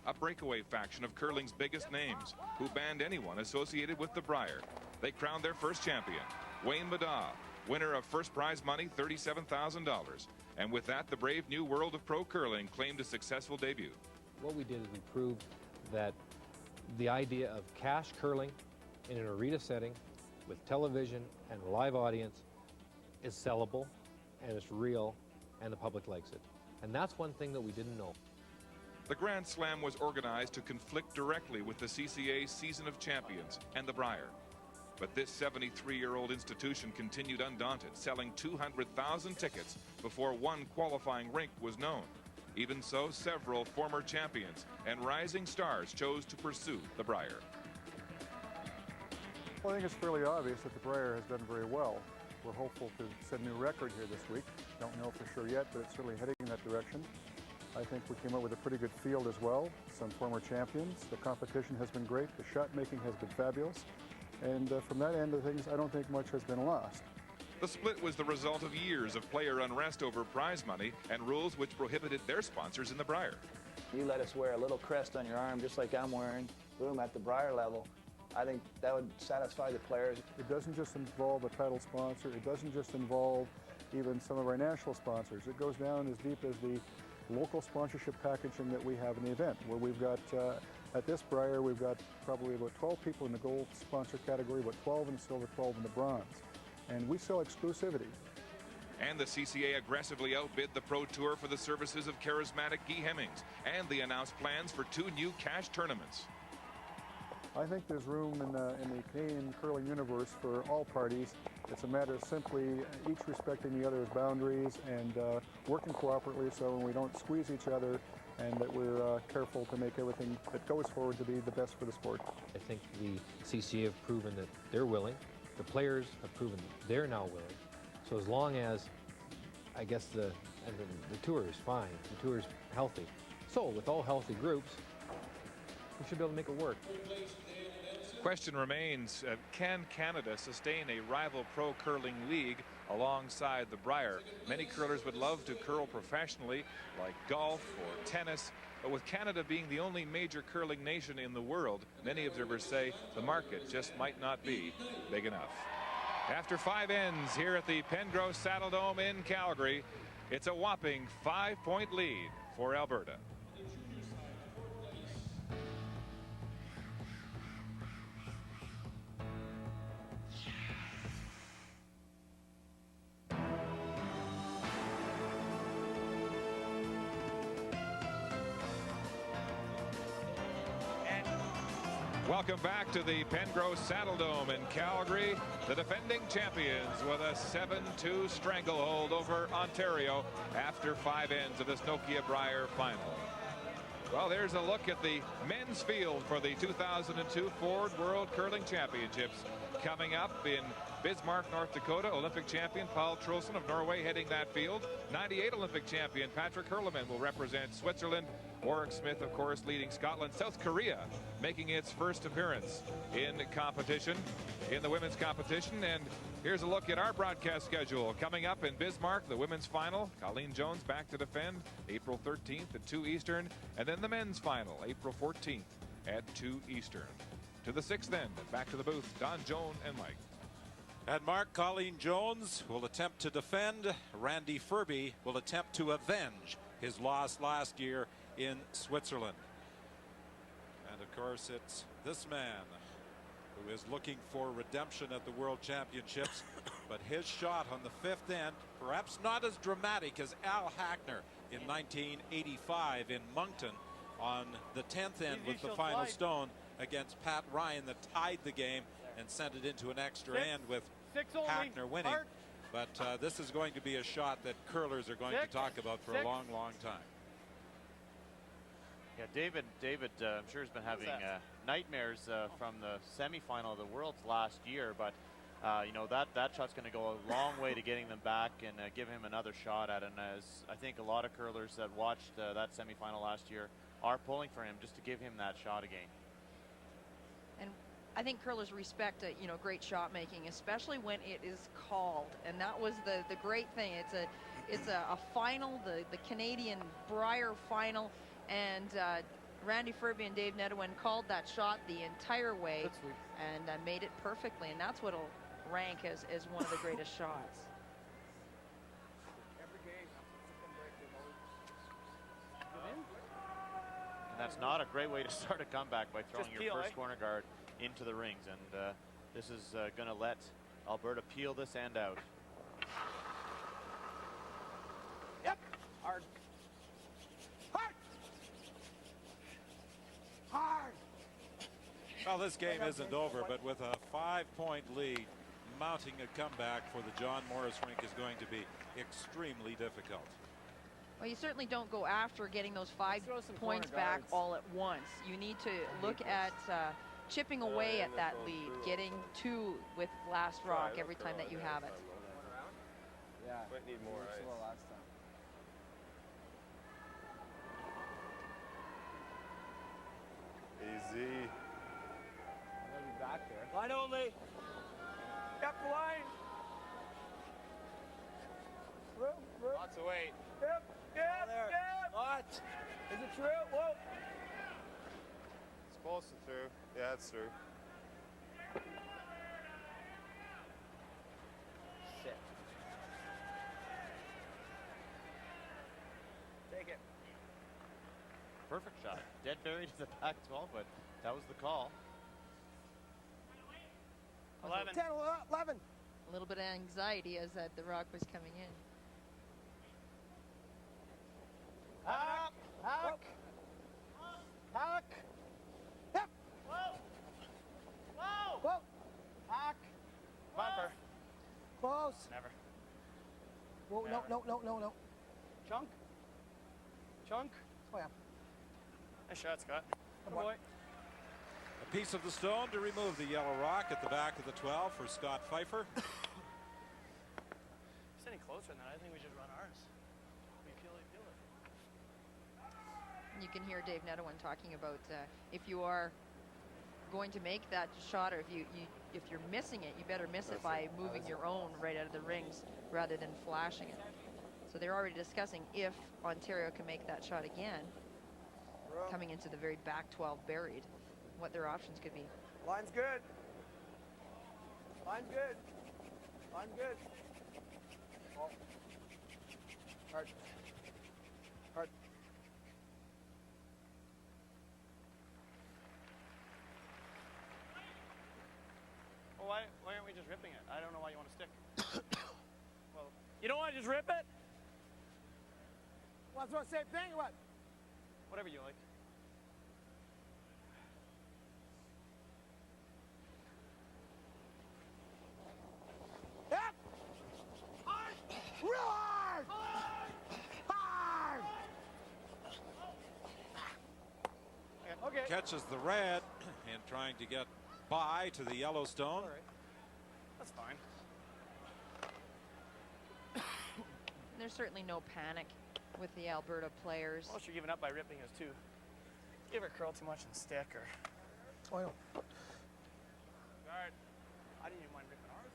A breakaway faction of curling's biggest names, who banned anyone associated with the Brier. They crowned their first champion, Wayne Madaw, winner of first prize money $37,000. And with that, the brave new world of pro curling claimed a successful debut. What we did is we proved that the idea of cash curling in an arena setting with television and a live audience is sellable, and it's real, and the public likes it. And that's one thing that we didn't know. The Grand Slam was organized to conflict directly with the CCA's Season of Champions and the Brier. But this 73-year-old institution continued undaunted, selling 200,000 tickets before one qualifying rink was known. Even so, several former champions and rising stars chose to pursue the Brier. Well, I think it's fairly obvious that the Brier has done very well. We're hopeful to set a new record here this week. Don't know for sure yet, but it's certainly heading in that direction. I think we came up with a pretty good field as well. Some former champions. The competition has been great. The shot making has been fabulous. And from that end of things, I don't think much has been lost. The split was the result of years of player unrest over prize money and rules which prohibited their sponsors in the Brier. You let us wear a little crest on your arm just like I'm wearing, boom, at the Brier level. I think that would satisfy the players. It doesn't just involve a title sponsor. It doesn't just involve even some of our national sponsors. It goes down as deep as the local sponsorship packaging that we have in the event, where we've got, at this Brier, we've got probably about 12 people in the gold sponsor category, about 12 in the silver, 12 in the bronze. And we sell exclusivity. And the CCA aggressively outbid the Pro Tour for the services of charismatic Guy Hemmings, and they announced plans for 2 new cash tournaments. I think there's room in the Canadian curling universe for all parties. It's a matter of simply each respecting the other's boundaries and working cooperatively so we don't squeeze each other, and that we're careful to make everything that goes forward to be the best for the sport. I think the CCA have proven that they're willing. The players have proven that they're now willing. So as long as, I guess, the tour is fine, the tour is healthy. So with all healthy groups, we should be able to make it work. Question remains, can Canada sustain a rival pro curling league alongside the Brier? Many curlers would love to curl professionally, like golf or tennis, but with Canada being the only major curling nation in the world, many observers say the market just might not be big enough. After 5 ends here at the Pengrose Saddledome in Calgary, it's a whopping 5-point lead for Alberta. Welcome back to the Pengrose Saddledome in Calgary. The defending champions with a 7-2 stranglehold over Ontario after 5 ends of this Nokia Brier final. Well, there's a look at the men's field for the 2002 Ford World Curling Championships coming up in Bismarck, North Dakota. Olympic champion Paul Trulsen of Norway heading that field. 98 Olympic champion Patrick Hurleman will represent Switzerland. Warwick Smith, of course, leading Scotland. South Korea making its first appearance in competition, in the women's competition. And here's a look at our broadcast schedule. Coming up in Bismarck, the women's final. Colleen Jones back to defend April 13th at 2 Eastern. And then the men's final, April 14th at 2 Eastern. To the 6th end, back to the booth, Don, Joan, and Mike. And Mark, Colleen Jones will attempt to defend. Randy Ferbey will attempt to avenge his loss last year in Switzerland. And of course, it's this man who is looking for redemption at the World Championships. But his shot on the 5th end, perhaps not as dramatic as Al Hackner in 1985 in Moncton on the 10th end with the final stone against Pat Ryan that tied the game and sent it into an extra end with Hackner winning. But this is going to be a shot that curlers are going to talk about for a long, long time. Yeah, David, I'm sure has been having nightmares from the semifinal of the Worlds last year, but you know, that shot's going to go a long way to getting them back and give him another shot at it. And as I think a lot of curlers that watched that semifinal last year are pulling for him just to give him that shot again. And I think curlers respect great shot making, especially when it is called, and that was the great thing. It's a final, the Canadian Brier final, and Randy Ferbey and Dave Nedwin called that shot the entire way and made it perfectly, and that's what'll rank as one of the greatest shots. And that's not a great way to start a comeback by throwing your first corner guard into the rings, and this is going to let Alberta peel this end out. Yep. Hard. Hard. Hard. Well, this game isn't over, but with a 5-point lead, mounting a comeback for the John Morris rink is going to be extremely difficult. Well, you certainly don't go after getting those 5 points back all at once. You need to look at chipping away at that lead, getting 2 with last rock every time that you have it. Yeah, might need more ice. Last time. Easy. I'm gonna be back there. Line only. Yep, line. Room. Lots of weight. Yep. Lots. Is it true? Whoa. It's close to through. Yeah, it's through. Shit. Take it. Perfect shot. Dead buried to the back 12, but that was the call. 11. 10, 11. A little bit of anxiety as the rock was coming in. Hack. Hack. Hack. Yep. Whoa. Whoa. Whoa. Hack. Bumper. Close. Never. Whoa, no. Chunk. Chunk. Oh, yeah. Nice shot, Scott. Good boy. A piece of the stone to remove the yellow rock at the back of the 12 for Scott Pfeiffer. If it's any closer than that, I think we should run ours. We feel it. You can hear Dave Nedwin talking about if you are going to make that shot, or if you're missing it, you better miss it by moving your own right out of the rings rather than flashing it. So they're already discussing if Ontario can make that shot again, coming into the very back 12 buried, what their options could be. Line's good. Line's good. Line's good. Oh. Hard. Hard. Well, why aren't we just ripping it? I don't know why you want to stick. Well, you don't want to just rip it? Well, that's the same thing, what? Whatever you like. Yep. Hard. Real hard. Hard. Okay. Catches the red and trying to get by to the Yellowstone. All right. That's fine. There's certainly no panic with the Alberta players. Well, you're giving up by ripping us too. You ever curl too much and stick, or? Oh, I know. Guard. I didn't even mind ripping ours.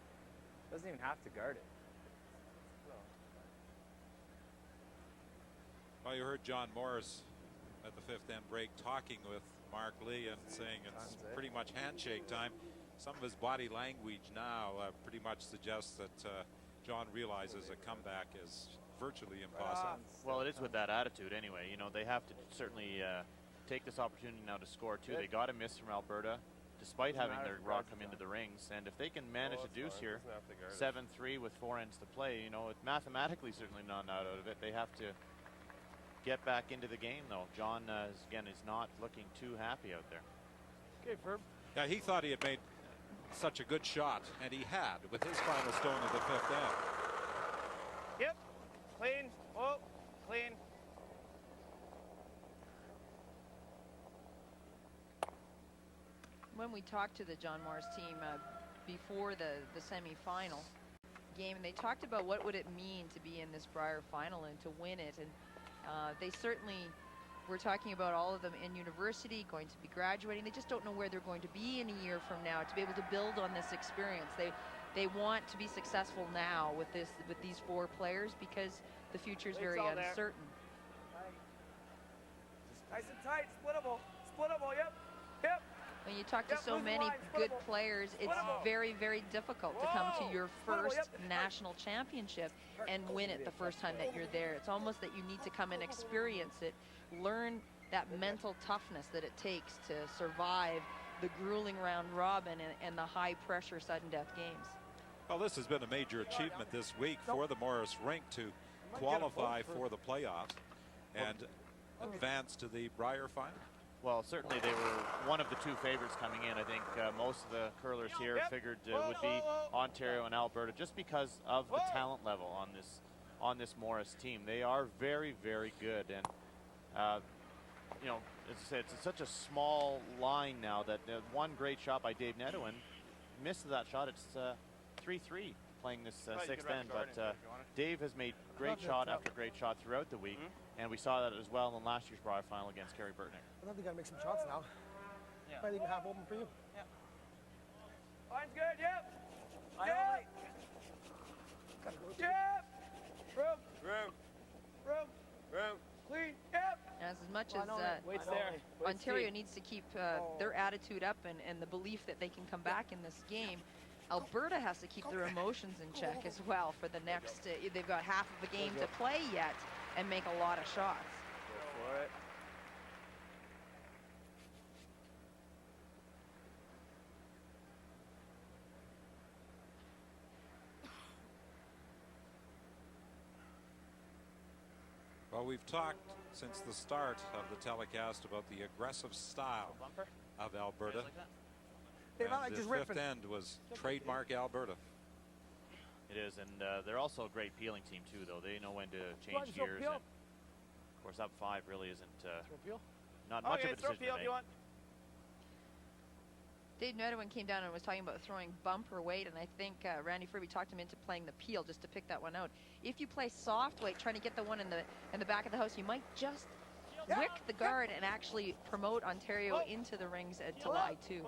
Doesn't even have to guard it. Well, you heard John Morris at the 5th end break talking with Mark Lee and saying it's pretty much handshake time. Some of his body language now pretty much suggests that John realizes a comeback is virtually impossible. Well, it is with that attitude anyway. You know, they have to certainly take this opportunity now to score too. They got a miss from Alberta despite having their rock come into the rings, and if they can manage a deuce here, 7-3 with 4 ends to play, you know, it's mathematically certainly not out of it. They have to get back into the game though. John again is not looking too happy out there. Okay, Ferb. Yeah, he thought he had made such a good shot, and he had with his final stone of the 5th end. Yep. Clean. Oh, clean. When we talked to the John Morris team before the semi-final game, and they talked about what would it mean to be in this Brier final and to win it, and they certainly we're talking about all of them in university, going to be graduating. They just don't know where they're going to be in a year from now to be able to build on this experience. They want to be successful now with these 4 players because the future is very uncertain. Nice and tight, splittable, yep, yep. When you talk to so many good players, it's very, very difficult to come to your first national championship and win it the first time that you're there. It's almost that you need to come and experience it, learn that mental toughness that it takes to survive the grueling round robin and the high pressure sudden death games. Well, this has been a major achievement this week for the Morris rink to qualify for the playoffs and advance to the Brier final. Well, certainly they were one of the 2 favorites coming in. I think most of the curlers here figured would be Ontario and Alberta just because of the talent level on this Morris team. They are very, very good, and you know, as I said, it's such a small line now that one great shot by Dave Nedwin, missed that shot. It's 3-3 playing this 6th end, but Dave has made great shot after great shot throughout the week, and we saw that as well in last year's Brier final against Kerry Burtnick. I think they got to make some shots now. Yeah. Might even half open for you. Yeah. Line's good, yep. Yep. Yep. Room. Clean, yep. As much as Ontario needs to keep their attitude up and the belief that they can come back in this game, Alberta has to keep their emotions in check as well for the next, they've got half of the game to play yet and make a lot of shots. Go for it. Well, we've talked since the start of the telecast about the aggressive style of Alberta. And the 5th end was trademark Alberta. It is, and they're also a great peeling team too, though. They know when to change gears. And of course, up 5 really isn't not much of a decision to make. Dave Nedwin came down and was talking about throwing bumper weight, and I think Randy Ferbey talked him into playing the peel just to pick that one out. If you play soft weight, trying to get the one in the back of the house, you might just wick the guard and actually promote Ontario into the rings at July 2.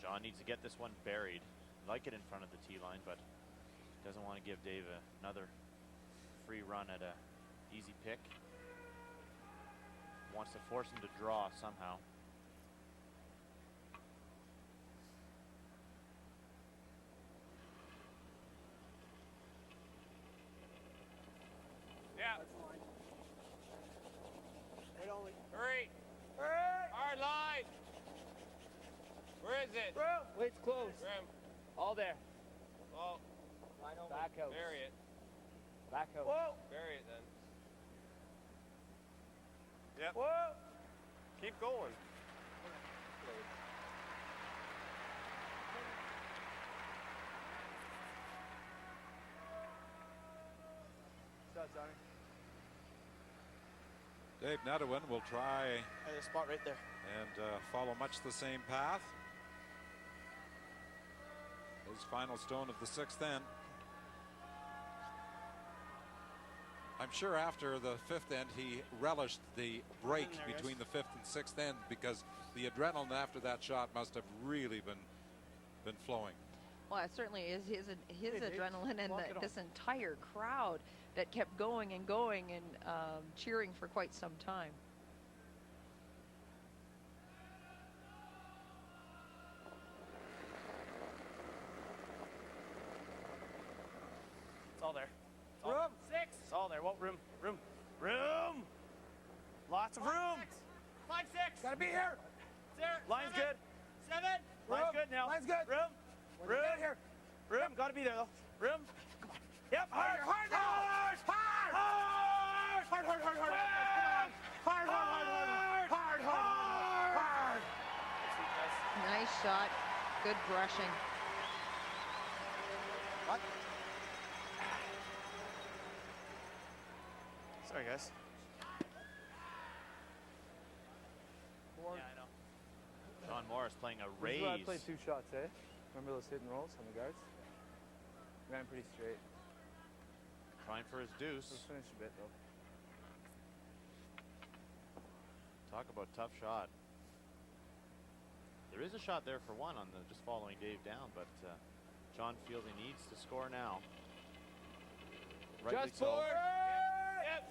John needs to get this one buried. Like it in front of the tee line, but doesn't want to give Dave another free run at a easy pick. Wants to force him to draw somehow. Yeah. Hurry. Hard line. Where is it? Wait's close. Grim. All there. Oh. Back out. Bury it. Back out. Whoa. Bury it then. Yep. Whoa. Keep going. Dave Nedwin will try the spot right there and follow much the same path. His final stone of the 6th end. I'm sure after the 5th end he relished the break between the 5th and 6th end because the adrenaline after that shot must have really been flowing. Well, it certainly is his adrenaline and this entire crowd that kept going and going and cheering for quite some time. It's all there. Room 6. It's all there. What room? Room. Lots of room. 5, 6. Gotta be here. Line's good. 7. Line's good now. Line's good. Room. Here. Room. Gotta be there though. Room. Come on. Yep. Hard. Nice shot. Good brushing. What? Chris. Yeah, I know. John Morris playing a raise. I played 2 shots, eh? Remember those hit and rolls on the guards? Ran pretty straight. Trying for his deuce. Let's finish a bit, though. Talk about tough shot. There is a shot there for one on the just following Dave down, but John feels he needs to score now. Rightly Just so. forward! Yep.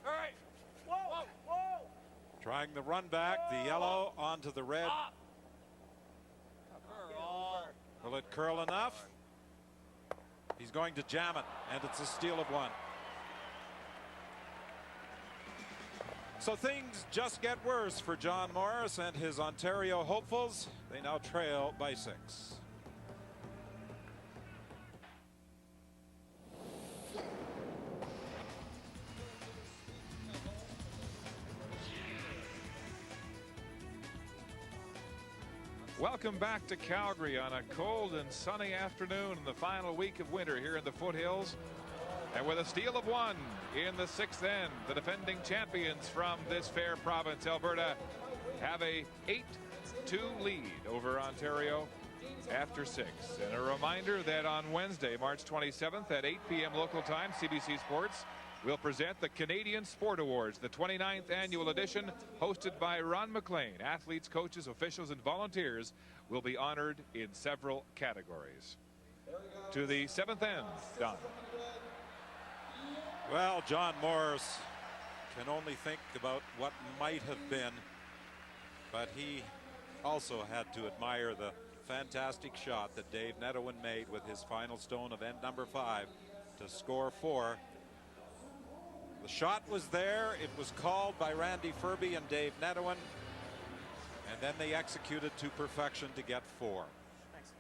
All right. Whoa! Whoa! Trying the run back, the yellow onto the red. Will it curl enough? He's going to jam it, and it's a steal of 1. So things just get worse for John Morris and his Ontario hopefuls. They now trail by 6. Welcome back to Calgary on a cold and sunny afternoon in the final week of winter here in the foothills. And with a steal of 1 in the 6th end, the defending champions from this fair province, Alberta, have a 8-2 lead over Ontario after 6. And a reminder that on Wednesday, March 27th at 8 p.m. local time, CBC Sports will present the Canadian Sport Awards, the 29th annual edition, hosted by Ron McLean. Athletes, coaches, officials, and volunteers will be honored in several categories. To the 7th end, Don. Well, John Morris can only think about what might have been, but he also had to admire the fantastic shot that Dave Netowin made with his final stone of end number 5 to score 4. The shot was there. It was called by Randy Ferbey and Dave Netowin, and then they executed to perfection to get 4. Thanks.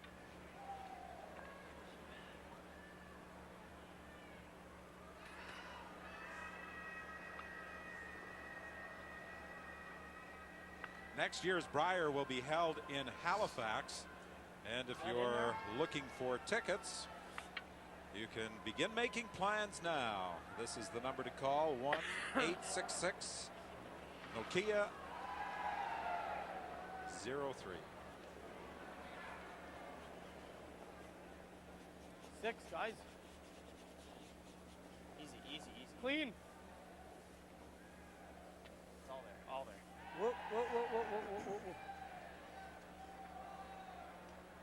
Next year's Brier will be held in Halifax, and if you're looking for tickets, you can begin making plans now. This is the number to call, 1-866 Nokia 03. 6, guys. Easy, easy, easy. Clean. It's all there, all there. Whoop, whoop, whoop, whoop, whoop, whoop, whoop.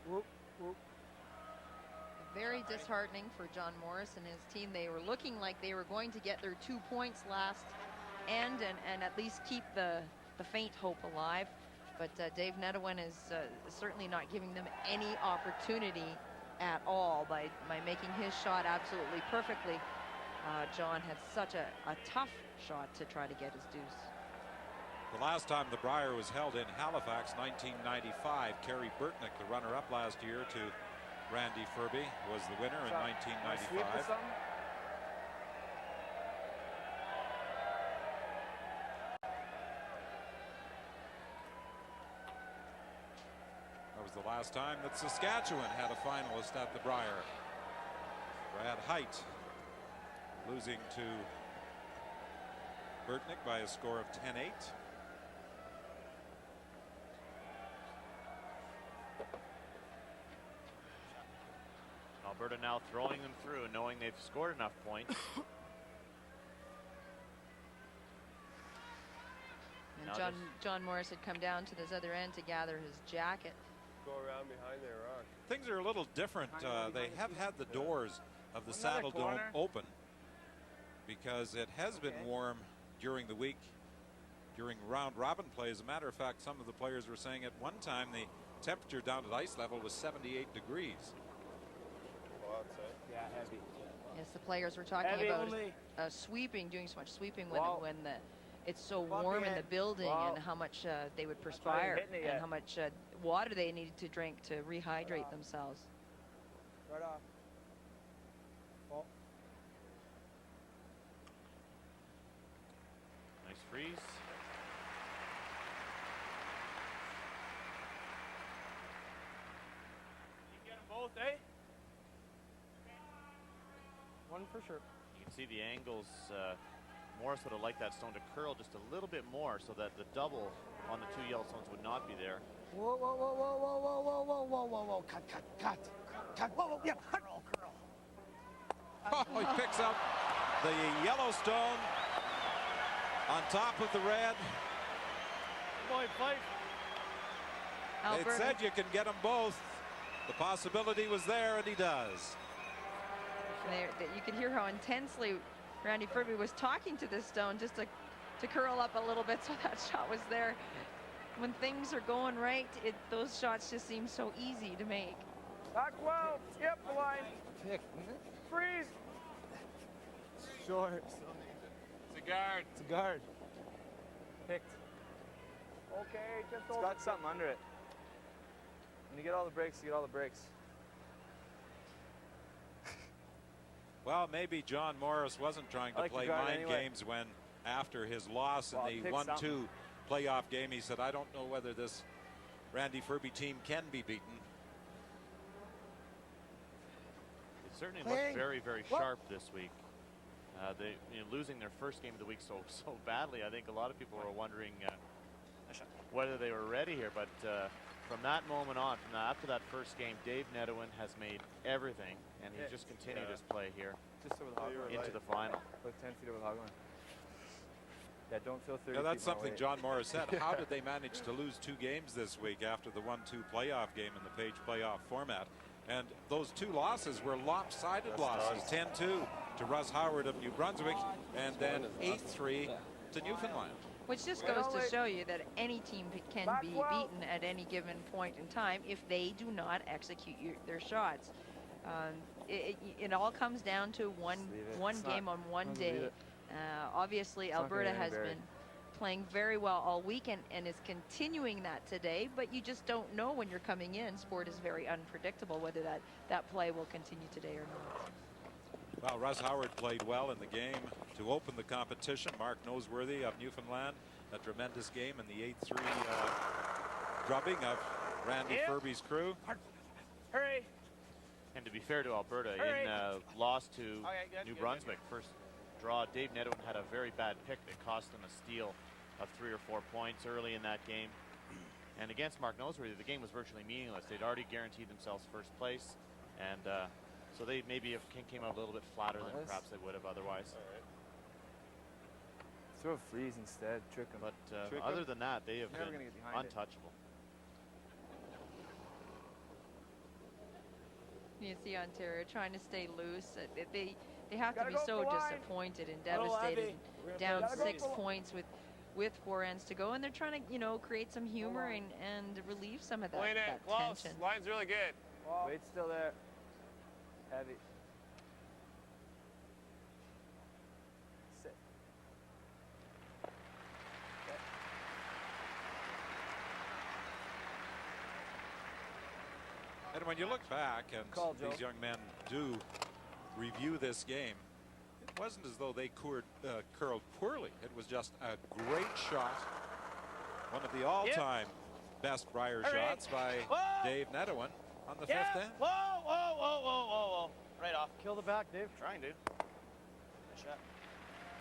Whoop, whoop. Very disheartening for John Morris and his team. They were looking like they were going to get their 2 points last end and at least keep the faint hope alive. But Dave Netowin is certainly not giving them any opportunity at all by making his shot absolutely perfectly. John had such a tough shot to try to get his deuce. The last time the Brier was held in Halifax, 1995, Kerry Burtnick, the runner-up last year to Randy Ferbey, was the winner in 1995. That was the last time that Saskatchewan had a finalist at the Brier. Brad Height losing to Burtnick by a score of 10-8. Alberta now throwing them through, knowing they've scored enough points. And John Morris had come down to this other end to gather his jacket. Go around behind their rock. Things are a little different. They have had the doors of the Saddle Dome open because it has been warm during the week, during round robin play. As a matter of fact, some of the players were saying at one time the temperature down at ice level was 78 degrees. Yeah, heavy. Yes, the players were talking about sweeping, doing so much sweeping when it's so warm in the building, and how much they would perspire and how much water they needed to drink to rehydrate themselves. Right off. Ball. Nice freeze. You get them both, eh? One for sure. You can see the angles. Morris would have liked that stone to curl just a little bit more so that the double on the 2 yellow stones would not be there. Whoa, whoa, whoa, whoa, whoa, whoa, whoa, whoa, whoa, whoa, whoa, cut, cut, cut, cut, whoa, whoa, yeah, curl, curl. Oh, he picks up the yellow stone on top of the red. Boy, Pfeiffer. They said you can get them both. The possibility was there, and he does. You could hear how intensely Randy Ferbey was talking to this stone just to curl up a little bit so that shot was there. When things are going right, those shots just seem so easy to make. Back 12, skip the line. Pick. Freeze. Short. It's a guard. It's a guard. Picked. Okay, just it's got something under it. When you get all the breaks, you get all the breaks. Well, maybe John Morris wasn't trying to play mind games when, after his loss in the 1-2 playoff game, he said, I don't know whether this Randy Ferbey team can be beaten. It certainly looked very, very sharp this week. They losing their first game of the week so badly. I think a lot of people were wondering whether they were ready here. But from that moment on, after that first game, Dave Nedwin has made everything, and he just continued his play here into the final. Like 10 feet over the hog line. Yeah, don't feel 30 Now that's feet something John Morris said. How did they manage to lose 2 games this week after the 1-2 playoff game in the Page playoff format? And those 2 losses were lopsided losses. 10-2 to Russ Howard of New Brunswick, and then 8-3 to Newfoundland. Which just goes to show you that any team can be beaten at any given point in time if they do not execute their shots. It all comes down to one game on one day. Obviously, Alberta has been playing very well all weekend and is continuing that today, but you just don't know when you're coming in. Sport is very unpredictable whether that play will continue today or not. Well, Russ Howard played well in the game to open the competition. Mark Noseworthy of Newfoundland, a tremendous game in the 8-3 drubbing of Randy Ferbey's crew. Hurry! And to be fair to Alberta, in loss to New Brunswick, first draw, Dave Nedwin had a very bad pick that cost them a steal of 3 or 4 points early in that game. And against Mark Noseworthy, the game was virtually meaningless. They'd already guaranteed themselves first place, and so they maybe came out a little bit flatter than perhaps they would have otherwise. Throw a freeze instead, trick them. But other than that, they have been untouchable. You see Ontario trying to stay loose. They have to be so disappointed and devastated, down 6 points with 4 ends to go, and they're trying to create some humor and relieve some of that tension. Line's really good. Weight's still there. Heavy. Sit. Okay. And when you look back and these young men do review this game, it wasn't as though they curled poorly. It was just a great shot. One of the all-time best Brier shots by Dave Nedwin on the 5th end. Whoa, whoa, whoa, whoa, whoa, whoa. Right off. Kill the back, Dave. Trying to. Good shot.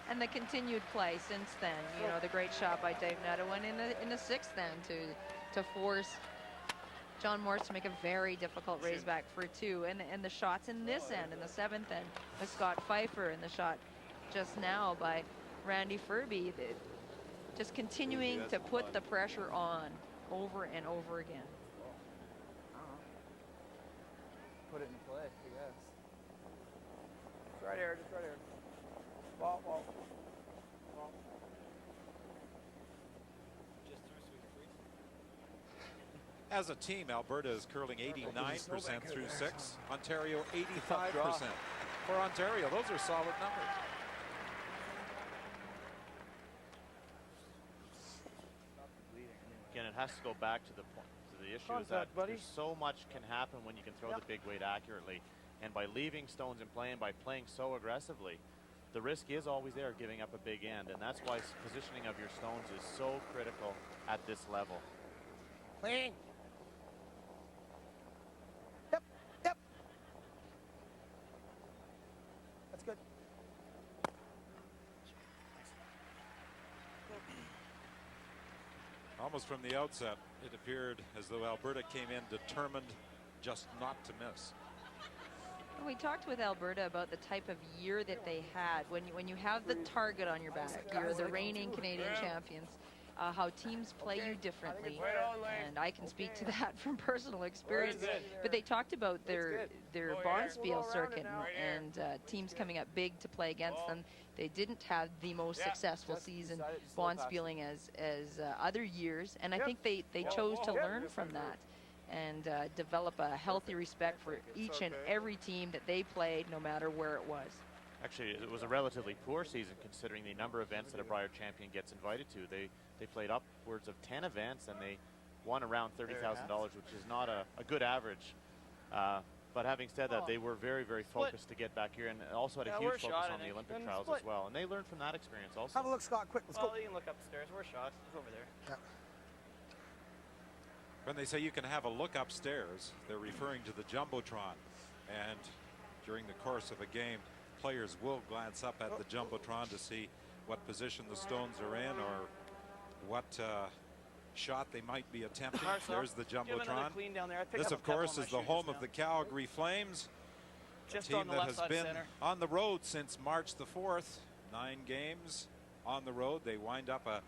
And the continued play since then, the great shot by Dave Nedwin in the 6th end to force John Morris to make a very difficult raceback for 2, and the shots in this end, in the 7th end, with Scott Pfeiffer, and the shot just now by Randy Ferbey, just continuing to put the pressure on over and over again. Put it in play, I guess. Just right here, just right here. Ball. As a team, Alberta is curling 89% through 6. Ontario 85%. For Ontario, those are solid numbers. Again, it has to go back to the point. The issue is that there's so much can happen when you can throw the big weight accurately, and by leaving stones in play and by playing so aggressively, the risk is always there giving up a big end, and that's why positioning of your stones is so critical at this level. Clean. Yep. That's good. Almost from the outset, it appeared as though Alberta came in determined just not to miss. We talked with Alberta about the type of year that they had. When you have the target on your back, you're the reigning Canadian champions, how teams play you differently. And I can speak to that from personal experience. But they talked about their Bonspiel circuit and teams coming up big to play against them. They didn't have the most successful season Bonspieling as other years. And I think they chose to learn from that and develop a healthy respect for each and every team that they played, no matter where it was. Actually, it was a relatively poor season considering the number of events that a Brier champion gets invited to. They played upwards of 10 events and they won around $30,000, which is not a good average. But having said that, they were very, very focused to get back here and also had a huge focus on the Olympic trials as well. And they learned from that experience also. Have a look, Scott, quick. Let's go. You can look upstairs. We're shot. It's over there. Yeah. When they say you can have a look upstairs, they're referring to the Jumbotron. And during the course of a game, players will glance up at the Jumbotron to see what position the stones are in or what shot they might be attempting. There's the Jumbotron. This, of course, is the home of the Calgary Flames, a team that has been on the road since March the 4th. 9 games on the road. They wind up a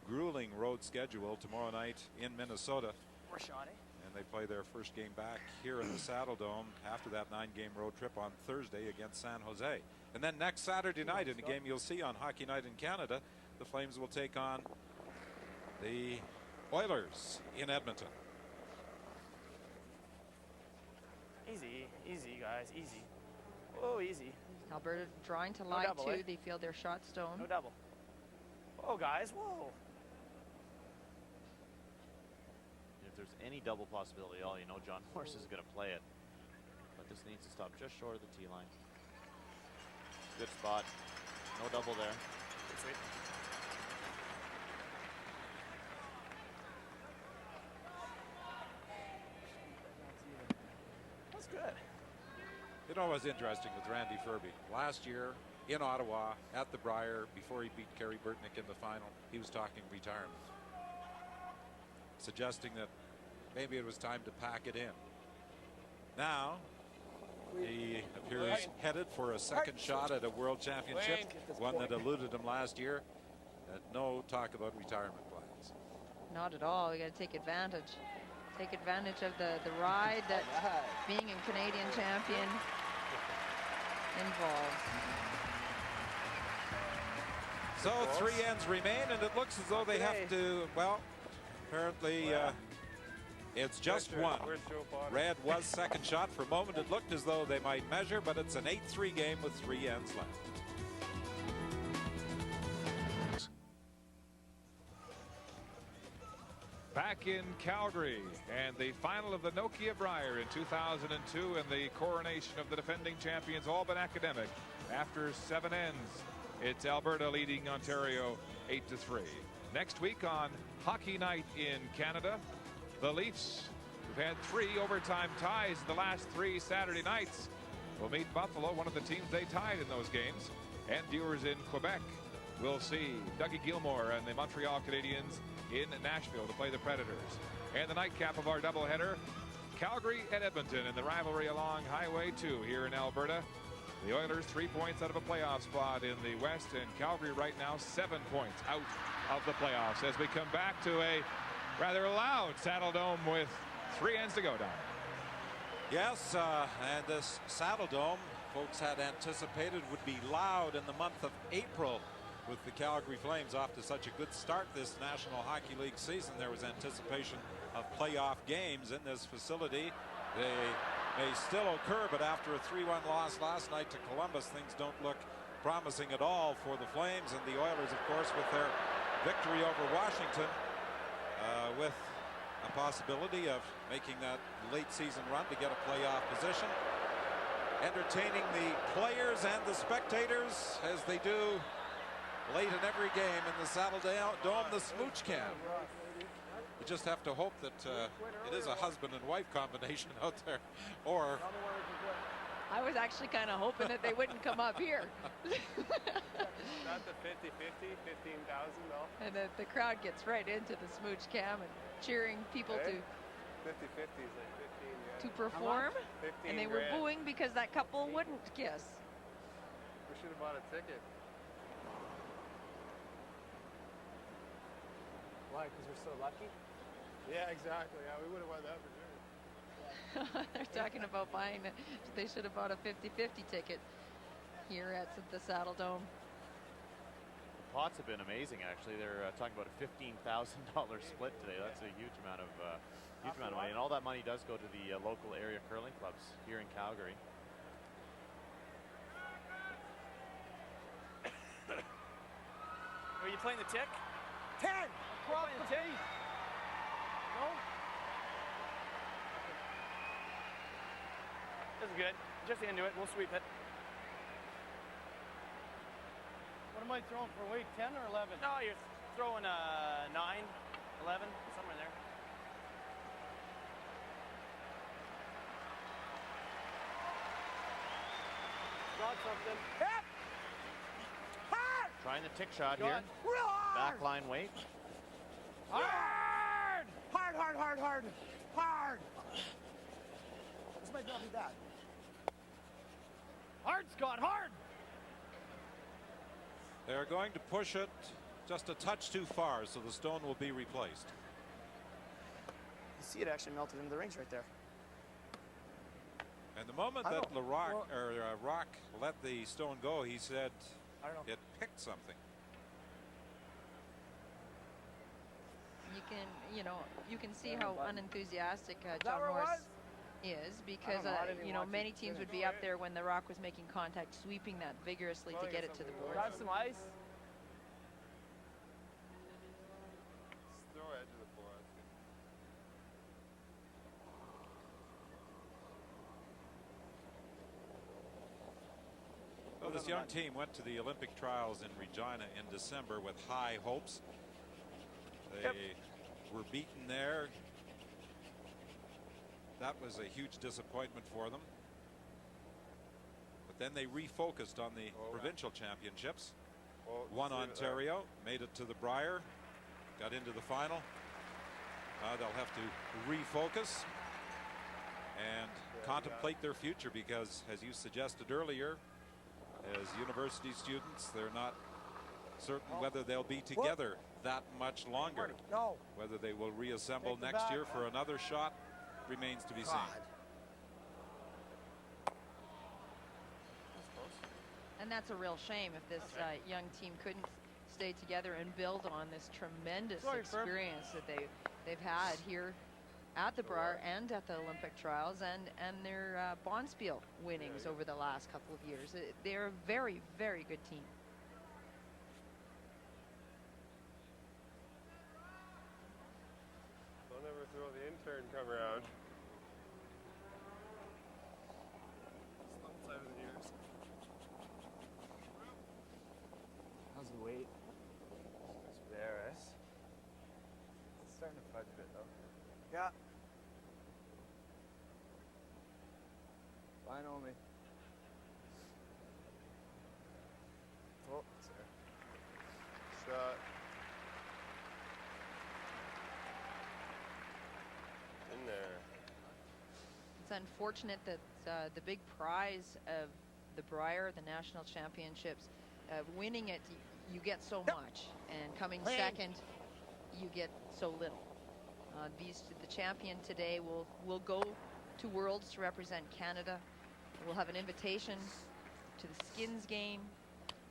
grueling road schedule tomorrow night in Minnesota. And they play their first game back here in the Saddle Dome after that 9-game road trip on Thursday against San Jose. And then next Saturday night, in a game you'll see on Hockey Night in Canada, the Flames will take on the Oilers in Edmonton. Easy, easy, guys, easy. Oh, easy. Alberta drawing to line two. They feel their shot stone. No double. Oh, guys, whoa. If there's any double possibility at all, you know John Morris is going to play it. But this needs to stop just short of the T line. Good spot. No double there. Sweet. That's good. You know what's interesting with Randy Ferbey? Last year in Ottawa at the Brier, before he beat Kerry Burtnick in the final, he was talking retirement, suggesting that maybe it was time to pack it in. Now he appears headed for a second shot at a world championship, one that eluded him last year. No talk about retirement plans. Not at all. We got to take advantage. Take advantage of the ride that being a Canadian champion involves. So 3 ends remain, and it looks as though they have to, well, apparently it's just one. Red was second shot. For a moment it looked as though they might measure, but it's an 8-3 game with 3 ends left. Back in Calgary, and the final of the Nokia Brier in 2002 and the coronation of the defending champions Albany Academic. After 7 ends, it's Alberta leading Ontario 8-3. Next week on Hockey Night in Canada, the Leafs, who've had 3 overtime ties the last 3 Saturday nights, will meet Buffalo, one of the teams they tied in those games. And viewers in Quebec will see Dougie Gilmour and the Montreal Canadiens in Nashville to play the Predators. And the nightcap of our doubleheader, Calgary and Edmonton in the rivalry along Highway 2 here in Alberta. The Oilers 3 points out of a playoff spot in the West, and Calgary right now 7 points out of the playoffs as we come back to a rather loud Saddle Dome with 3 ends to go down. Yes, and this Saddle Dome, folks had anticipated would be loud in the month of April. With the Calgary Flames off to such a good start this National Hockey League season, there was anticipation of playoff games in this facility. They may still occur, but after a 3-1 loss last night to Columbus, things don't look promising at all for the Flames. And the Oilers, of course, with their victory over Washington, with a possibility of making that late season run to get a playoff position, entertaining the players and the spectators as they do late in every game in the Saddle Dome, the Smooch Cam. We just have to hope that it is a husband and wife combination out there, or I was actually kind of hoping that they wouldn't come up here. Not the 50-50, 15,000 though. And the crowd gets right into the smooch cam and cheering people Hey, 50-50 is like 15 grand. to perform. 15 And they were grand. booing because that couple wouldn't kiss. We should have bought a ticket. Why? Because we're so lucky? Yeah, exactly. Yeah, we would have won that for sure. They're talking about buying it. They should have bought a 50-50 ticket here at the Saddle Dome. The pots have been amazing, actually. They're talking about a $15,000 split today. That's a huge amount of money, and all that money does go to the local area curling clubs here in Calgary. Are you playing the tick? 10! Playing the tick? No? This is good. Just into it. We'll sweep it. What am I throwing for weight, 10 or 11? No, you're throwing 9, 11, somewhere in there. Got something. Trying the tick shot Got here. real hard. Backline weight. Hard! Hard, hard, hard, hard. Hard! This might not be bad. Hard, Scott, hard! They're going to push it just a touch too far, so the stone will be replaced. You see it actually melted into the rings right there. And the moment that Rock let the stone go, he said it picked something. You can see how unenthusiastic John Morris is, because many teams would be up there when the Rock was making contact, sweeping that vigorously to get it to the board. Got some ice? Just throw edge of the board. Well, this young team went to the Olympic trials in Regina in December with high hopes. They were beaten there. That was a huge disappointment for them. But then they refocused on the provincial championships. Won Ontario, made it to the Brier, got into the final. They'll have to refocus and contemplate their future, because, as you suggested earlier, as university students, they're not certain whether they'll be together that much longer. Whether they will reassemble next year for another shot remains to be seen. And that's a real shame if this young team couldn't stay together and build on this tremendous experience that they've had here at the Brier and at the Olympic trials, and their Bonspiel winnings over the last couple of years. They're a very, very good team. Don't ever throw the intern come around. Slow 7 years. How's the weight? It's there, It's starting to fudge a bit, though. Yeah. Fine only. Oh, it's there. Shot. In there. It's unfortunate that the big prize of the Brier, the national championships, winning it, you get so much, and coming second, you get so little. The champion today will go to Worlds to represent Canada. We'll have an invitation to the Skins game.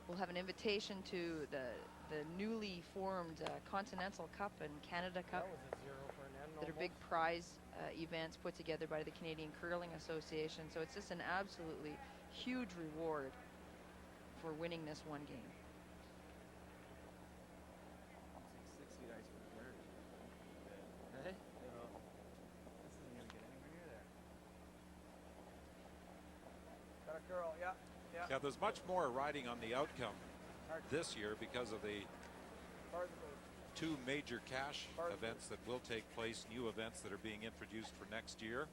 We'll have an invitation to the newly formed Continental Cup and Canada Cup. That are big prize events put together by the Canadian Curling Association. So it's just an absolutely huge reward for winning this one game. 6 feet ice for the bird. Hey? No. This isn't going to get anywhere near there. Got a girl, yeah. Yeah, there's much more riding on the outcome this year because of the two major cash events that will take place, new events that are being introduced for next year.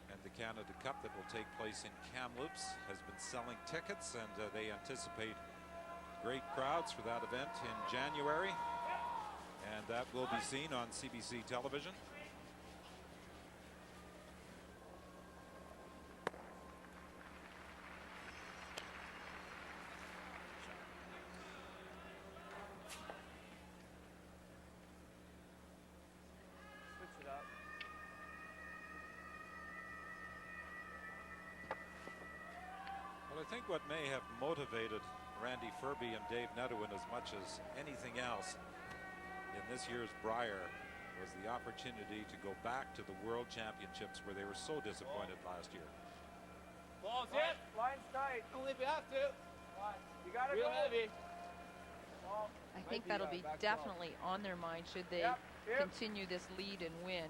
And And the Canada Cup that will take place in Kamloops has been selling tickets, and they anticipate great crowds for that event in January. And that will be seen on CBC television. I think what may have motivated Randy Ferbey and Dave Nedohin as much as anything else in this year's Brier was the opportunity to go back to the World Championships where they were so disappointed last year. Ball's hit. Line's tight. Only if you have to. You got it. Real heavy. I think that'll be definitely on their mind should they continue this lead and win.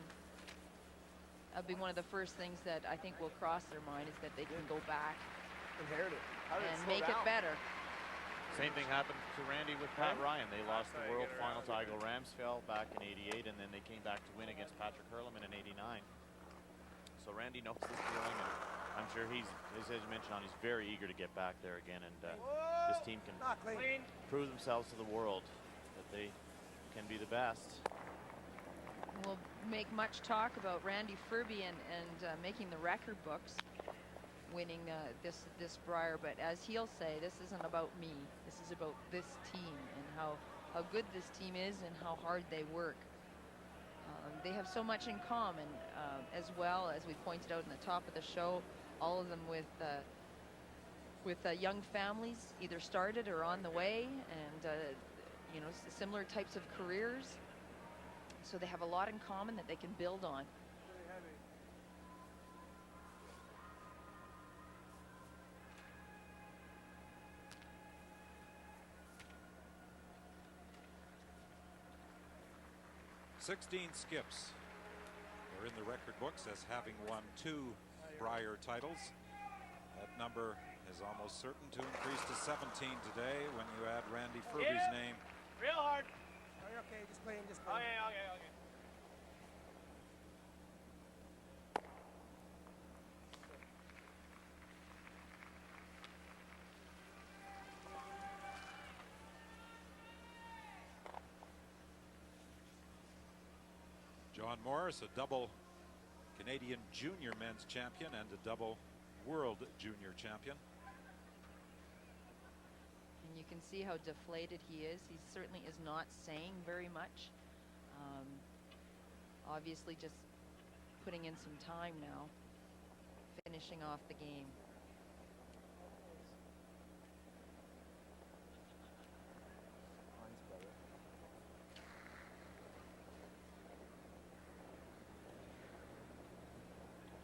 That'll be one of the first things that I think will cross their mind, is that they can go back and make it better. Same thing happened to Randy with Pat Ryan. They lost the World Final to Igo Ramsfeld back in '88, and then they came back to win against Patrick Hurleman in '89. So Randy knows this feeling, and I'm sure he's, as you mentioned, he's very eager to get back there again, and this team can prove themselves to the world that they can be the best. We'll make much talk about Randy Ferbey and making the record books, winning this Brier, but as he'll say, this isn't about me. This is about this team and how good this team is and how hard they work. They have so much in common, as well, as we pointed out in the top of the show, all of them with young families, either started or on the way, and you know, similar types of careers. So they have a lot in common that they can build on. 16 skips are in the record books as having won 2 Brier titles. That number is almost certain to increase to 17 today when you add Randy Ferbey's name. Real hard. Are you okay? Just play him. Just play him. Okay. John Morris, a double Canadian junior men's champion and a double world junior champion. And you can see how deflated he is. He certainly is not saying very much. Obviously just putting in some time now, finishing off the game.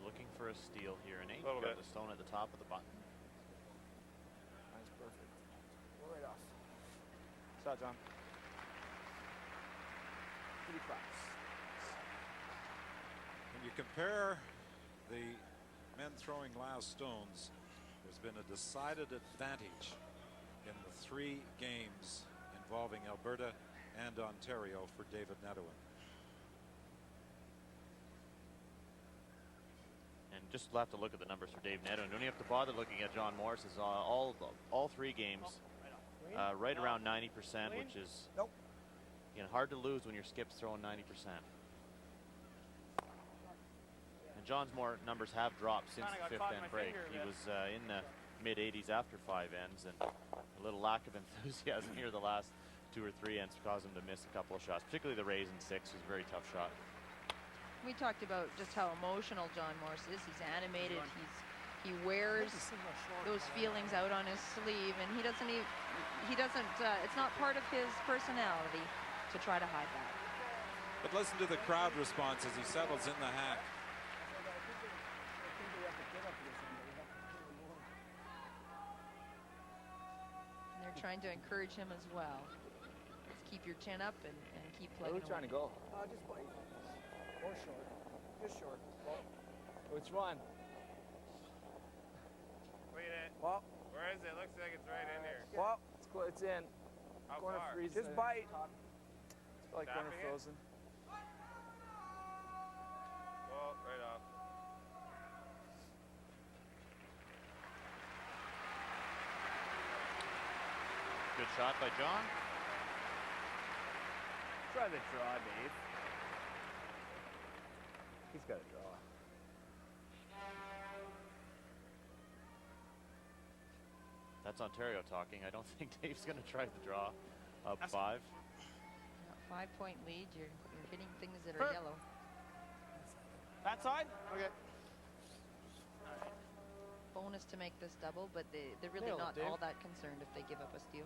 Looking for a steal here, and Ain't got the stone at the top of the button. That's perfect. Go right off. Shot, John. Pretty fast. When you compare the men throwing last stones, there's been a decided advantage in the 3 games involving Alberta and Ontario for David Nedohin. And just have to look at the numbers for Dave Nedohin. Don't even have to bother looking at John Morris's. All 3 games, right around 90%, which is hard to lose when your skip's throwing 90%. And John's numbers have dropped since the 5th end break. He was in the mid-80s after 5 ends, and a little lack of enthusiasm here the last 2 or 3 ends caused him to miss a couple of shots, particularly the raise in 6 was a very tough shot. We talked about just how emotional John Morris is. He's animated. He wears those feelings out on his sleeve, and he doesn't. It's not part of his personality to try to hide that. But listen to the crowd response as he settles in the hack. And they're trying to encourage him as well. Let's keep your chin up and keep playing. Where are we trying to go? Just play. Or short. Just short. Which one? Wait it. Well, where is it? Looks like it's right in here. Well, it's in. How corner far? freeze. Just bite. It's probably corner frozen. Oh, right off. Good shot by John. Try the draw, Dave. He's got a draw. That's Ontario talking. I don't think Dave's going to try the draw. Up 5. 5-point lead. You're hitting things that are yellow. That side? Okay. Bonus to make this double, but they're really Nailed it, not Dave. all that concerned if they give up a steal.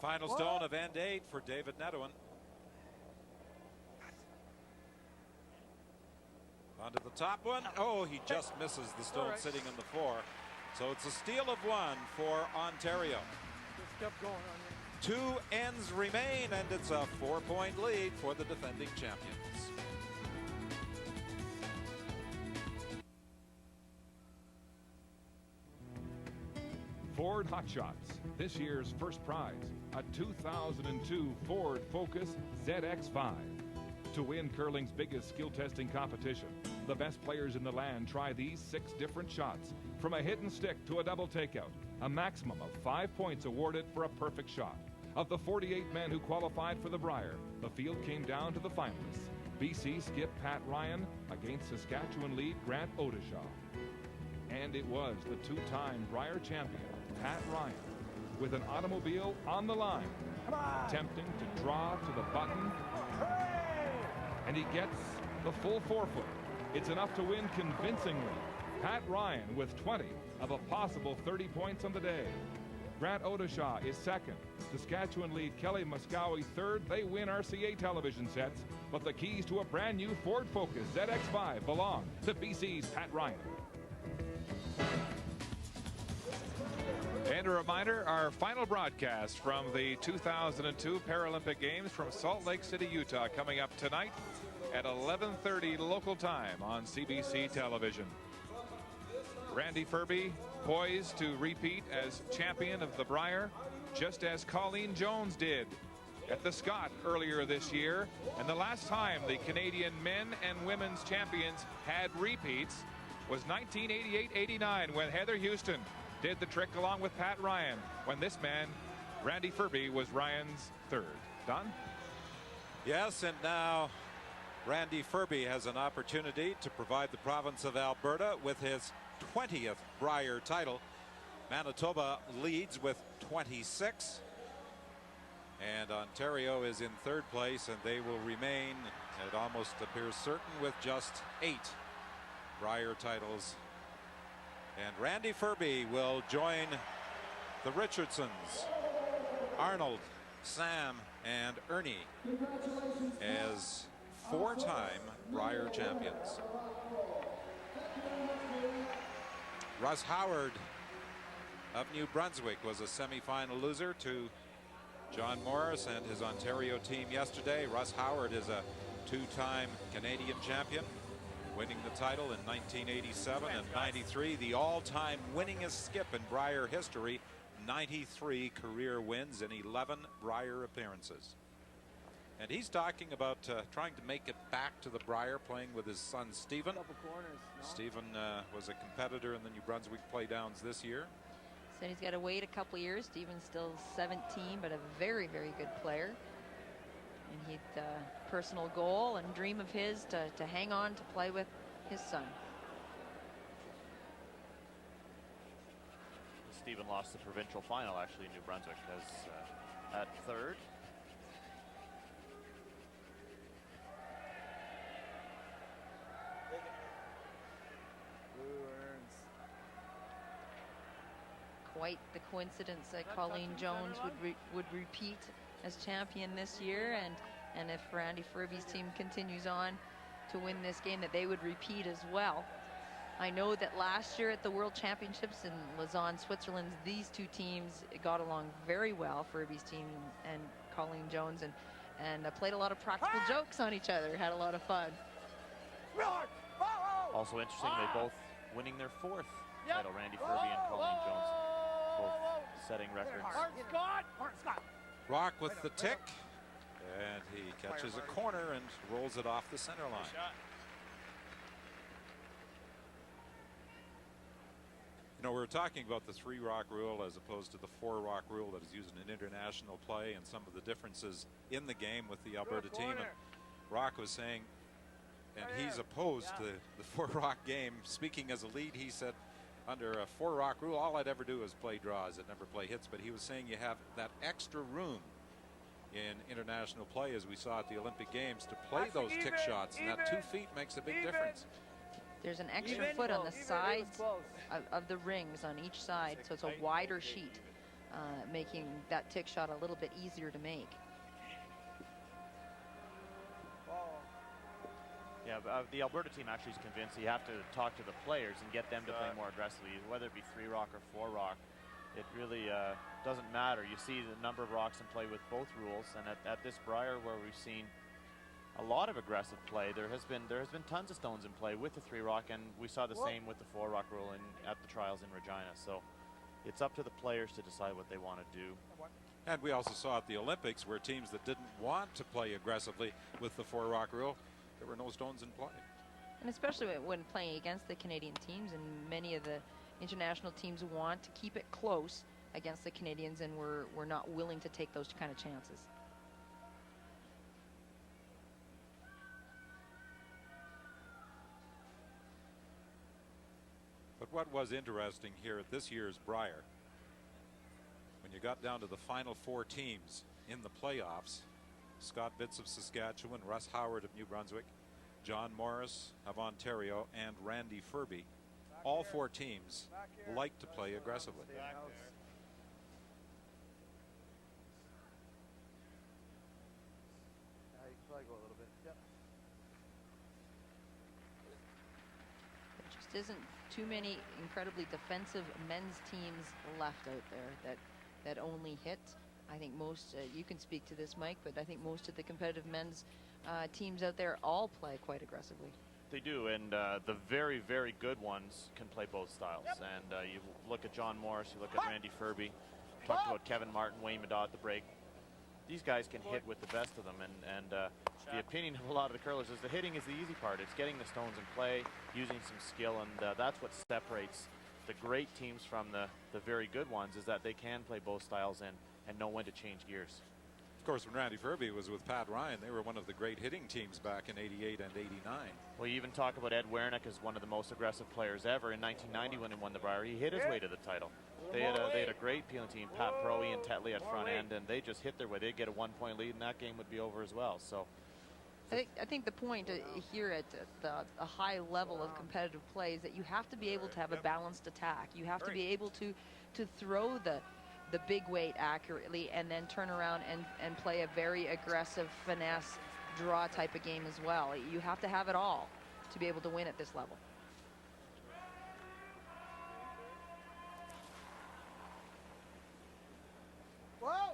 Final stone of end 8 for David Nedouin. Onto the top one. Oh, he just misses the stone sitting on the 4. So it's a steal of 1 for Ontario. Just kept going on here. 2 ends remain, and it's a 4-point lead for the defending champions. Ford Hot Shots, this year's first prize, a 2002 Ford Focus ZX5. To win curling's biggest skill testing competition, the best players in the land try these 6 different shots, from a hit and stick to a double takeout. A maximum of 5 points awarded for a perfect shot. Of the 48 men who qualified for the Brier, the field came down to the finalists. BC skip Pat Ryan against Saskatchewan lead Grant Odishaw. And it was the 2-time Brier champion, Pat Ryan, with an automobile on the line, attempting to draw to the button, and he gets the full 4-foot. It's enough to win convincingly. Pat Ryan with 20 of a possible 30 points on the day. Grant Odishaw is second. Saskatchewan lead Kelly Muskowie third. They win RCA television sets, but the keys to a brand new Ford Focus ZX5 belong to BC's Pat Ryan. And a reminder, our final broadcast from the 2002 Paralympic Games from Salt Lake City, Utah, coming up tonight at 11:30 local time on CBC television. Randy Ferbey poised to repeat as champion of the Brier, just as Colleen Jones did at the Scott earlier this year. And the last time the Canadian men and women's champions had repeats was 1988-89, when Heather Houston did the trick along with Pat Ryan, when this man, Randy Ferbey, was Ryan's third. Don? Yes, and now Randy Ferbey has an opportunity to provide the province of Alberta with his 20th Brier title. Manitoba leads with 26, and Ontario is in third place, and they will remain, it almost appears certain, with just 8 Brier titles. And Randy Ferbey will join the Richardsons, Arnold, Sam, and Ernie as 4-time Brier champions. Russ Howard of New Brunswick was a semifinal loser to John Morris and his Ontario team yesterday. Russ Howard is a 2-time Canadian champion, winning the title in 1987 and 93, the all-time winningest skip in Brier history, 93 career wins in 11 Brier appearances. And he's talking about trying to make it back to the Brier, playing with his son Stephen. Stephen was a competitor in the New Brunswick Playdowns this year. Said he's got to wait a couple years. Stephen's still 17, but a very, very good player. And he'd personal goal and dream of his to hang on to play with his son. Stephen lost the provincial final actually in New Brunswick as at third. Quite the coincidence that Colleen Jones would repeat as champion this year, and if Randy Ferbey's team continues on to win this game, that they would repeat as well. I know that last year at the World Championships in Lausanne, Switzerland, these two teams got along very well, Ferbey's team and Colleen Jones, and played a lot of practical jokes on each other, had a lot of fun. Also interesting, they both winning their 4th title, Randy Ferbey and Colleen Jones, both setting records. Rock with the tick. And he catches a corner and rolls it off the center line. You know, we were talking about the 3-rock rule as opposed to the 4-rock rule that is used in international play and some of the differences in the game with the Alberta team. And Rock was saying, and he's opposed to the 4-rock game. Speaking as a lead, he said, under a 4-rock rule, all I'd ever do is play draws. I'd never play hits. But he was saying you have that extra room in international play, as we saw at the Olympic Games, to play those tick shots. And that 2 feet makes a big difference. There's an extra foot on the sides of the rings on each side, so it's a wider sheet, making that tick shot a little bit easier to make. Yeah, the Alberta team actually is convinced you have to talk to the players and get them to play more aggressively, whether it be 3-rock or 4-rock. It really doesn't matter. You see the number of rocks in play with both rules, and at this Brier, where we've seen a lot of aggressive play, there has been tons of stones in play with the 3-rock, and we saw the same with the 4-rock rule at the trials in Regina. So it's up to the players to decide what they want to do. And we also saw at the Olympics where teams that didn't want to play aggressively with the 4-rock rule, there were no stones in play. And especially when playing against the Canadian teams, and many of the international teams want to keep it close against the Canadians, and we're not willing to take those kind of chances. But what was interesting here at this year's Brier, when you got down to the final 4 teams in the playoffs, Scott Vitz of Saskatchewan, Russ Howard of New Brunswick, John Morris of Ontario, and Randy Ferbey, all 4 teams like to play aggressively. There just isn't too many incredibly defensive men's teams left out there that only hit. I think most, you can speak to this, Mike, but I think most of the competitive men's teams out there all play quite aggressively. They do, and the very, very good ones can play both styles. And you look at John Morris, you look at Randy Ferbey, talked about Kevin Martin, Wayne Madot at the break. These guys can hit with the best of them, and the opinion of a lot of the curlers is the hitting is the easy part. It's getting the stones in play, using some skill, and that's what separates the great teams from the very good ones, is that they can play both styles and know when to change gears. Of course, when Randy Ferbey was with Pat Ryan, they were one of the great hitting teams back in '88 and '89. Well, you even talk about Ed Wernick as one of the most aggressive players ever. In 1990, when he won the Brier, he hit his way to the title. They had a great peeling team, Pat Pro, Ian Tetley at front end, and they just hit their way. They'd get a 1-point lead, and that game would be over as well. So I think the point here at a high level of competitive play is that you have to be able to have a balanced attack. You have to be able to throw the big weight accurately and then turn around and play a very aggressive finesse draw type of game as well. You have to have it all to be able to win at this level. Whoa!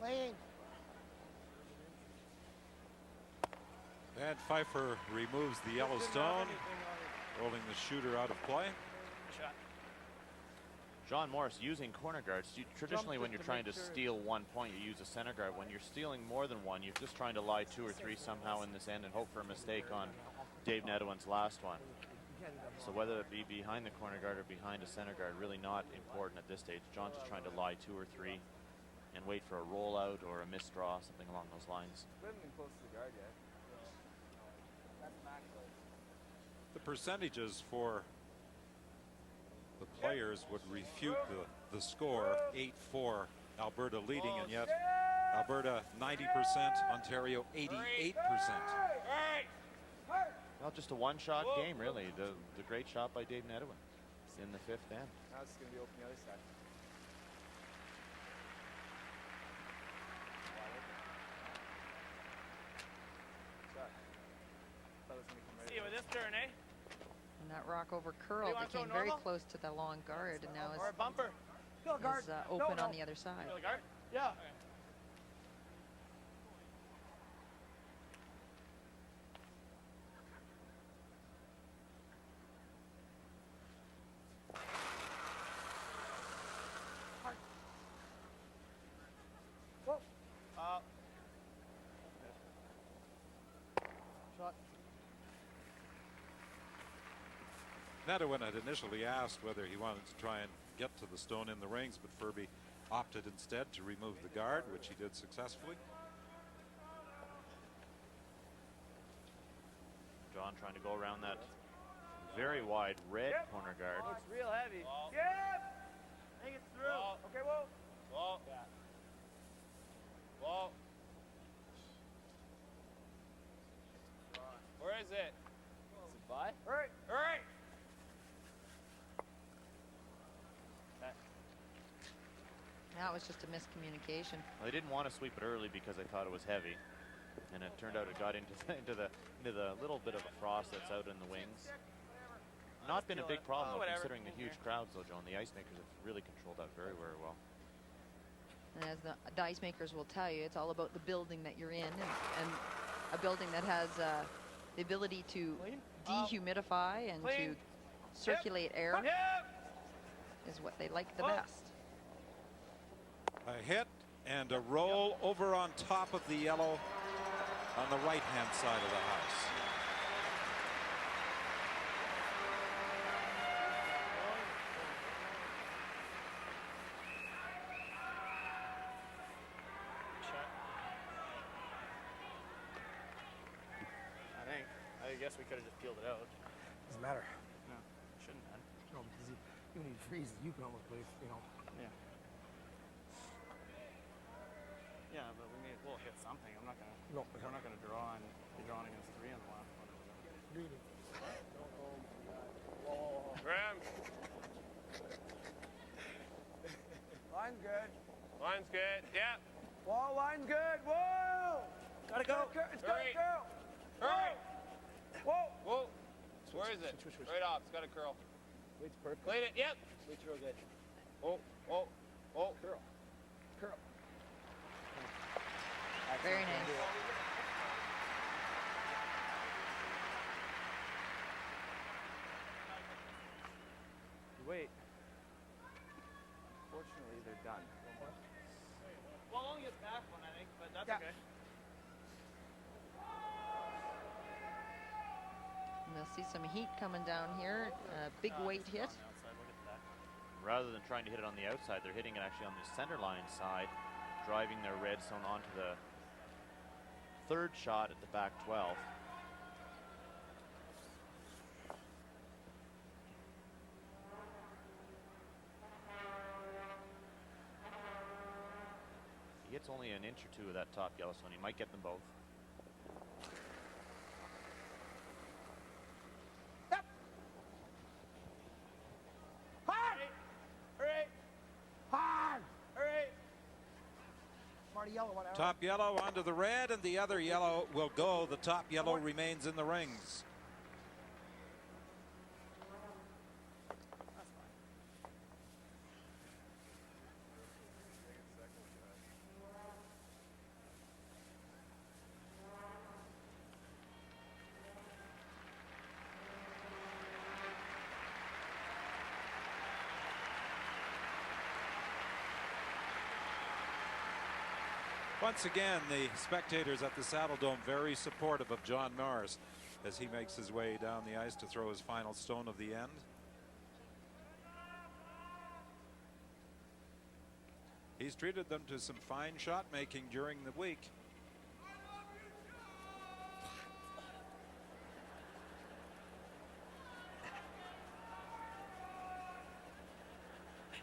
Clean. And Pfeiffer removes the yellow stone, rolling the shooter out of play. John Morris using corner guards. Traditionally, when you're trying to steal 1 point, you use a center guard. When you're stealing more than one, you're just trying to lie 2 or 3 somehow in this end and hope for a mistake on Dave Nedwin's last one. So whether it be behind the corner guard or behind a center guard, really not important at this stage. John's just trying to lie 2 or 3 and wait for a rollout or a missed draw, something along those lines. We haven't been close to the guard yet. The percentages for the players would refute the score, 8-4, Alberta leading, and yet Alberta 90%, Ontario 88%. Well, just a one-shot game, really. The great shot by Dave Nedwin in the 5th end. Now it's going to be open the other side. See you with this turn, eh? And that rock over curl became very close to the long guard, and now Or a bumper. is open on the other side. Feel the guard? Yeah. Netherwin had initially asked whether he wanted to try and get to the stone in the rings, but Ferbey opted instead to remove the guard, which he did successfully. John trying to go around that very wide red corner guard. Looks real heavy. Wall. Yep. Think it's through. Wall. Okay, whoa. Wall. Yeah. Wall. Where is it? Is it by? Hurry! Hurry! That was just a miscommunication. Well, they didn't want to sweep it early because they thought it was heavy, and it turned out it got into the little bit of a frost that's out in the wings. Not been a big problem considering the huge crowds, though, John. The ice makers have really controlled that very, very well. And as the ice makers will tell you, it's all about the building that you're in, and a building that has the ability to dehumidify and to circulate air is what they like the best. A hit and a roll over on top of the yellow on the right-hand side of the house. I guess we could have just peeled it out. Doesn't matter. No, shouldn't have. No, because even if you freeze, you can almost play, you know. Yeah. Yeah, but we'll hit something. I'm not gonna. No, we're not gonna draw and be drawn against 3 on the last one. Really? Graham. Line's good. Line's good. Yep. Wall line's good. Whoa! Gotta go. It's gotta go. Hurry. Whoa! Whoa! Where is it? Right off. It's got a curl. Weight's perfect. Clean it. Yep. Weight's real good. Oh, oh, oh. Curl. Curl. Very nice. Wait. Fortunately, they're done. Well, I'll only get back one, I think, but that's okay. And you'll see some heat coming down here. Big weight hit. Rather than trying to hit it on the outside, they're hitting it actually on the center line side, driving their red zone onto the third shot at the back 12. He hits only an inch or two of that top yellow zone. He might get them both. Top yellow onto the red, and the other yellow will go. The top yellow remains in the rings. Once again, the spectators at the Saddle Dome very supportive of John Norris as he makes his way down the ice to throw his final stone of the end. He's treated them to some fine shot making during the week.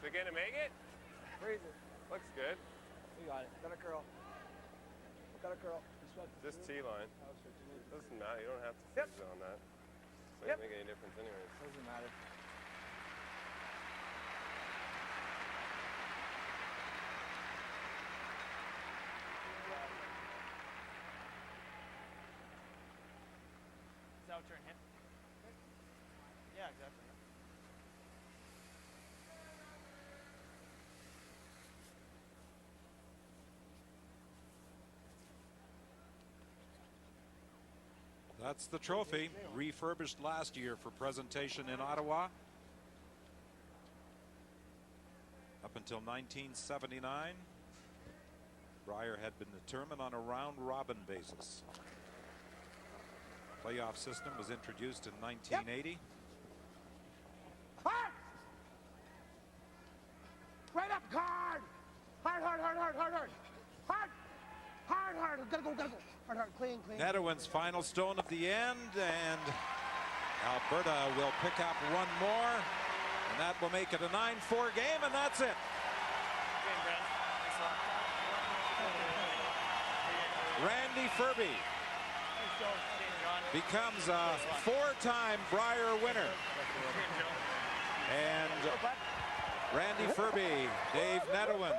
They're gonna make it? Freeze it. Looks good. We got it. Got a curl. Got a curl. This T-line. Doesn't matter. You don't have to freeze it on that. So it doesn't make any difference anyways. Doesn't matter. Is that what turn hit? Yeah, exactly. That's the trophy, refurbished last year for presentation in Ottawa. Up until 1979, Brier had been determined on a round-robin basis. Playoff system was introduced in 1980. Hard! Right up, hard! Hard, hard, hard, hard, hard, hard. Hard! Hard, hard. Gotta go, gotta go. Hard, hard, clean, clean. Netherwin's final stone of the end, and Alberta will pick up one more, and that will make it a 9-4 game, and that's it. Randy Ferbey becomes a 4-time Brier winner. And Randy Ferbey, Dave Netherwin,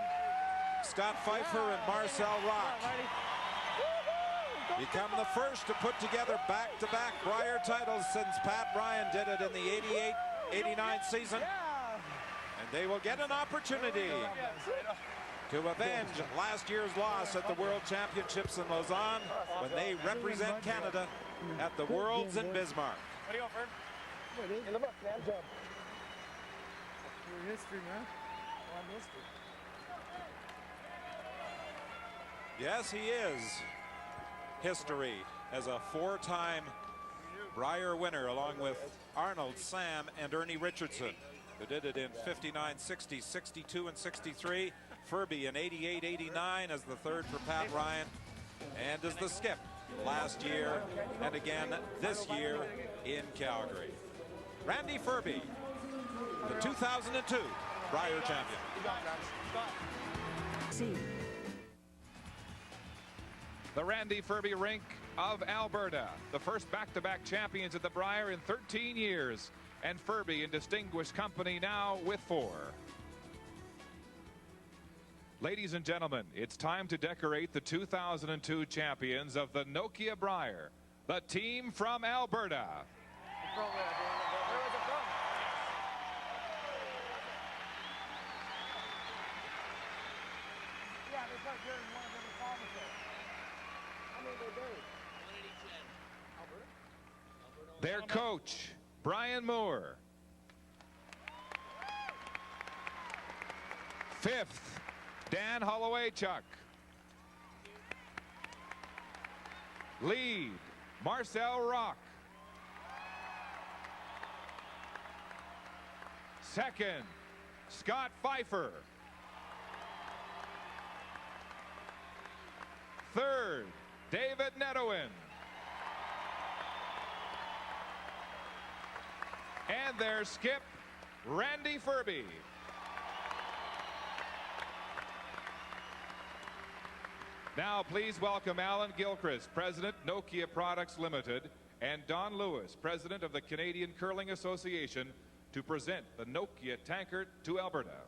Scott Pfeiffer, and Marcel Rock become the first to put together back-to-back Brier titles since Pat Ryan did it in the 88-89 season. And they will get an opportunity to avenge last year's loss at the World Championships in Lausanne when they represent Canada at the Worlds in Bismarck. What do you want, Ferb? In the book, man. Job. Your history, man. On history. Yes, he is history as a 4-time Brier winner, along with Arnold, Sam, and Ernie Richardson, who did it in 59, 60, 62, and 63. Ferbey in 88, 89 as the third for Pat Ryan, and as the skip last year and again this year in Calgary. Randy Ferbey, the 2002 Brier champion. The Randy Ferbey rink of Alberta, the first back-to-back champions at the Brier in 13 years, and Ferbey in distinguished company now with 4. Ladies and gentlemen, it's time to decorate the 2002 champions of the Nokia Brier, the team from Alberta. Where was it from? Yeah, they start here in one of every province. How many they buried? Alberta? Their coach, Brian Moore. 5th, Dan Holloway-Chuck. Lead, Marcel Rock. 2nd, Scott Pfeiffer. 3rd, David Netherwin. And their skip, Randy Ferbey. Now, please welcome Alan Gilchrist, President, Nokia Products Limited, and Don Lewis, President of the Canadian Curling Association, to present the Nokia tankard to Alberta.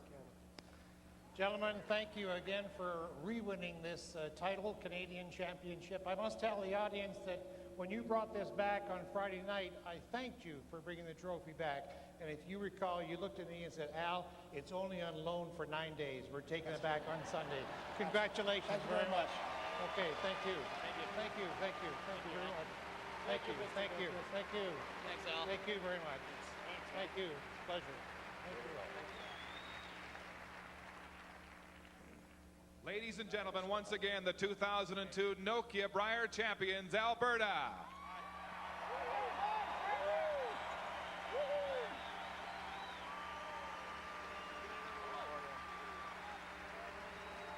Gentlemen, thank you again for re-winning this title, Canadian Championship. I must tell the audience that when you brought this back on Friday night, I thanked you for bringing the trophy back. And if you recall, you looked at me and said, Al, it's only on loan for 9 days. We're taking it back on Sunday. Congratulations. Thank you very much. Okay, thank you. Thank you. Thank you. Thank you. Thank you very much. Thank you. Thank you. Thank you. Thanks, Al. Thank you very much. Thank you. Pleasure. Thank you. Ladies and gentlemen, once again, the 2002 Nokia Brier champions, Alberta.